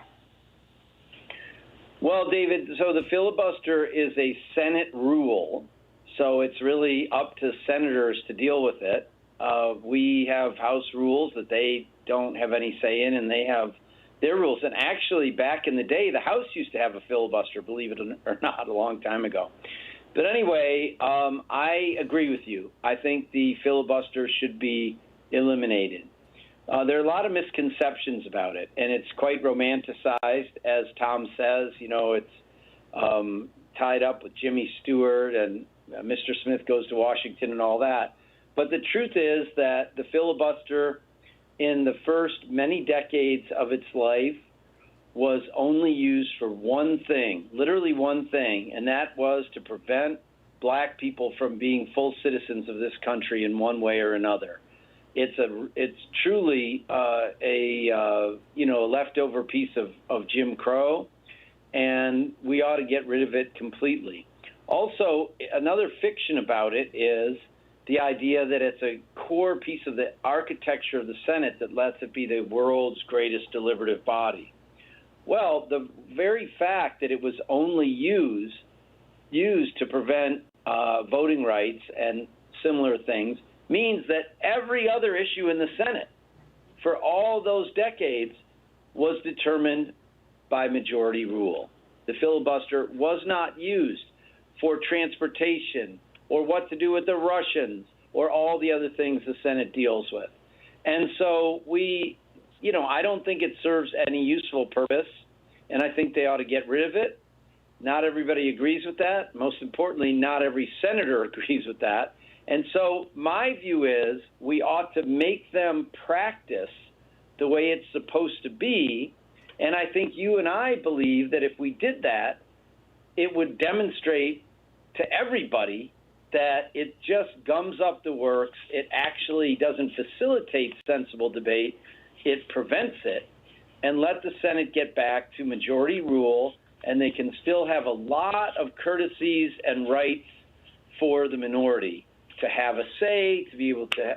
Well, David, so the filibuster is a Senate rule, so it's really up to senators to deal with it. We have House rules that they don't have any say in, and they have their rules. And actually, back in the day, the House used to have a filibuster, believe it or not, a long time ago. But anyway, I agree with you. I think the filibuster should be eliminated. There are a lot of misconceptions about it, and it's quite romanticized, as Tom says. It's tied up with Jimmy Stewart and Mr. Smith Goes to Washington and all that. But the truth is that the filibuster in the first many decades of its life was only used for one thing, literally one thing, and that was to prevent black people from being full citizens of this country in one way or another. It's truly a leftover piece of Jim Crow, and we ought to get rid of it completely. Also, another fiction about it is the idea that it's a core piece of the architecture of the Senate that lets it be the world's greatest deliberative body. Well, the very fact that it was only used to prevent voting rights and similar things means that every other issue in the Senate for all those decades was determined by majority rule. The filibuster was not used for transportation or what to do with the Russians or all the other things the Senate deals with. And so I don't think it serves any useful purpose, and I think they ought to get rid of it. Not everybody agrees with that. Most importantly, not every senator agrees with that. And so my view is we ought to make them practice the way it's supposed to be. And I think you and I believe that if we did that, it would demonstrate to everybody that it just gums up the works. It actually doesn't facilitate sensible debate. It prevents it. And let the Senate get back to majority rule, and they can still have a lot of courtesies and rights for the minority to have a say, to be able to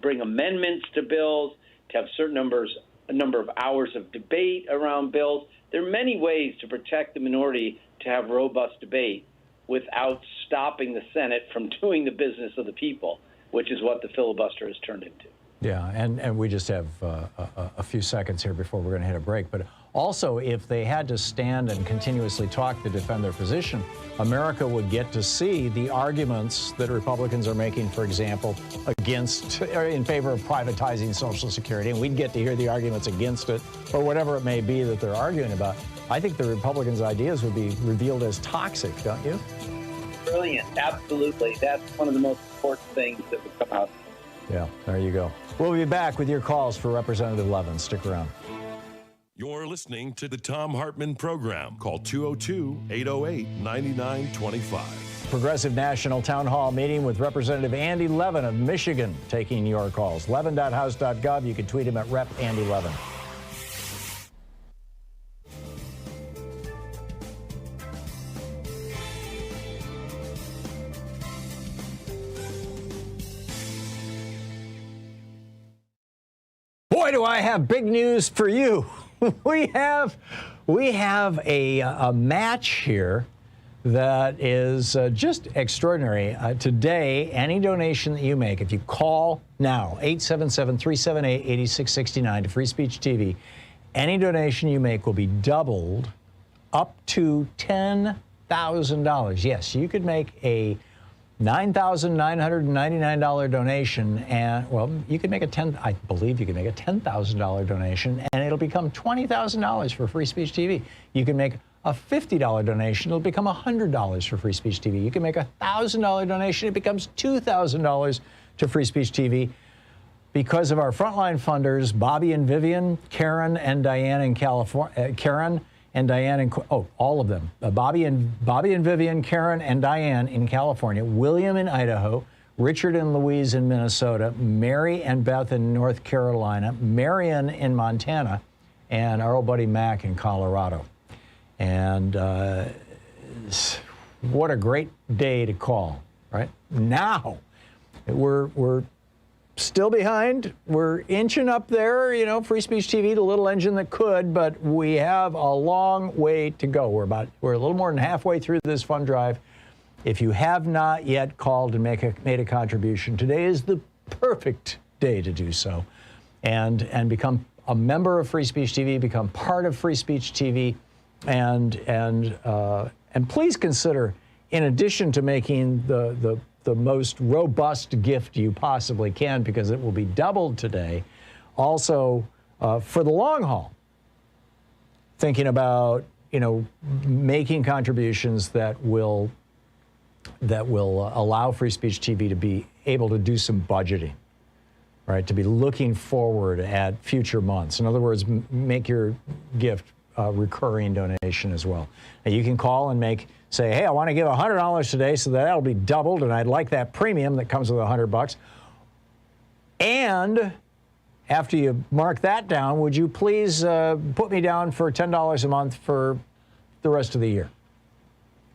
bring amendments to bills, to have a number of hours of debate around bills. There are many ways to protect the minority to have robust debate without stopping the Senate from doing the business of the people, which is what the filibuster has turned into.
Yeah, and we just have a few seconds here before we're going to hit a break. But also, if they had to stand and continuously talk to defend their position, America would get to see the arguments that Republicans are making, for example, against or in favor of privatizing Social Security, and we'd get to hear the arguments against it, or whatever it may be that they're arguing about. I think the Republicans' ideas would be revealed as toxic, don't you?
Brilliant, absolutely. That's one of the most important things that would come out.
Yeah, there you go. We'll be back with your calls for Representative Levin. Stick around.
You're listening to the Thom Hartmann Program. Call 202-808-9925.
Progressive National Town Hall meeting with Representative Andy Levin of Michigan, taking your calls. Levin.house.gov. You can tweet him at Rep. Andy Levin. Boy, do I have big news for you. We have a match here that is just extraordinary. Today, any donation that you make, if you call now, 877-378-8669 to Free Speech TV, any donation you make will be doubled up to $10,000. Yes, you could make a $9,999 donation, and well, you could make I believe you can make a $10,000 donation, and it'll become $20,000 for Free Speech TV. You can make a $50 donation, it'll become $100 for Free Speech TV. You can make a $1,000 donation, it becomes $2,000 to Free Speech TV. Because of our frontline funders, Bobby and Vivian, Karen and Diane in California, all of them. Bobby and Vivian, Karen and Diane in California, William in Idaho, Richard and Louise in Minnesota, Mary and Beth in North Carolina, Marion in Montana, and our old buddy Mac in Colorado. And what a great day to call, right? Now, we're still behind. We're inching up there, Free Speech TV, the little engine that could, but we have a long way to go. We're a little more than halfway through this fund drive. If you have not yet called and made a contribution, today is the perfect day to do so, and become a member of Free Speech TV, become part of Free Speech TV, and please consider, in addition to making the most robust gift you possibly can, because it will be doubled today, also for the long haul, thinking about making contributions that will allow Free Speech TV to be able to do some budgeting, right? To be looking forward at future months. In other words, make your gift a recurring donation as well. Now you can call and say, hey, I want to give $100 today, so that'll be doubled, and I'd like that premium that comes with $100. And after you mark that down, would you please put me down for $10 a month for the rest of the year?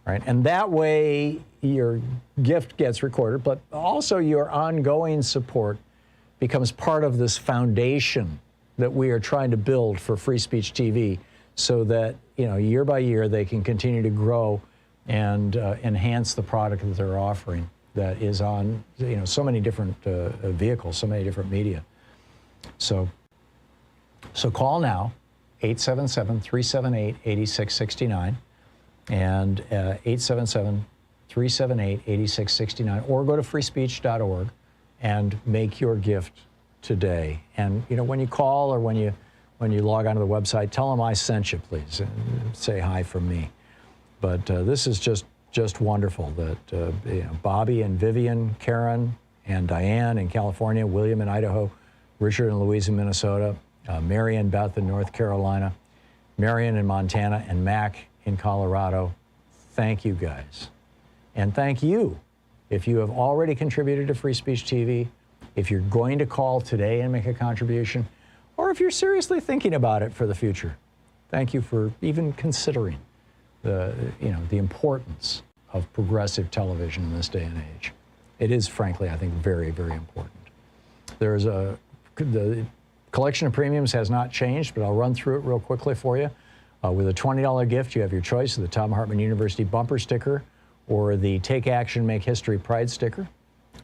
Right? And that way your gift gets recorded, but also your ongoing support becomes part of this foundation that we are trying to build for Free Speech TV, so that year by year they can continue to grow and enhance the product that they're offering that is on so many different vehicles, so many different media. So call now, 877-378-8669 and 877-378-8669, or go to freespeech.org and make your gift today. And when you call or when you log onto the website, tell them I sent you, please, and say hi from me. But this is just wonderful that Bobby and Vivian, Karen and Diane in California, William in Idaho, Richard and Louise in Minnesota, Mary and Beth in North Carolina, Marion in Montana, and Mac in Colorado. Thank you, guys. And thank you if you have already contributed to Free Speech TV, if you're going to call today and make a contribution, or if you're seriously thinking about it for the future. Thank you for even considering the importance of progressive television in this day and age. It is, frankly, I think, very, very important. The collection of premiums has not changed, but I'll run through it real quickly for you. With a $20 gift, you have your choice of the Thom Hartmann University bumper sticker or the Take Action, Make History Pride sticker.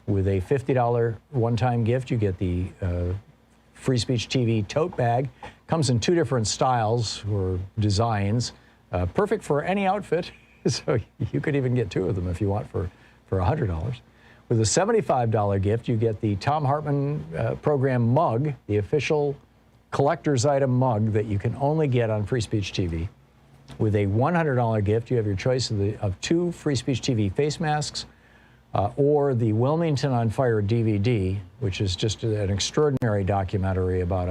With a $50 one-time gift, you get the Free Speech TV tote bag. Comes in 2 different styles or designs, perfect for any outfit. So you could even get 2 of them if you want for $100. With a $75 gift, you get the Thom Hartmann Program mug, the official collector's item mug that you can only get on Free Speech TV. With a $100 gift, you have your choice of 2 Free Speech TV face masks, or the Wilmington on Fire DVD, which is just an extraordinary documentary about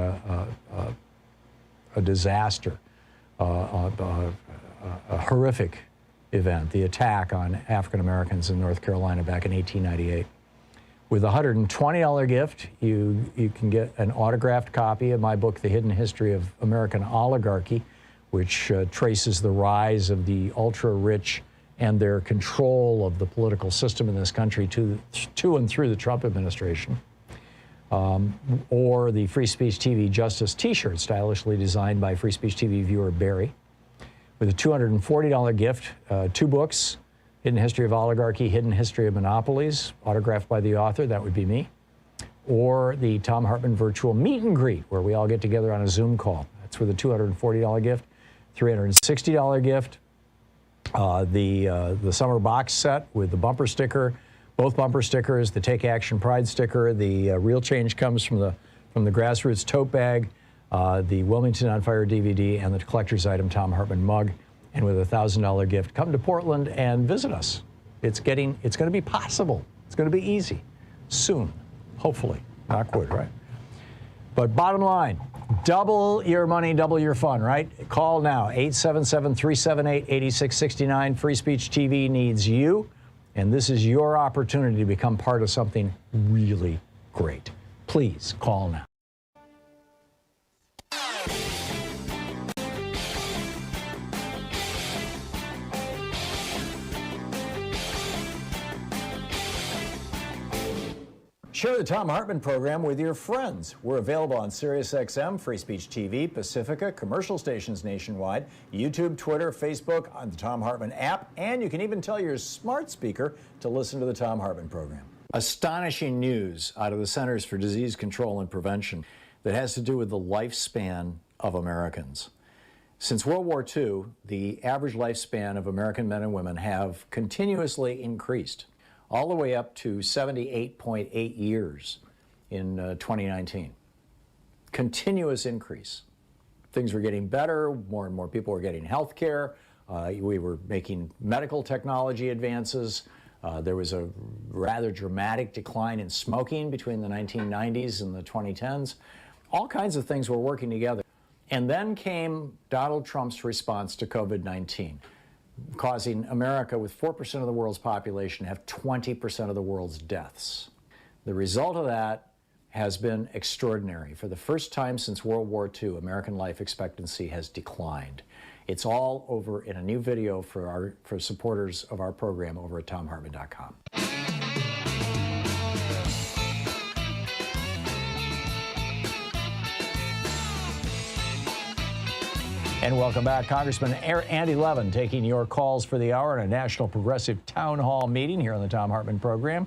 a disaster, a horrific event, the attack on African Americans in North Carolina back in 1898. With a $120 gift, you can get an autographed copy of my book, The Hidden History of American Oligarchy, which traces the rise of the ultra-rich and their control of the political system in this country to and through the Trump administration. Or the Free Speech TV Justice t-shirt, stylishly designed by Free Speech TV viewer Barry. With a $240 gift, 2 books, Hidden History of Oligarchy, Hidden History of Monopolies, autographed by the author, that would be me. Or the Thom Hartmann virtual meet and greet, where we all get together on a Zoom call. That's with a $240 gift. $360 gift, the summer box set with the bumper sticker, both bumper stickers, the Take Action Pride sticker, the Real Change Comes from the Grassroots tote bag, the Wilmington on Fire DVD, and the collector's item Thom Hartmann mug. And with a $1,000 gift, come to Portland and visit us. It's going to be possible. It's going to be easy soon, hopefully. Knock wood, right? But bottom line, double your money, double your fun, right? Call now, 877-378-8669. Free Speech TV needs you, and this is your opportunity to become part of something really great. Please call now. Share the Thom Hartmann Program with your friends. We're available on SiriusXM, Free Speech TV, Pacifica, commercial stations nationwide, YouTube, Twitter, Facebook, on the Thom Hartmann app, and you can even tell your smart speaker to listen to the Thom Hartmann Program. Astonishing news out of the Centers for Disease Control and Prevention that has to do with the lifespan of Americans. Since World War II, the average lifespan of American men and women have continuously increased, all the way up to 78.8 years in 2019. Continuous increase. Things were getting better, more and more people were getting health care, we were making medical technology advances, there was a rather dramatic decline in smoking between the 1990s and the 2010s. All kinds of things were working together. And then came Donald Trump's response to COVID-19. Causing America, with 4% of the world's population, to have 20% of the world's deaths. The result of that has been extraordinary. For the first time since World War II, American life expectancy has declined. It's all over in a new video for supporters of our program over at ThomHartmann.com. And welcome back. Congressman Andy Levin taking your calls for the hour in a National Progressive Town Hall meeting here on the Thom Hartmann Program.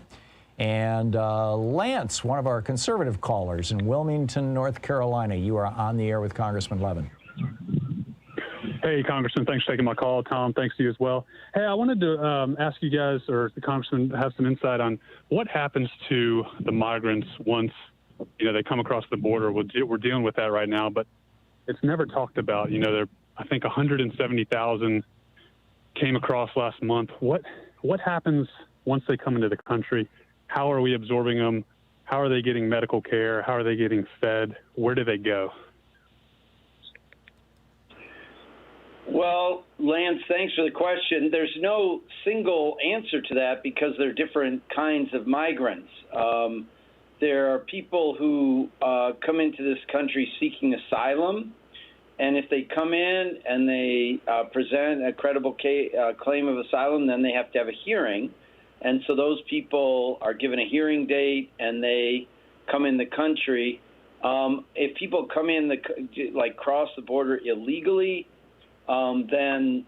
And Lance, one of our conservative callers in Wilmington, North Carolina, you are on the air with Congressman Levin.
Hey, Congressman, thanks for taking my call. Tom, thanks to you as well. Hey, I wanted to ask you guys, or the Congressman, have some insight on what happens to the migrants once, they come across the border. We're dealing with that right now, but it's never talked about. I think 170,000 came across last month. What happens once they come into the country? How are we absorbing them? How are they getting medical care? How are they getting fed? Where do they go?
Well, Lance, thanks for the question. There's no single answer to that because there are different kinds of migrants. There are people who come into this country seeking asylum. And if they come in and they present a credible claim of asylum, then they have to have a hearing. And so those people are given a hearing date and they come in the country. If people come in, cross the border illegally, then,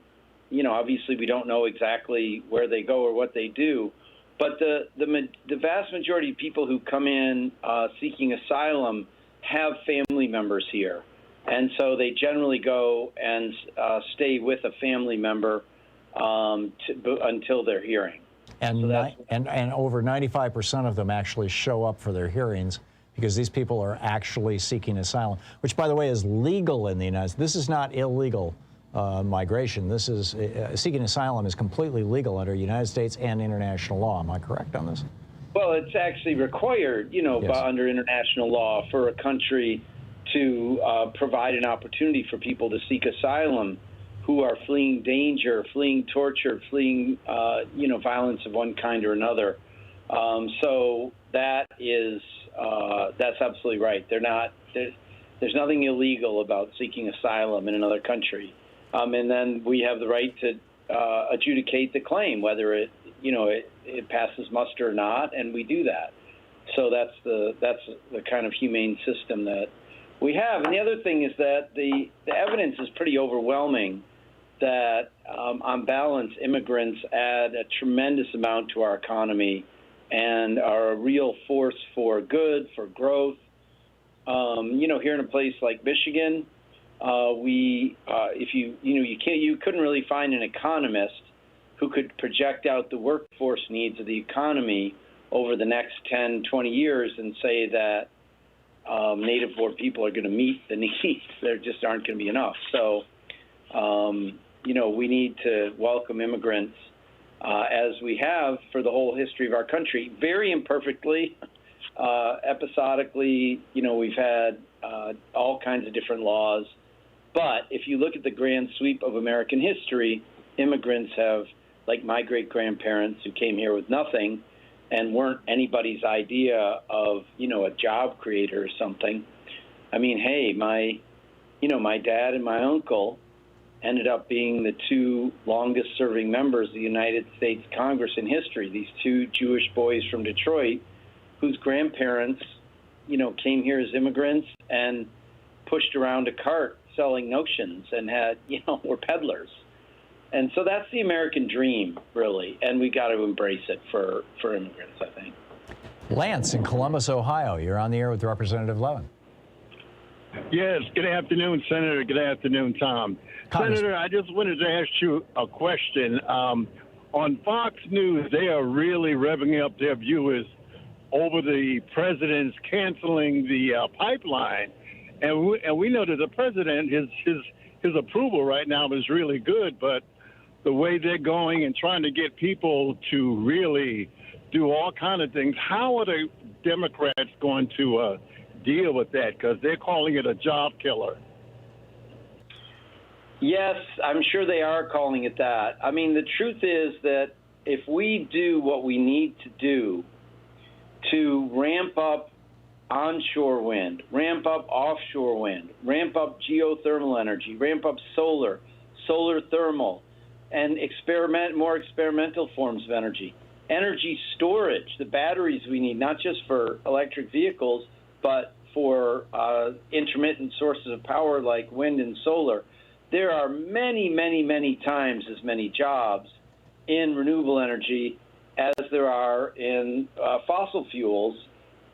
obviously we don't know exactly where they go or what they do. But the vast majority of people who come in seeking asylum have family members here. And so they generally go and stay with a family member until their hearing.
And, and over 95% of them actually show up for their hearings because these people are actually seeking asylum, which, by the way, is legal in the United States. This is not illegal migration. This is seeking asylum is completely legal under United States and international law. Am I correct on this?
Well, it's actually required, you know, under international law for a country to provide an opportunity for people to seek asylum who are fleeing danger, fleeing torture, fleeing, you know, violence of one kind or another. So that is, that's absolutely right. There's nothing illegal about seeking asylum in another country. And then we have the right to adjudicate the claim, whether it, you know, it passes muster or not, and we do that. So that's the kind of humane system that we have. And the other thing is that the evidence is pretty overwhelming that, on balance, immigrants add a tremendous amount to our economy and are a real force for good, for growth. You know, here in a place like Michigan, if you couldn't really find an economist who could project out the workforce needs of the economy over the next 10, 20 years and say that native-born people are going to meet the needs. There just aren't going to be enough. So, you know, we need to welcome immigrants as we have for the whole history of our country, very imperfectly, episodically. You know, we've had all kinds of different laws. But if you look at the grand sweep of American history, immigrants have, like my great-grandparents who came here with nothing and weren't anybody's idea of, you know, a job creator or something. I mean, hey, my dad and my uncle ended up being the two longest-serving members of the United States Congress in history, these two Jewish boys from Detroit whose grandparents, you know, came here as immigrants and pushed around a cart selling notions and had, you know, were peddlers. And so that's the American dream, really, and we got to embrace it for immigrants, I think.
Lance in Columbus, Ohio, you're on the air with Representative Levin.
Yes, good afternoon, Senator. Good afternoon, Tom. Senator, I just wanted to ask you a question. On Fox News, they are really revving up their viewers over the president's canceling the pipeline. And we know that the president, his approval right now is really good, but the way they're going and trying to get people to really do all kind of things, how are the Democrats going to deal with that? Because they're calling it a job killer.
Yes, I'm sure they are calling it that. I mean, the truth is that if we do what we need to do to ramp up onshore wind, ramp up offshore wind, ramp up geothermal energy, ramp up solar thermal, and more experimental forms of energy storage, the batteries we need, not just for electric vehicles, but for intermittent sources of power like wind and solar. There are many, many, many times as many jobs in renewable energy as there are in fossil fuels.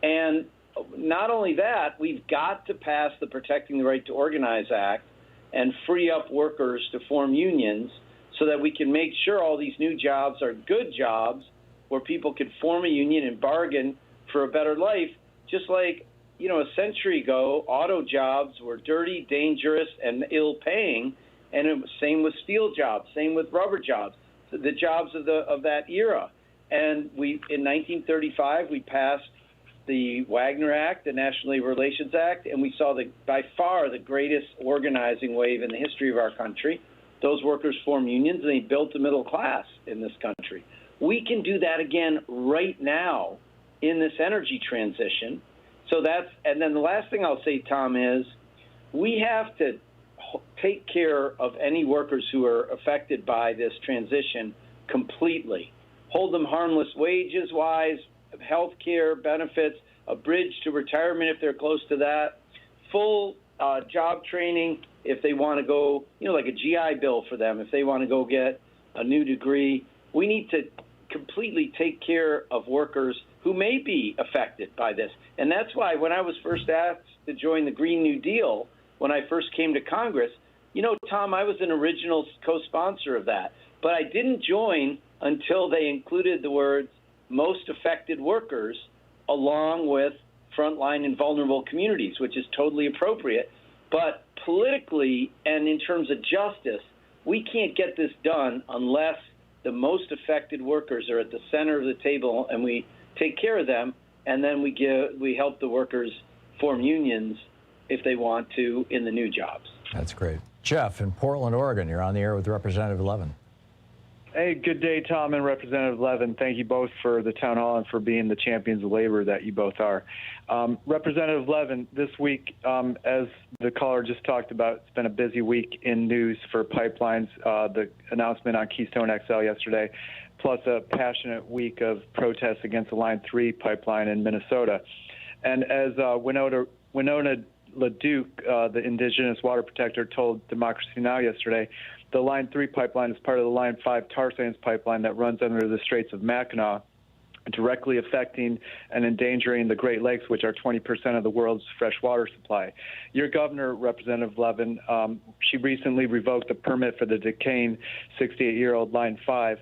And not only that, we've got to pass the Protecting the Right to Organize Act and free up workers to form unions so that we can make sure all these new jobs are good jobs where people can form a union and bargain for a better life. Just like, you know, a century ago, auto jobs were dirty, dangerous, and ill-paying, and it was same with steel jobs, same with rubber jobs, the jobs of that era. And in 1935, we passed the Wagner Act, the National Labor Relations Act, and we saw by far the greatest organizing wave in the history of our country. Those workers formed unions, and they built the middle class in this country. We can do that again right now in this energy transition. And then the last thing I'll say, Tom, is we have to take care of any workers who are affected by this transition completely. Hold them harmless wages-wise, health care, benefits, a bridge to retirement if they're close to that, full job training if they want to go, you know, like a GI Bill for them if they want to go get a new degree. We need to completely take care of workers who may be affected by this. And that's why when I was first asked to join the Green New Deal, when I first came to Congress, you know, Tom, I was an original co-sponsor of that. But I didn't join until they included the words most affected workers along with frontline and vulnerable communities, which is totally appropriate. But politically and in terms of justice, we can't get this done unless the most affected workers are at the center of the table and we take care of them, and then we help the workers form unions if they want to in the new jobs.
That's great. Jeff in Portland, Oregon, you're on the air with Representative Levin.
Hey, good day, Tom and Representative Levin. Thank you both for the town hall and for being the champions of labor that you both are. Representative Levin, this week, as the caller just talked about, it's been a busy week in news for pipelines, the announcement on Keystone XL yesterday, plus a passionate week of protests against the Line 3 pipeline in Minnesota. And as Winona LaDuke, the indigenous water protector, told Democracy Now! Yesterday, the Line 3 pipeline is part of the Line 5 tar sands pipeline that runs under the Straits of Mackinac, directly affecting and endangering the Great Lakes, which are 20% of the world's fresh water supply. Your governor, Representative Levin, she recently revoked the permit for the decaying 68-year-old Line 5.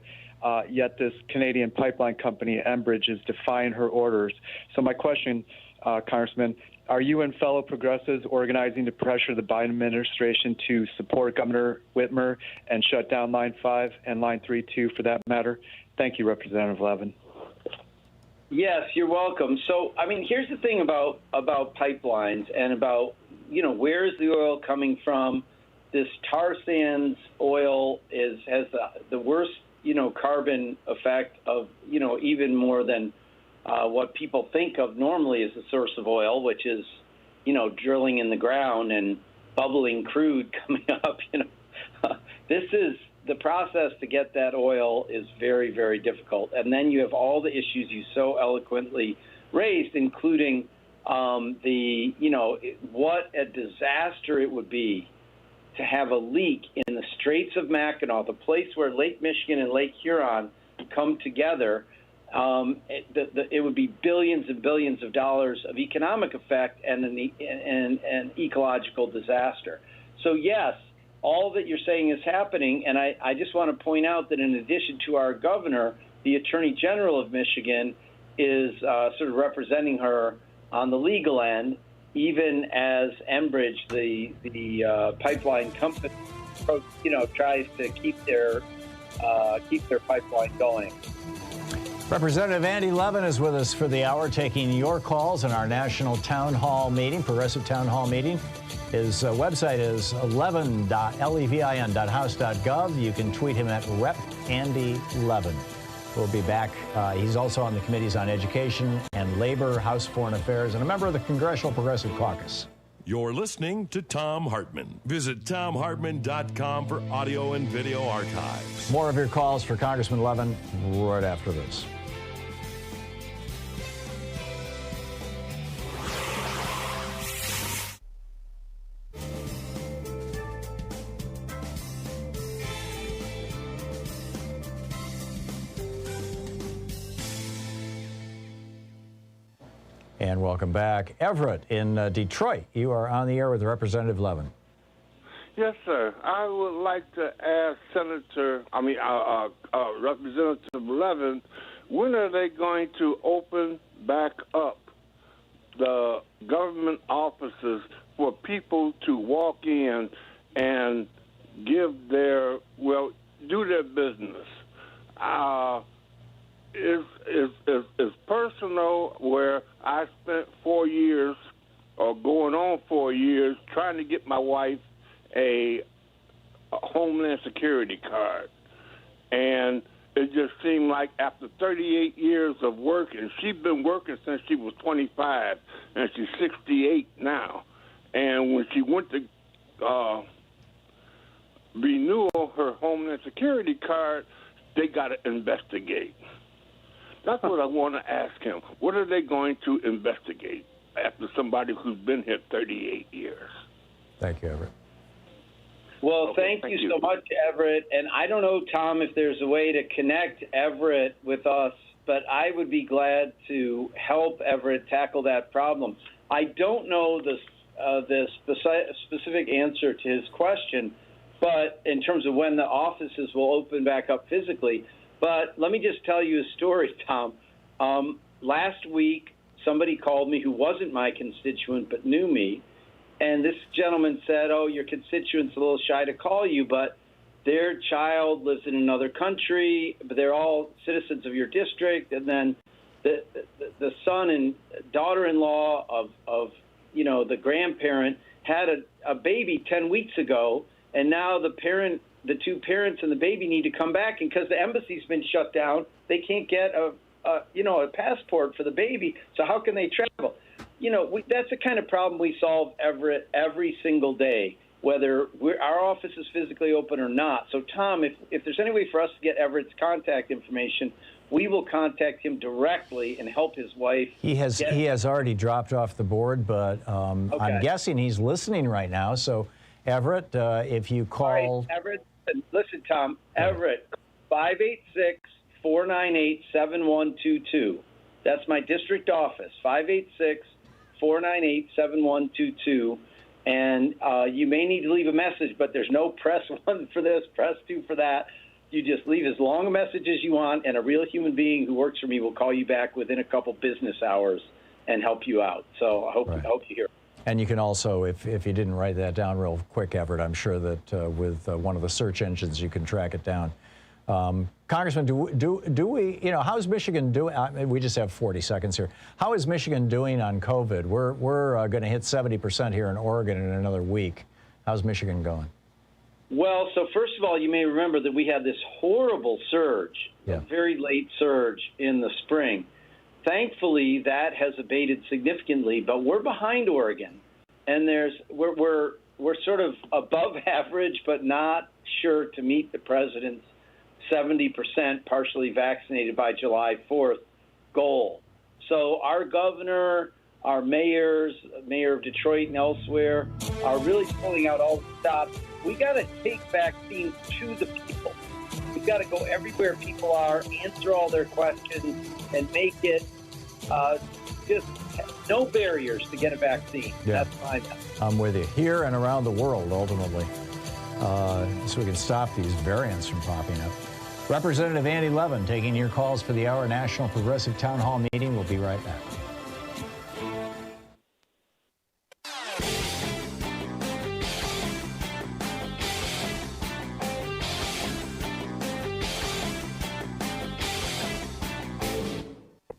Yet this Canadian pipeline company, Enbridge, is defying her orders. So my question, Congressman, are you and fellow progressives organizing to pressure the Biden administration to support Governor Whitmer and shut down Line 5 and Line 3 too, for that matter? Thank you, Representative Levin.
Yes, you're welcome. So, I mean, here's the thing about pipelines and about, you know, where is the oil coming from? This tar sands oil has the worst, you know, carbon effect of, you know, even more than what people think of normally as a source of oil, which is, you know, drilling in the ground and bubbling crude coming up. You know, this is the process to get that oil is very, very difficult. And then you have all the issues you so eloquently raised, including you know, what a disaster it would be to have a leak in the Straits of Mackinac, the place where Lake Michigan and Lake Huron come together. It would be billions and billions of dollars of economic effect and an ecological disaster. So, yes, all that you're saying is happening, and I just want to point out that in addition to our governor, the Attorney General of Michigan is sort of representing her on the legal end, even as Enbridge, the pipeline company, you know, tries to keep their pipeline going.
Representative Andy Levin is with us for the hour, taking your calls in our national town hall meeting, progressive town hall meeting. His website is levin.house.gov. You can tweet him at @RepAndyLevin. We'll be back. He's also on the committees on education and labor, House Foreign Affairs, and a member of the Congressional Progressive Caucus.
You're listening to Thom Hartmann. Visit ThomHartmann.com for audio and video archives.
More of your calls for Congressman Levin right after this. And welcome back. Everett in Detroit, you are on the air with Representative Levin.
Yes, sir. I would like to ask Representative Levin, when are they going to open back up the government offices for people to walk in and do their business? It's personal, where I spent 4 years, or going on 4 years, trying to get my wife a Homeland Security card. And it just seemed like after 38 years of working, she'd been working since she was 25, and she's 68 now. And when she went to renew her Homeland Security card, they got to investigate. That's what I want to ask him. What are they going to investigate after somebody who's been here 38 years?
Thank you, Everett.
Well, thank you so much, Everett. And I don't know, Tom, if there's a way to connect Everett with us, but I would be glad to help Everett tackle that problem. I don't know the specific answer to his question, but in terms of when the offices will open back up physically. But let me just tell you a story, Tom. Last week, somebody called me who wasn't my constituent but knew me, and this gentleman said, oh, your constituent's a little shy to call you, but their child lives in another country, but they're all citizens of your district, and then the son and daughter-in-law of the grandparent had a baby 10 weeks ago, and now the two parents and the baby need to come back, and because the embassy's been shut down, they can't get a passport for the baby, so how can they travel? That's the kind of problem we solve every single day, whether our office is physically open or not. So, Tom, if there's any way for us to get Everett's contact information, we will contact him directly and help his wife. He
has already dropped off the board, but
Okay.
I'm guessing he's listening right now. So, Everett, if you call...
All right, Everett, listen, Tom, Everett, 586-498-7122. That's my district office, 586-498-7122. And you may need to leave a message, but there's no press 1 for this, press 2 for that. You just leave as long a message as you want, and a real human being who works for me will call you back within a couple business hours and help you out. So I hope you hear.
And you can also, if you didn't write that down real quick, Everett, I'm sure that with one of the search engines you can track it down. Congressman, do we, how's Michigan doing? We just have 40 seconds here. How is Michigan doing on COVID? We're going to hit 70% here in Oregon in another week. How's Michigan going?
Well, so first of all, you may remember that we had this horrible surge, a very late surge in the spring. Thankfully, that has abated significantly, but we're behind Oregon, and we're sort of above average, but not sure to meet the president's 70% partially vaccinated by July 4th goal. So our governor, our mayors, Mayor of Detroit and elsewhere, are really pulling out all the stops. We got to take vaccines to the people. We've got to go everywhere people are, answer all their questions, and make it just no barriers to get a vaccine.
Yeah.
That's my message.
I'm with you. Here and around the world, ultimately, so we can stop these variants from popping up. Representative Andy Levin taking your calls for the Hour National Progressive Town Hall meeting. We'll be right back.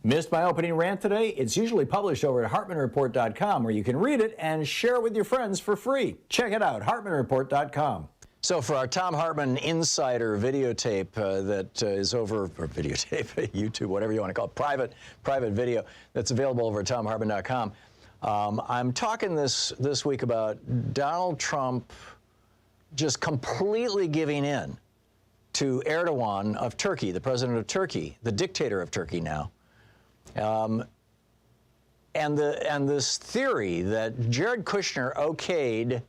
Missed my opening rant today? It's usually published over at HartmannReport.com, where you can read it and share it with your friends for free. Check it out, HartmannReport.com. So for our Thom Hartmann Insider videotape that is over, or videotape, YouTube, whatever you want to call it, private video that's available over at ThomHartmann.com, I'm talking this week about Donald Trump just completely giving in to Erdogan of Turkey, the president of Turkey, the dictator of Turkey now. And this theory that Jared Kushner okayed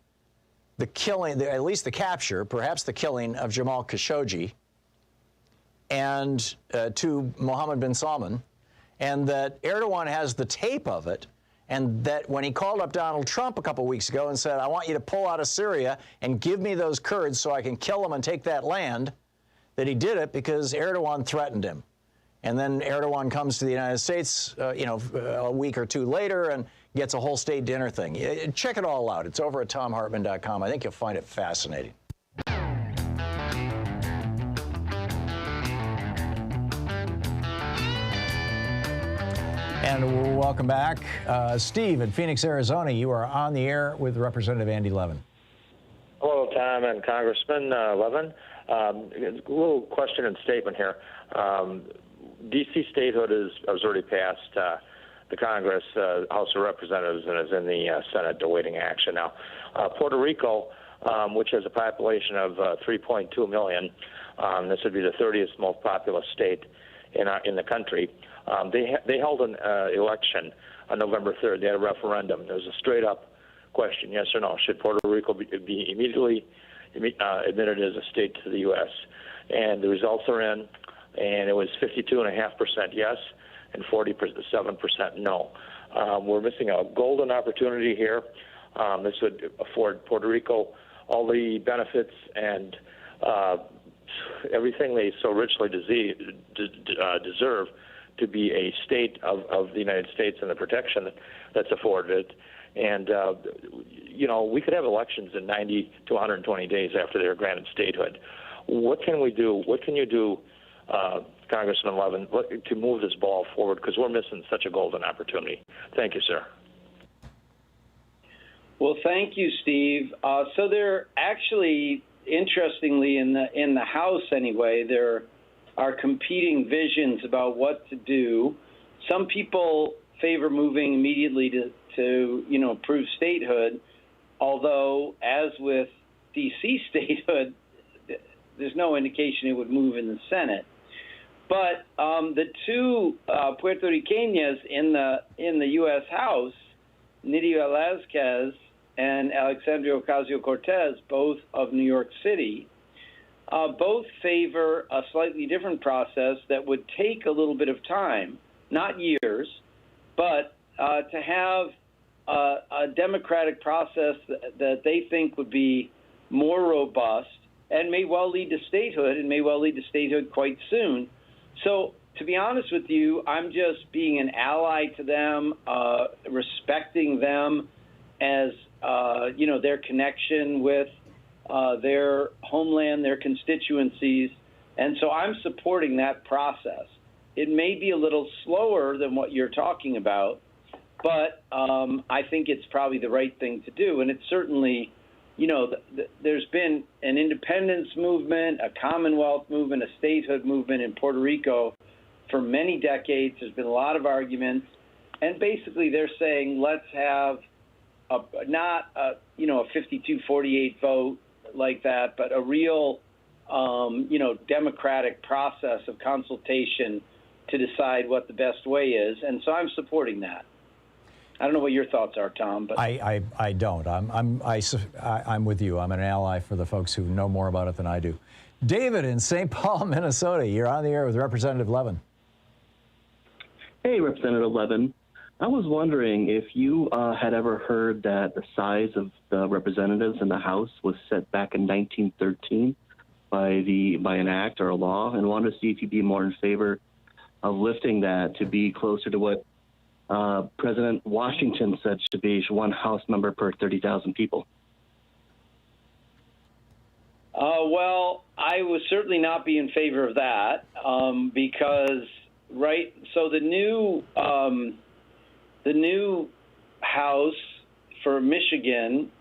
the killing, at least the capture, perhaps the killing of Jamal Khashoggi, and to Mohammed bin Salman, and that Erdogan has the tape of it, and that when he called up Donald Trump a couple weeks ago and said, I want you to pull out of Syria and give me those Kurds so I can kill them and take that land, that he did it because Erdogan threatened him. And then Erdogan comes to the United States, a week or two later and gets a whole state dinner thing. Check it all out. It's over at ThomHartmann.com. I think you'll find it fascinating. And welcome back. Steve in Phoenix, Arizona, you are on the air with Representative Andy Levin.
Hello, Tom and Congressman Levin. A little question and statement here. D.C. statehood has already passed the Congress, House of Representatives, and is in the Senate awaiting action now. Puerto Rico, which has a population of 3.2 million, this would be the 30th most populous state in the country. They held an election on November 3rd. They had a referendum. There was a straight-up question, yes or no. Should Puerto Rico be immediately admitted as a state to the U.S. And the results are in, and it was 52.5% yes and 47% no. We're missing a golden opportunity here. This would afford Puerto Rico all the benefits and everything they so richly deserve to be a state of the United States and the protection that's afforded. And, we could have elections in 90 to 120 days after they're granted statehood. What can we do? What can you do, Congressman Levin, to move this ball forward? Because we're missing such a golden opportunity. Thank you, sir.
Well, thank you, Steve. So there actually, interestingly, in the House anyway, there are competing visions about what to do. Some people favor moving immediately to approve statehood, although, as with D.C. statehood, there's no indication it would move in the Senate. But the two Puerto Ricanas in the U.S. House, Nidia Velázquez and Alexandria Ocasio-Cortez, both of New York City, both favor a slightly different process that would take a little bit of time, not years, but to have a democratic process that they think would be more robust and may well lead to statehood, quite soon. So, to be honest with you, I'm just being an ally to them, respecting them as, their connection with their homeland, their constituencies. And so I'm supporting that process. It may be a little slower than what you're talking about, but I think it's probably the right thing to do. And it's certainly, there's been an independence movement, a Commonwealth movement, a statehood movement in Puerto Rico for many decades. There's been a lot of arguments. And basically they're saying, let's have not a 52-48 vote like that, but a real, democratic process of consultation to decide what the best way is. And so I'm supporting that. I don't know what your thoughts are, Tom, but
I don't. I'm with you. I'm an ally for the folks who know more about it than I do. David in St. Paul, Minnesota, you're on the air with Representative Levin.
Hey, Representative Levin. I was wondering if you had ever heard that the size of the representatives in the House was set back in 1913 by an act or a law, and wanted to see if you'd be more in favor of lifting that to be closer to what President Washington said should be one House member per 30,000 people.
Well, I would certainly not be in favor of that because, right, so the new House for Michigan,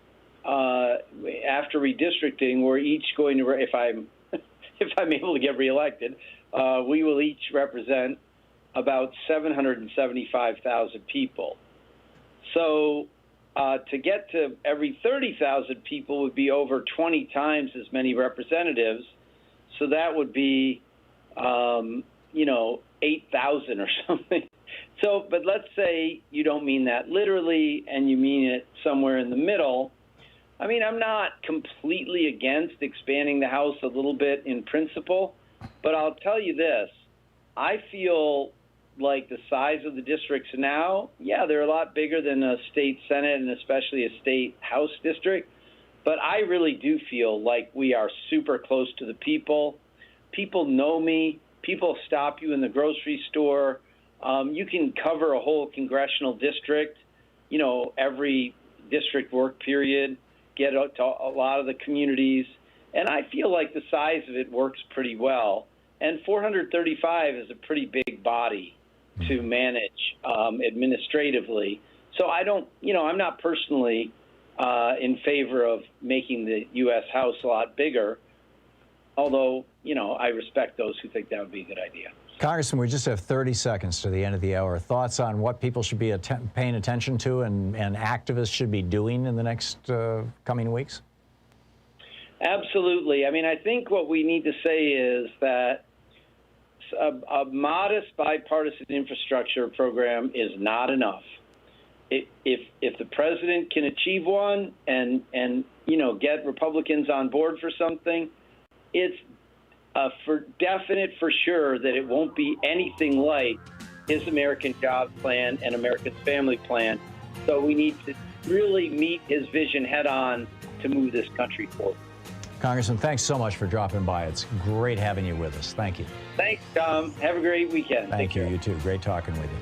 after redistricting, we're each going to, if I'm able to get reelected, we will each represent about 775,000 people. So to get to every 30,000 people would be over 20 times as many representatives. So that would be, 8,000 or something. So, but let's say you don't mean that literally and you mean it somewhere in the middle. I mean, I'm not completely against expanding the House a little bit in principle, but I'll tell you this. I feel like the size of the districts now, yeah, they're a lot bigger than a state Senate and especially a state House district, but I really do feel like we are super close to the people. People know me. People stop you in the grocery store. You can cover a whole congressional district, every district work period, get out to a lot of the communities. And I feel like the size of it works pretty well. And 435 is a pretty big body to manage administratively. So I don't, I'm not personally in favor of making the U.S. House a lot bigger, although, I respect those who think that would be a good idea.
Congressman, we just have 30 seconds to the end of the hour. Thoughts on what people should be paying attention to and activists should be doing in the next coming weeks?
Absolutely. I mean, I think what we need to say is that a modest bipartisan infrastructure program is not enough. if the president can achieve one and get Republicans on board for something, it's for sure that it won't be anything like his American Jobs Plan and America's Family Plan. So we need to really meet his vision head on to move this country forward.
Congressman, thanks so much for dropping by. It's great having you with us. Thank you.
Thanks, Tom. Have a great weekend.
Thank you. You too. Great talking with you.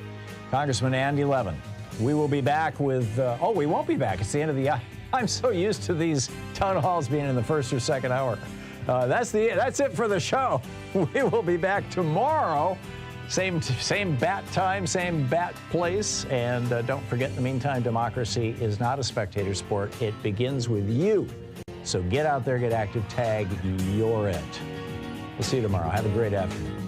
Congressman Andy Levin. We will be back with, we won't be back. It's the end of the hour. I'm so used to these town halls being in the first or second hour. That's it for the show. We will be back tomorrow. Same bat time, same bat place. And don't forget, in the meantime, democracy is not a spectator sport. It begins with you. So get out there, get active, tag, you're it. We'll see you tomorrow. Have a great afternoon.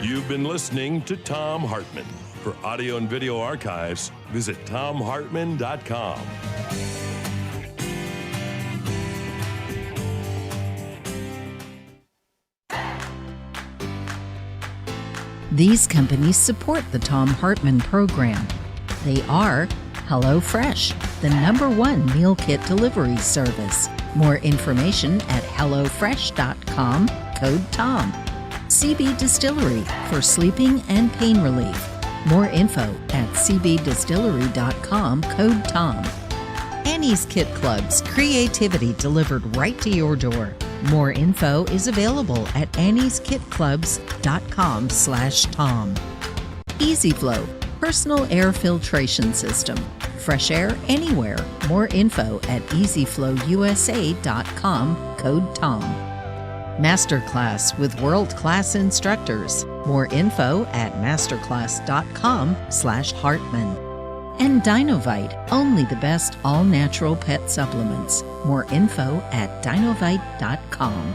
You've been listening to Thom Hartmann. For audio and video archives, visit thomhartmann.com.
These companies support the Thom Hartmann Program. They are HelloFresh, the #1 meal kit delivery service. More information at hellofresh.com, code TOM. CB Distillery for sleeping and pain relief. More info at cbdistillery.com, code TOM. Annie's Kit Clubs, creativity delivered right to your door. More info is available at annieskitclubs.com/Tom. EasyFlow, personal air filtration system. Fresh air anywhere. More info at easyflowusa.com, code TOM. Masterclass with world-class instructors. More info at masterclass.com/Hartman. And Dinovite, only the best all-natural pet supplements. More info at dinovite.com.